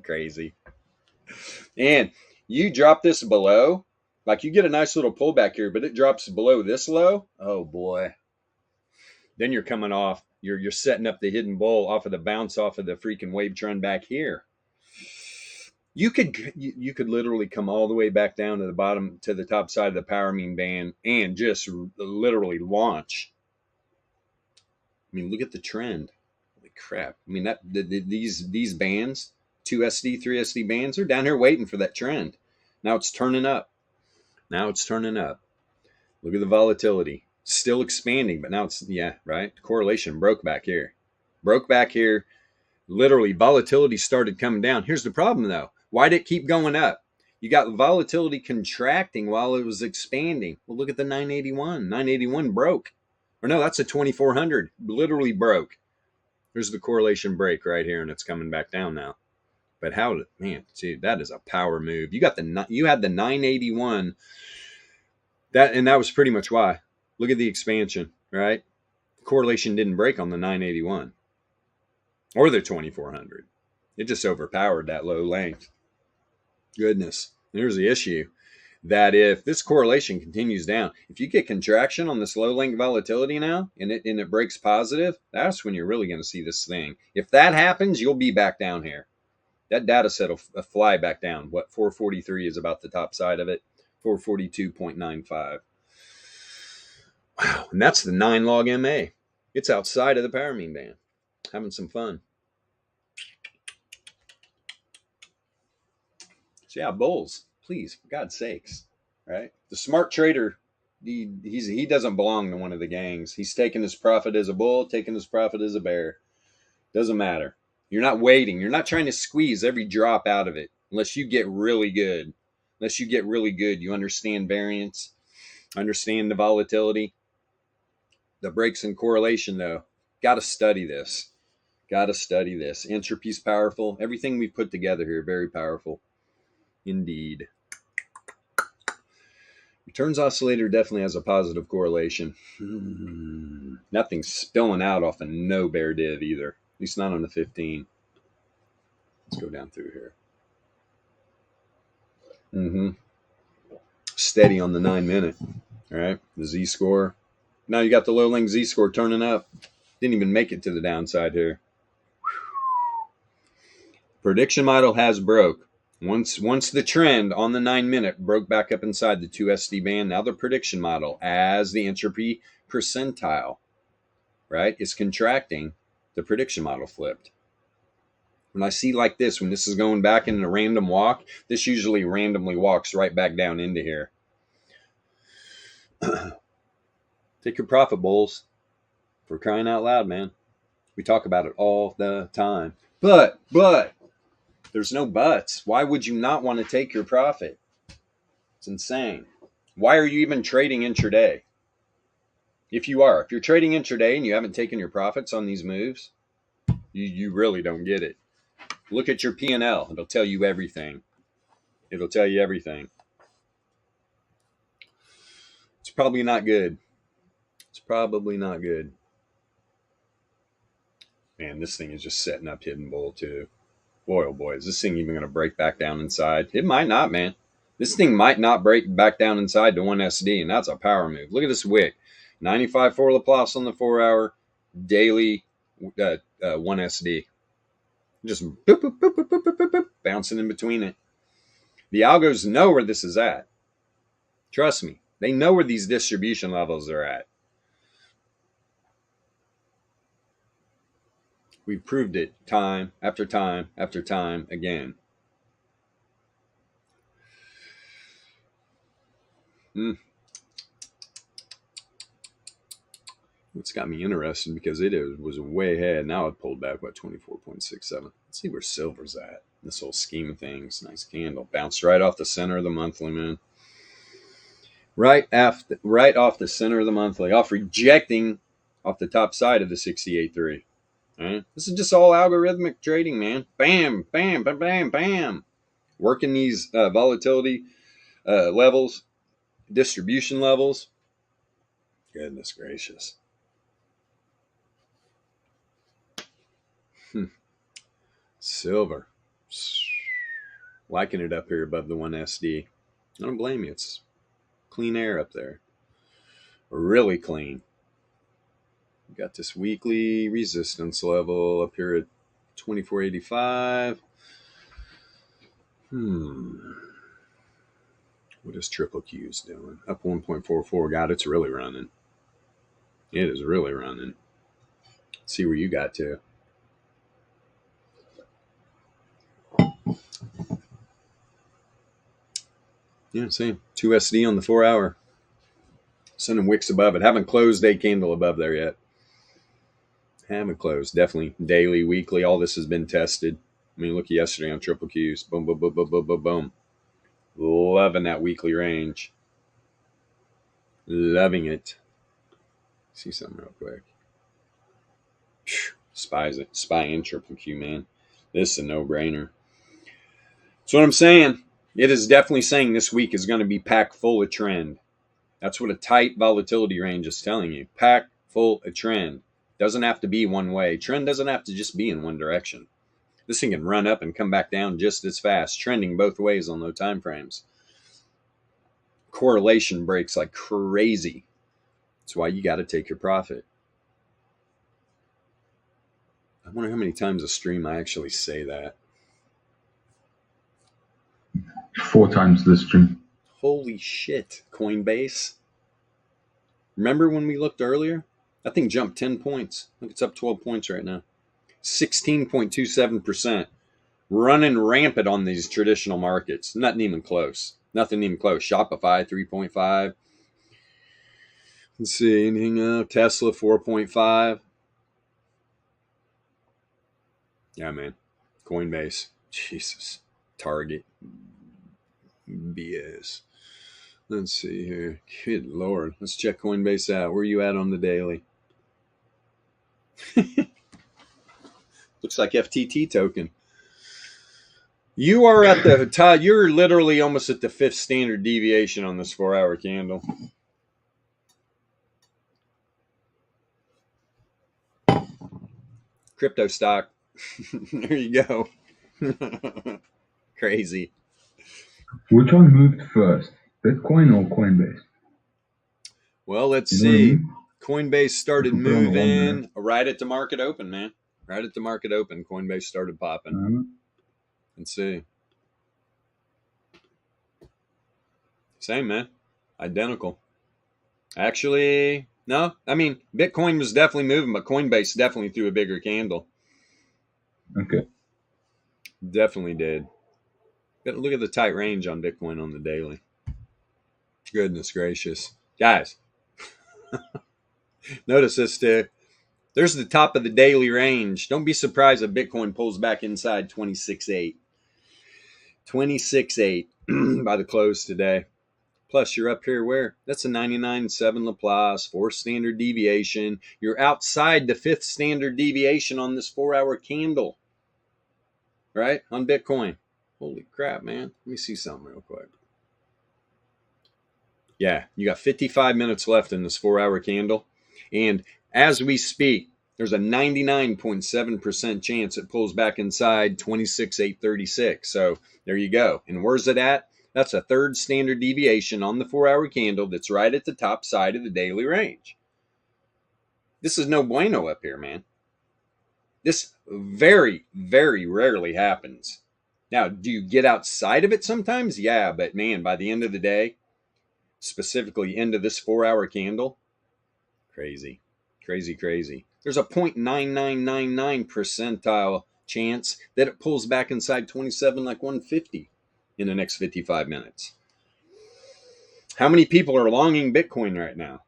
Crazy. And you drop this below, like you get a nice little pullback here, but it drops below this low. Oh boy. Then you're coming off, you're setting up the hidden bull off of the bounce off of the freaking wave trend back here. You could literally come all the way back down to the bottom, to the top side of the power mean band and just literally launch. I mean, look at the trend. Holy crap. I mean, these bands, 2SD, 3SD bands, are down here waiting for that trend. Now it's turning up. Look at the volatility. Still expanding, but now it's, yeah, right? Correlation broke back here. Literally, volatility started coming down. Here's the problem, though. Why did it keep going up? You got volatility contracting while it was expanding. Well, look at the 981. 981 broke. Or no, that's a 2400. Literally broke. There's the correlation break right here, and it's coming back down now. But how, man, dude, that is a power move. You had the 981. That was pretty much why. Look at the expansion, right? Correlation didn't break on the 981 or the 2400. It just overpowered that low length. Goodness. Here's the issue. That if this correlation continues down, if you get contraction on this low length volatility now and it breaks positive, that's when you're really going to see this thing. If that happens, you'll be back down here. That data set will fly back down. What, 443 is about the top side of it. 442.95. Wow. And that's the 9 log MA. It's outside of the power mean band. Having some fun. So yeah, bulls, please, for God's sakes, right? The smart trader, he doesn't belong to one of the gangs. He's taking his profit as a bull, taking his profit as a bear. Doesn't matter. You're not waiting. You're not trying to squeeze every drop out of it unless you get really good. You understand variance, understand the volatility, the breaks in correlation, though. Got to study this. Entropy's powerful. Everything we put together here, very powerful. Indeed. Returns oscillator definitely has a positive correlation. Nothing's spilling out off of no bear div either. At least not on the 15. Let's go down through here. Steady on the 9-minute. All right. The Z-score. Now you got the low length Z-score turning up. Didn't even make it to the downside here. Prediction model has broke. Once the trend on the 9-minute broke back up inside the 2SD band, now the prediction model, as the entropy percentile, right, is contracting, the prediction model flipped. When I see like this, when this is going back in a random walk, this usually randomly walks right back down into here. Take your profit, bulls. For crying out loud, man. We talk about it all the time. But there's no buts. Why would you not want to take your profit? It's insane. Why are you even trading intraday? If you're trading intraday and you haven't taken your profits on these moves, you really don't get it. Look at your P&L. It'll tell you everything. It's probably not good. It's probably not good. Man, this thing is just setting up hidden bull too. Boy, oh boy, is this thing even going to break back down inside? It might not, man. This thing might not break back down inside to 1 SD, and that's a power move. Look at this wick. 95.4 Laplace on the 4 hour, daily 1 SD. Just boop, boop, boop, boop, boop, boop, boop, bouncing in between it. The algos know where this is at. Trust me. They know where these distribution levels are at. We've proved it time after time after time again. It's got me interested because it was way ahead. Now it pulled back, 24.67. Let's see where silver's at. This whole scheme of things. Nice candle. Bounced right off the center of the monthly, man. Right off the center of the monthly. Off rejecting off the top side of the 68.3. Right? This is just all algorithmic trading, man. Bam, bam, bam, bam, bam. Working these volatility levels, distribution levels. Goodness gracious. Silver. Liking it up here above the 1 SD. I don't blame you. It's clean air up there. Really clean. We got this weekly resistance level up here at 24.85. What is triple Q's doing? Up 1.44. God, it's really running. It is really running. Let's see where you got to. Yeah, same. 2 SD on the 4 hour. Sending wicks above it. Haven't closed a candle above there yet. Haven't closed. Definitely daily, weekly. All this has been tested. I mean, look yesterday on triple Q's. Boom, boom, boom, boom, boom, boom, boom. Loving that weekly range. Loving it. See something real quick. Spies it. Spy in triple Q, man. This is a no-brainer. That's what I'm saying. It is definitely saying this week is going to be packed full of trend. That's what a tight volatility range is telling you. Packed full of trend. Doesn't have to be one way. Trend doesn't have to just be in one direction. This thing can run up and come back down just as fast, trending both ways on those time frames. Correlation breaks like crazy. That's why you got to take your profit. I wonder how many times a stream I actually say that. 4 times the stream. Holy shit, Coinbase. Remember when we looked earlier? That thing jumped 10 points. Look, it's up 12 points right now. 16.27%. Running rampant on these traditional markets. Nothing even close. Nothing even close. Shopify, 3.5. Let's see, anything else? Tesla, 4.5. Yeah, man. Coinbase. Jesus. Target. BS. Let's see here. Good Lord. Let's check Coinbase out. Where are you at on the daily? Looks like FTT token. You are at the top. You're literally almost at the 5th standard deviation on this 4 hour candle. Crypto stock. There you go. Crazy. Which one moved first, Bitcoin or Coinbase? Well, let's see. Coinbase started moving right at the market open, man. Right at the market open, Coinbase started popping. Let's see. Same, man. Identical. Actually, no. I mean, Bitcoin was definitely moving, but Coinbase definitely threw a bigger candle. Okay. Definitely did. Look at the tight range on Bitcoin on the daily. Goodness gracious. Guys, notice this too. There's the top of the daily range. Don't be surprised if Bitcoin pulls back inside 26.8. 26.8 by the close today. Plus, you're up here where? That's a 99.7 Laplace, 4 standard deviation. You're outside the 5th standard deviation on this 4 hour candle. Right? On Bitcoin. Holy crap, man. Let me see something real quick. Yeah, you got 55 minutes left in this 4-hour candle. And as we speak, there's a 99.7% chance it pulls back inside 26,836. So there you go. And where's it at? That's a third standard deviation on the 4-hour candle that's right at the top side of the daily range. This is no bueno up here, man. This very, very rarely happens. Now, do you get outside of it sometimes? Yeah, but man, by the end of the day, specifically end of this 4-hour candle, crazy. There's a 0.9999 percentile chance that it pulls back inside 27 like 150 in the next 55 minutes. How many people are longing Bitcoin right now?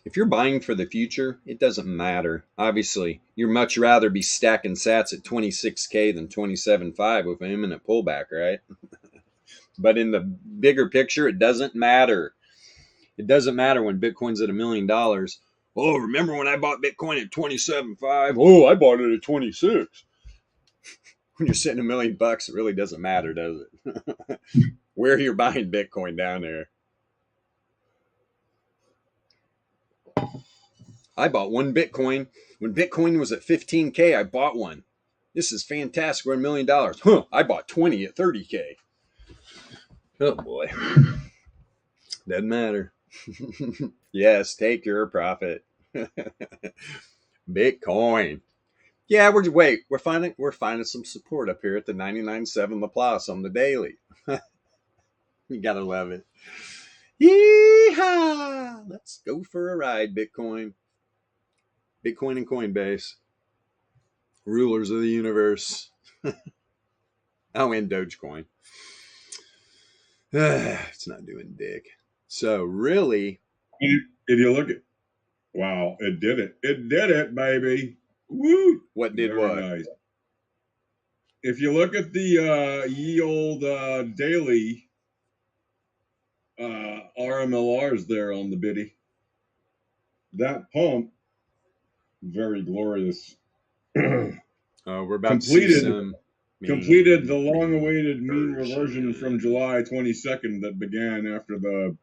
If you're buying for the future, it doesn't matter. Obviously, you'd much rather be stacking sats at 26K than 27.5 with an imminent pullback, right? But in the bigger picture, it doesn't matter. It doesn't matter when Bitcoin's at $1 million. Oh, remember when I bought Bitcoin at 27.5? Oh, I bought it at 26. When you're sitting $1 million, it really doesn't matter, does it? Where you're buying Bitcoin down there. I bought one Bitcoin. When Bitcoin was at 15K, I bought one. This is fantastic. We're $1 million. Huh, I bought 20 at 30K. Oh, boy. Doesn't matter. Yes, take your profit. Bitcoin. Yeah, we're finding some support up here at the 99.7 Laplace on the daily. You gotta love it. Yeehaw! Let's go for a ride, Bitcoin. Bitcoin and Coinbase. Rulers of the universe. Oh, and Dogecoin. It's not doing dick. So really, if you look at, wow, it did it, baby. Woo! What did Very what? Nice. If you look at the ye old daily RMLRs there on the biddy, that pump, very glorious. We're about to see some completed the long-awaited mean reversion from July 22nd that began after the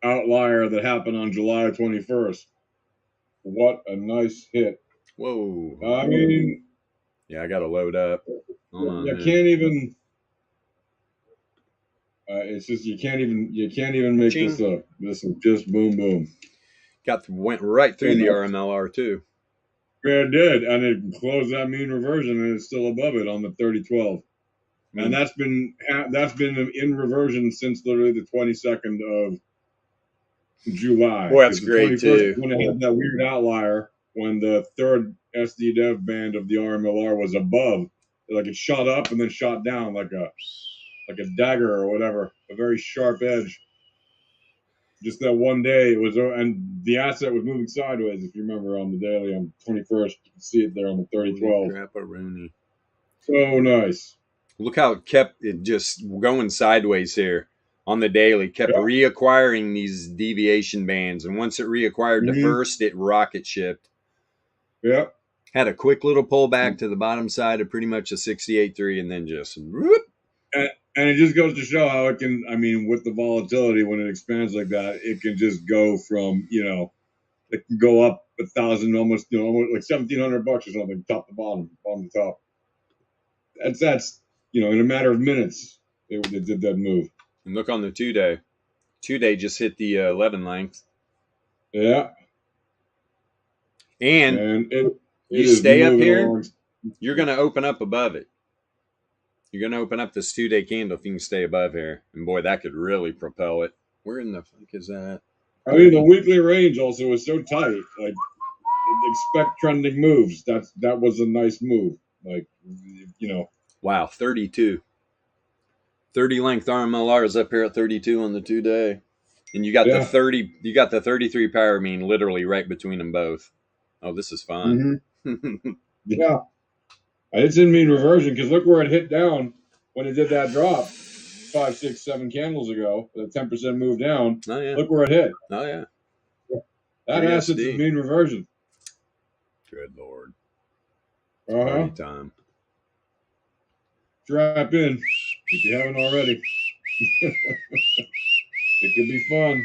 outlier that happened on July 21st. What a nice hit. Whoa. I mean, yeah, I got to load up. You can't even it's just you can't even make Ching. this up. This is just boom boom. Went right through the RMLR too. Yeah, it did, and it closed that mean reversion, and it's still above it on the 3012. And that's been in reversion since literally the 22nd of July. Boy, that's great too. When it had that weird outlier when the third SD dev band of the RMLR was above, like it shot up and then shot down like a dagger or whatever, a very sharp edge. Just that one day it was, and the asset was moving sideways. If you remember on the daily on 21st, you can see it there on the 3012. Crap-a-rooney. So nice. Look how it kept it just going sideways here on the daily. Kept reacquiring these deviation bands, and once it reacquired the first, it rocket shipped. Yep. Had a quick little pullback to the bottom side of pretty much a 68.3, and then just whoop. And it just goes to show how it can, I mean, with the volatility, when it expands like that, it can just go from, it can go up 1,000, almost like $1,700 or something, top to bottom to top. That's in a matter of minutes, it did that move. And look on the 2-day. 2-day just hit the 11 length. Yeah. And you stay up here, you're going to open up above it. You're going to open up this 2-day candle if you can stay above here. And boy, that could really propel it. Where in the fuck is that? I mean, the weekly range also is so tight. Like, expect trending moves. That was a nice move. Like, Wow, 32. 30 length RMLR is up here at 32 on the 2-day. And you got the 30, you got the 33 power mean literally right between them both. Oh, this is fun. Mm-hmm. Yeah. It's in mean reversion because look where it hit down when it did that drop 5, 6, 7 candles ago. The 10% move down. Oh, yeah. Look where it hit. Oh, yeah. That asset's in mean reversion. Good Lord. Party time. Strap in if you haven't already. It could be fun.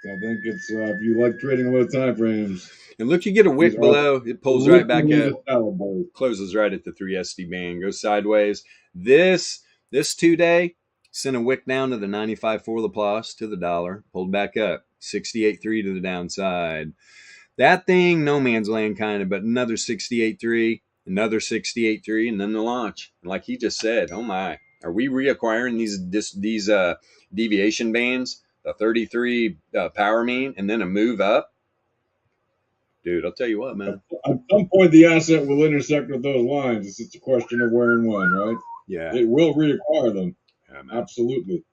So I think it's if you like trading low time frames. And look, you get a wick These are below, it pulls right back literally up, the salad bowls. closes right at the 3SD band, goes sideways. This 2-day sent a wick down to the 95.4 Laplace to the dollar, pulled back up 68.3 to the downside. That thing, no man's land kind of, but another 68.3, another 68.3, and then the launch. Like he just said, oh my, are we reacquiring these deviation bands, the 33 power mean, and then a move up? Dude, I'll tell you what, man. At some point, the asset will intersect with those lines. It's just a question of where and when, right? Yeah. It will reacquire them. Yeah, absolutely.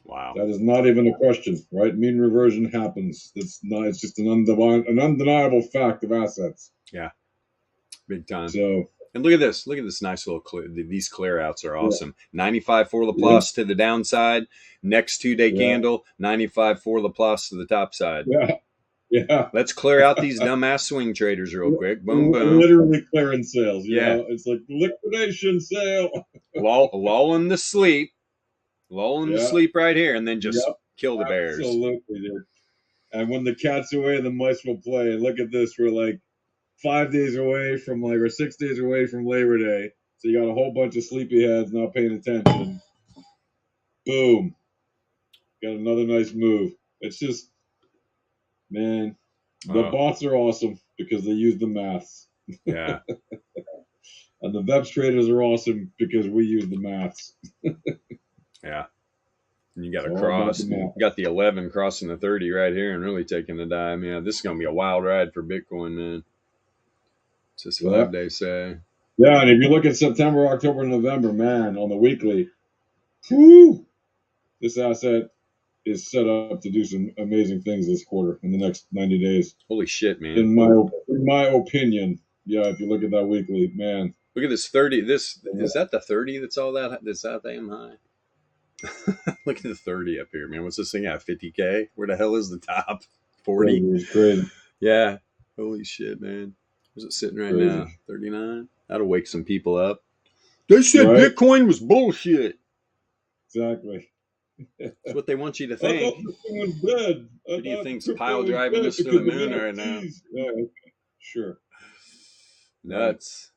Wow. That is not even a question, right? Mean reversion happens. It's just an undeniable fact of assets. Yeah. Big time. So, and look at this. Look at this nice little clear. These clear outs are awesome. 95.4 Laplace to the downside. Next 2-day candle, 95.4 Laplace to the top side. Yeah. Let's clear out these dumbass swing traders real quick. Boom, boom. Literally clearing sales. Yeah. It's like liquidation sale. Lulling the sleep. Lulling the sleep right here, and then just kill the bears. Absolutely, dude. And when the cat's away, the mice will play. And look at this. We're like 5 days away from or 6 days away from Labor Day. So you got a whole bunch of sleepyheads not paying attention. Boom. Got another nice move. It's just, man, the bots are awesome because they use the maths. Yeah. And the VEPS traders are awesome because we use the maths. Yeah. And you got a cross. You got the 11 crossing the 30 right here and really taking the dime. Yeah, this is going to be a wild ride for Bitcoin, man. It's just 5 days say. Yeah, and if you look at September, October, November, man, on the weekly, whoo, this asset is set up to do some amazing things this quarter in the next 90 days. Holy shit, man. In my opinion, yeah, if you look at that weekly, man. Look at this 30. Is that the 30 that's that damn high? Look at the 30 up here, man. What's this thing at? 50K? Where the hell is the top? 40? It's crazy. Yeah. Holy shit, man. Where's it sitting right now? 39? That'll wake some people up. They said Bitcoin was bullshit. Exactly. That's what they want you to think. I thought this thing was dead. What do you think's pile driving us to the moon right now? Yeah, okay. Sure. Nuts.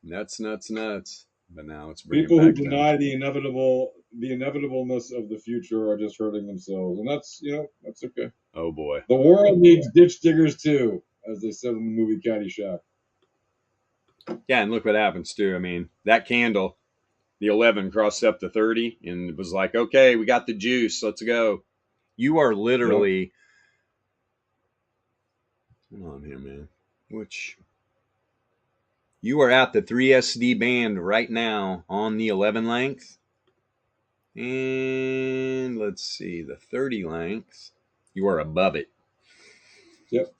But now it's people who deny the inevitableness of the future are just hurting themselves, and that's okay. Oh boy. The world needs ditch diggers too, as they said in the movie Caddyshack. Yeah, and look what happens too. I mean, that candle, the 11 crossed up to 30 and it was like, okay, we got the juice. Let's go. You are literally. Hold on here, man. You are at the 3SD band right now on the 11 length. And let's see, the 30 length. You are above it. Yep.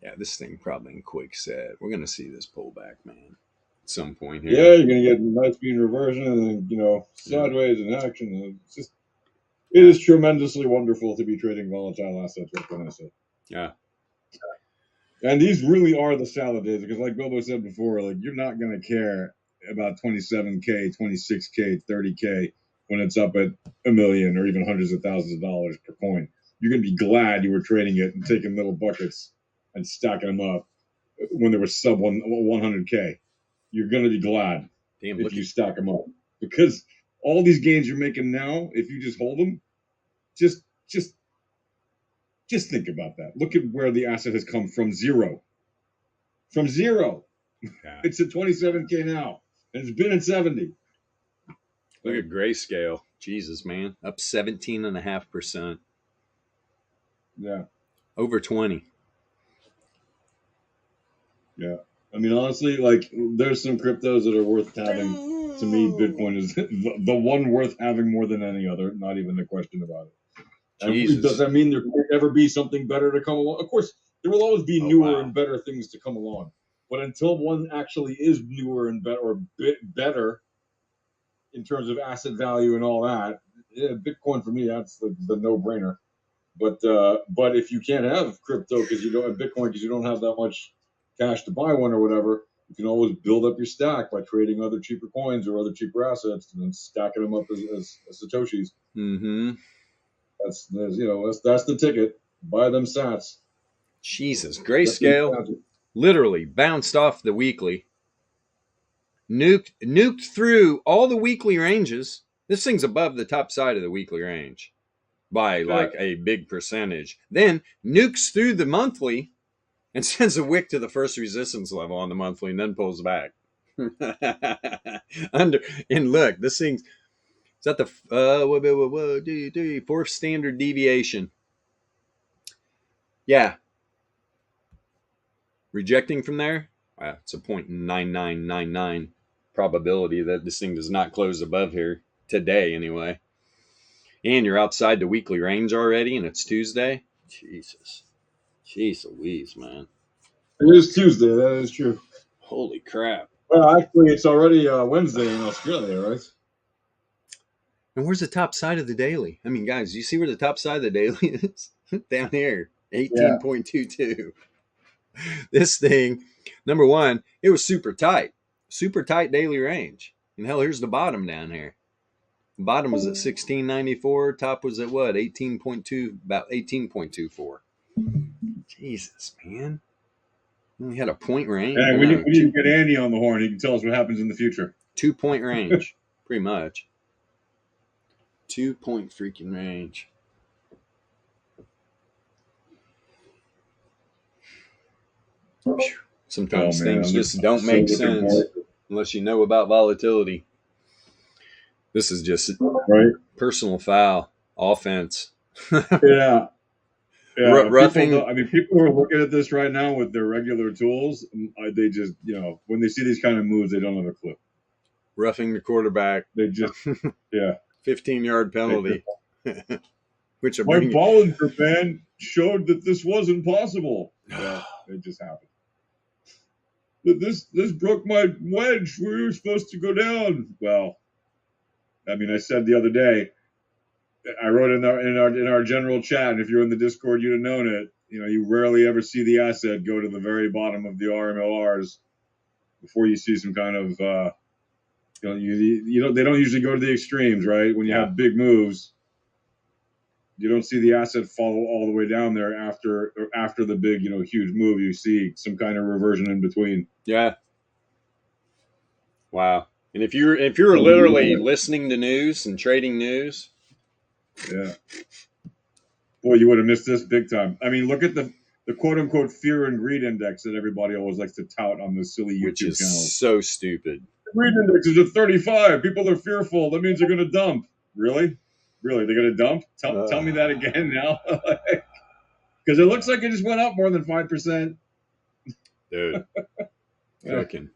Yeah, this thing probably in quick set. We're going to see this pullback, man, at some point here. Yeah, you're going to get nice mean reversion and then, sideways in action. It is tremendously wonderful to be trading volatile assets, what can I say? Yeah. And these really are the salad days because, like Bilbo said before, you're not going to care about 27K, 26K, 30K when it's up at $1 million or even hundreds of thousands of dollars per coin. You're going to be glad you were trading it and taking little buckets and stacking them up when there was sub 100K. You're going to be glad if you stack them up because all these gains you're making now, if you just hold them, just think about that. Look at where the asset has come from zero. From zero. Yeah. It's at 27K now. And it's been at 70. Look at Grayscale. Jesus, man. Up 17.5%. Yeah. Over 20. Yeah. I mean, honestly, there's some cryptos that are worth having. To me, Bitcoin is the one worth having more than any other. Not even a question about it. And does that mean there could ever be something better to come along? Of course, there will always be newer and better things to come along. But until one actually is newer and better, or better in terms of asset value and all that, Bitcoin for me, that's the no-brainer. But if you can't have crypto because you don't have Bitcoin because you don't have that much cash to buy one or whatever, You can always build up your stack by trading other cheaper coins or other cheaper assets and then stacking them up as Satoshis. Mm-hmm. That's the ticket. Buy them sats. Jesus, Grayscale literally bounced off the weekly, nuked through all the weekly ranges. This thing's above the top side of the weekly range by like a big percentage. Then nukes through the monthly and sends a wick to the first resistance level on the monthly and then pulls back. And look, this thing's is that the fourth standard deviation. Yeah. Rejecting from there, it's a 0.9999 probability that this thing does not close above here today anyway. And you're outside the weekly range already and it's Tuesday. Jesus. Jeez Louise, man. It is Tuesday, that is true. Holy crap. Well, actually, it's already Wednesday in Australia, right? And where's the top side of the daily? I mean, guys, you see where the top side of the daily is? Down here, 18.22. This thing, number one, it was super tight daily range. And hell, here's the bottom down here. The bottom was at 1694. Top was at what? 18.2, about 18.24. Jesus, man. We had a point range. Yeah, we need to get Andy on the horn. He can tell us what happens in the future. 2-point range, pretty much. 2-point freaking range. Sometimes things just don't make sense unless you know about volatility. This is just personal foul offense. Yeah. Roughing. People are looking at this right now with their regular tools. They just, when they see these kind of moves, they don't have a clue. Roughing the quarterback. They just, 15-yard penalty. Which my Bollinger fan showed that this wasn't possible. Yeah, it just happened. This broke my wedge. We were supposed to go down. Well, I said the other day, I wrote in our general chat, and if you're in the Discord, you'd have known it. You rarely ever see the asset go to the very bottom of the RMLRs before you see some kind of, they don't usually go to the extremes, right? When you have big moves, you don't see the asset follow all the way down there after the big, huge move. You see some kind of reversion in between. Yeah. Wow. And if you're literally listening to news and trading news, boy, you would have missed this big time. Look at the quote unquote fear and greed index that everybody always likes to tout on this silly YouTube which is channels. so stupid. The greed index is at 35. People are fearful. That means they're going to dump. Really? They're going to dump? Tell me that again now. Because it looks like it just went up more than 5%. Dude. Cooking.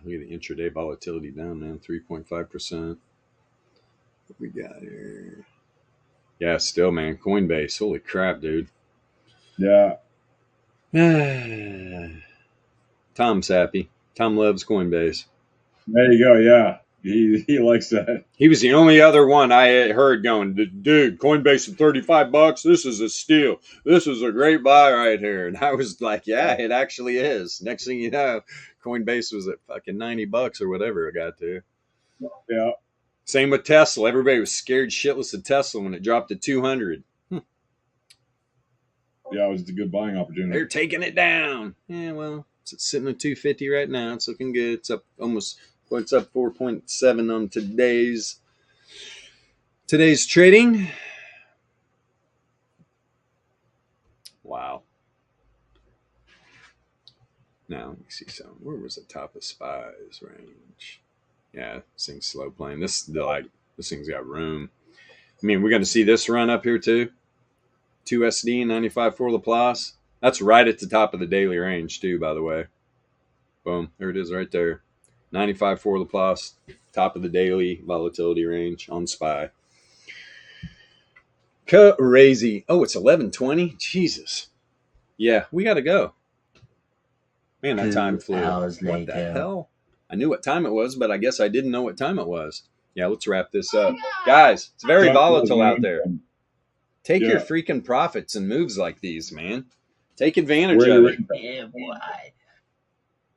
Look at the intraday volatility down, man. 3.5%. What we got here? Yeah, still, man. Coinbase. Holy crap, dude. Yeah. Tom's happy. Tom loves Coinbase. There you go. Yeah. He likes that. He was the only other one I had heard going, dude, Coinbase at $35. This is a steal. This is a great buy right here. And I was like, yeah, it actually is. Next thing you know, Coinbase was at fucking $90 or whatever it got to. Yeah. Same with Tesla. Everybody was scared shitless of Tesla when it dropped to 200. Yeah, it was a good buying opportunity. They're taking it down. Yeah, well, it's sitting at 250 right now. It's looking good. It's up almost. It's up 4.7 on today's trading. Wow. Now let me see something. Where was the top of SPY's range? Yeah, this thing's slow playing. This thing's got room. We're going to see this run up here too. 2SD 95 Laplace. That's right at the top of the daily range too, by the way. Boom, there it is right there. 95 Laplace, top of the daily volatility range on SPY. Crazy. Oh, it's 11:20. Jesus. Yeah, we got to go. Man, that time flew. What the hell? I knew what time it was, but I guess I didn't know what time it was. Yeah, let's wrap this up. Guys, it's very volatile out there. Take your freaking profits and moves like these, man. Take advantage Where of you're it. in. Yeah, boy.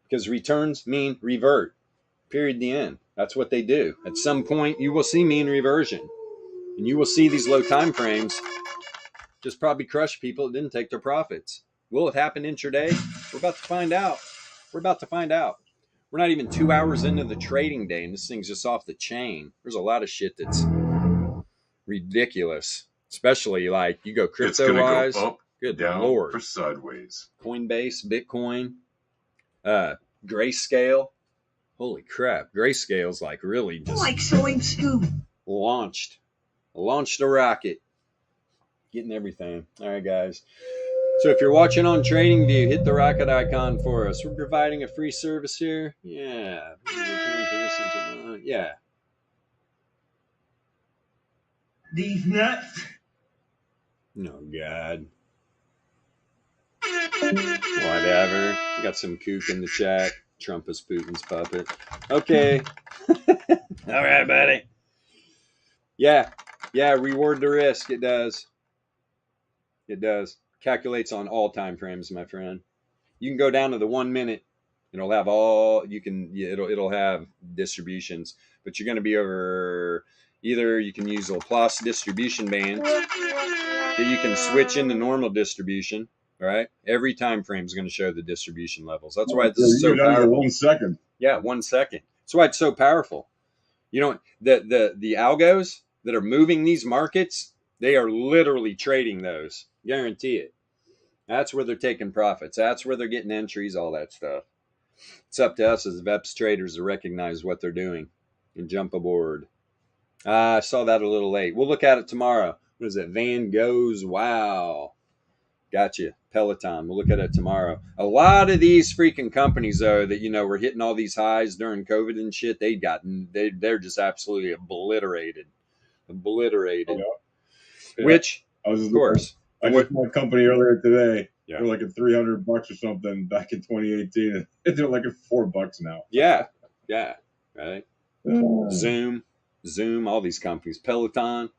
Because returns mean revert. Period. The end. That's what they do. At some point, you will see mean reversion. And you will see these low time frames just probably crush people that didn't take their profits. Will it happen intraday? We're about to find out. We're about to find out. We're not even 2 hours into the trading day, and this thing's just off the chain. There's a lot of shit that's ridiculous, especially like you go crypto wise. Go up, good down, lord. or sideways. Coinbase, Bitcoin, Grayscale. Holy crap. Grayscale's like really just Like sewing scoop. launched a rocket. Getting everything. All right, guys. So if you're watching on TradingView, hit the rocket icon for us. We're providing a free service here. Yeah. Yeah. These nuts. Oh, God. Whatever. Got some kook in the chat. Trump is Putin's puppet. Okay. All right, buddy. Yeah. Yeah, reward the risk. It does. It does. Calculates on all time frames, my friend. You can go down to the 1 minute. It'll have all you can. It'll have distributions, but you're going to be over. Either you can use Laplace distribution bands that you can switch into normal distribution. All right, every time frame is going to show the distribution levels. That's why this is so You're down to powerful. 1 second. Yeah, 1 second. That's why it's so powerful. You know, the algos that are moving these markets, they are literally trading those. Guarantee it. That's where they're taking profits. That's where they're getting entries, all that stuff. It's up to us as VEPS traders to recognize what they're doing and jump aboard. I saw that a little late. We'll look at it tomorrow. What is it? Van Gogh's Wow. Gotcha. Peloton. We'll look at it tomorrow. A lot of these freaking companies, though, that, you know, were hitting all these highs during COVID and shit, they're just absolutely obliterated. Obliterated. Yeah. Which, I was just of course. I just bought a company earlier today. Yeah. They're like at $300 or something back in 2018, and they're like at $4 now. Yeah. Yeah. Right. Zoom, all these companies, Peloton.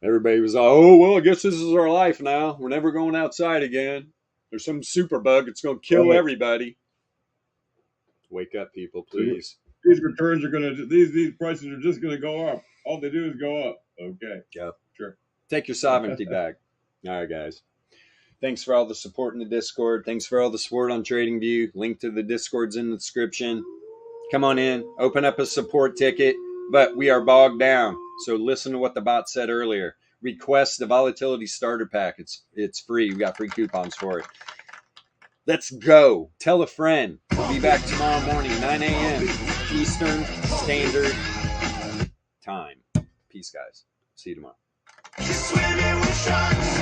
Everybody was like, oh, well, I guess this is our life now. We're never going outside again. There's some super bug. It's going to kill everybody. Wake up, people, please. These returns are going to, these prices are just going to go up. All they do is go up. Okay. Yeah. Sure. Take your sovereignty back. All right, guys. Thanks for all the support in the Discord. Thanks for all the support on TradingView. Link to the Discord's in the description. Come on in. Open up a support ticket. But we are bogged down. So listen to what the bot said earlier. Request the Volatility Starter Pack. It's free. We got free coupons for it. Let's go. Tell a friend. We'll be back tomorrow morning, 9 a.m. Eastern Standard Time. Peace, guys. See you tomorrow. Swimming with sharks.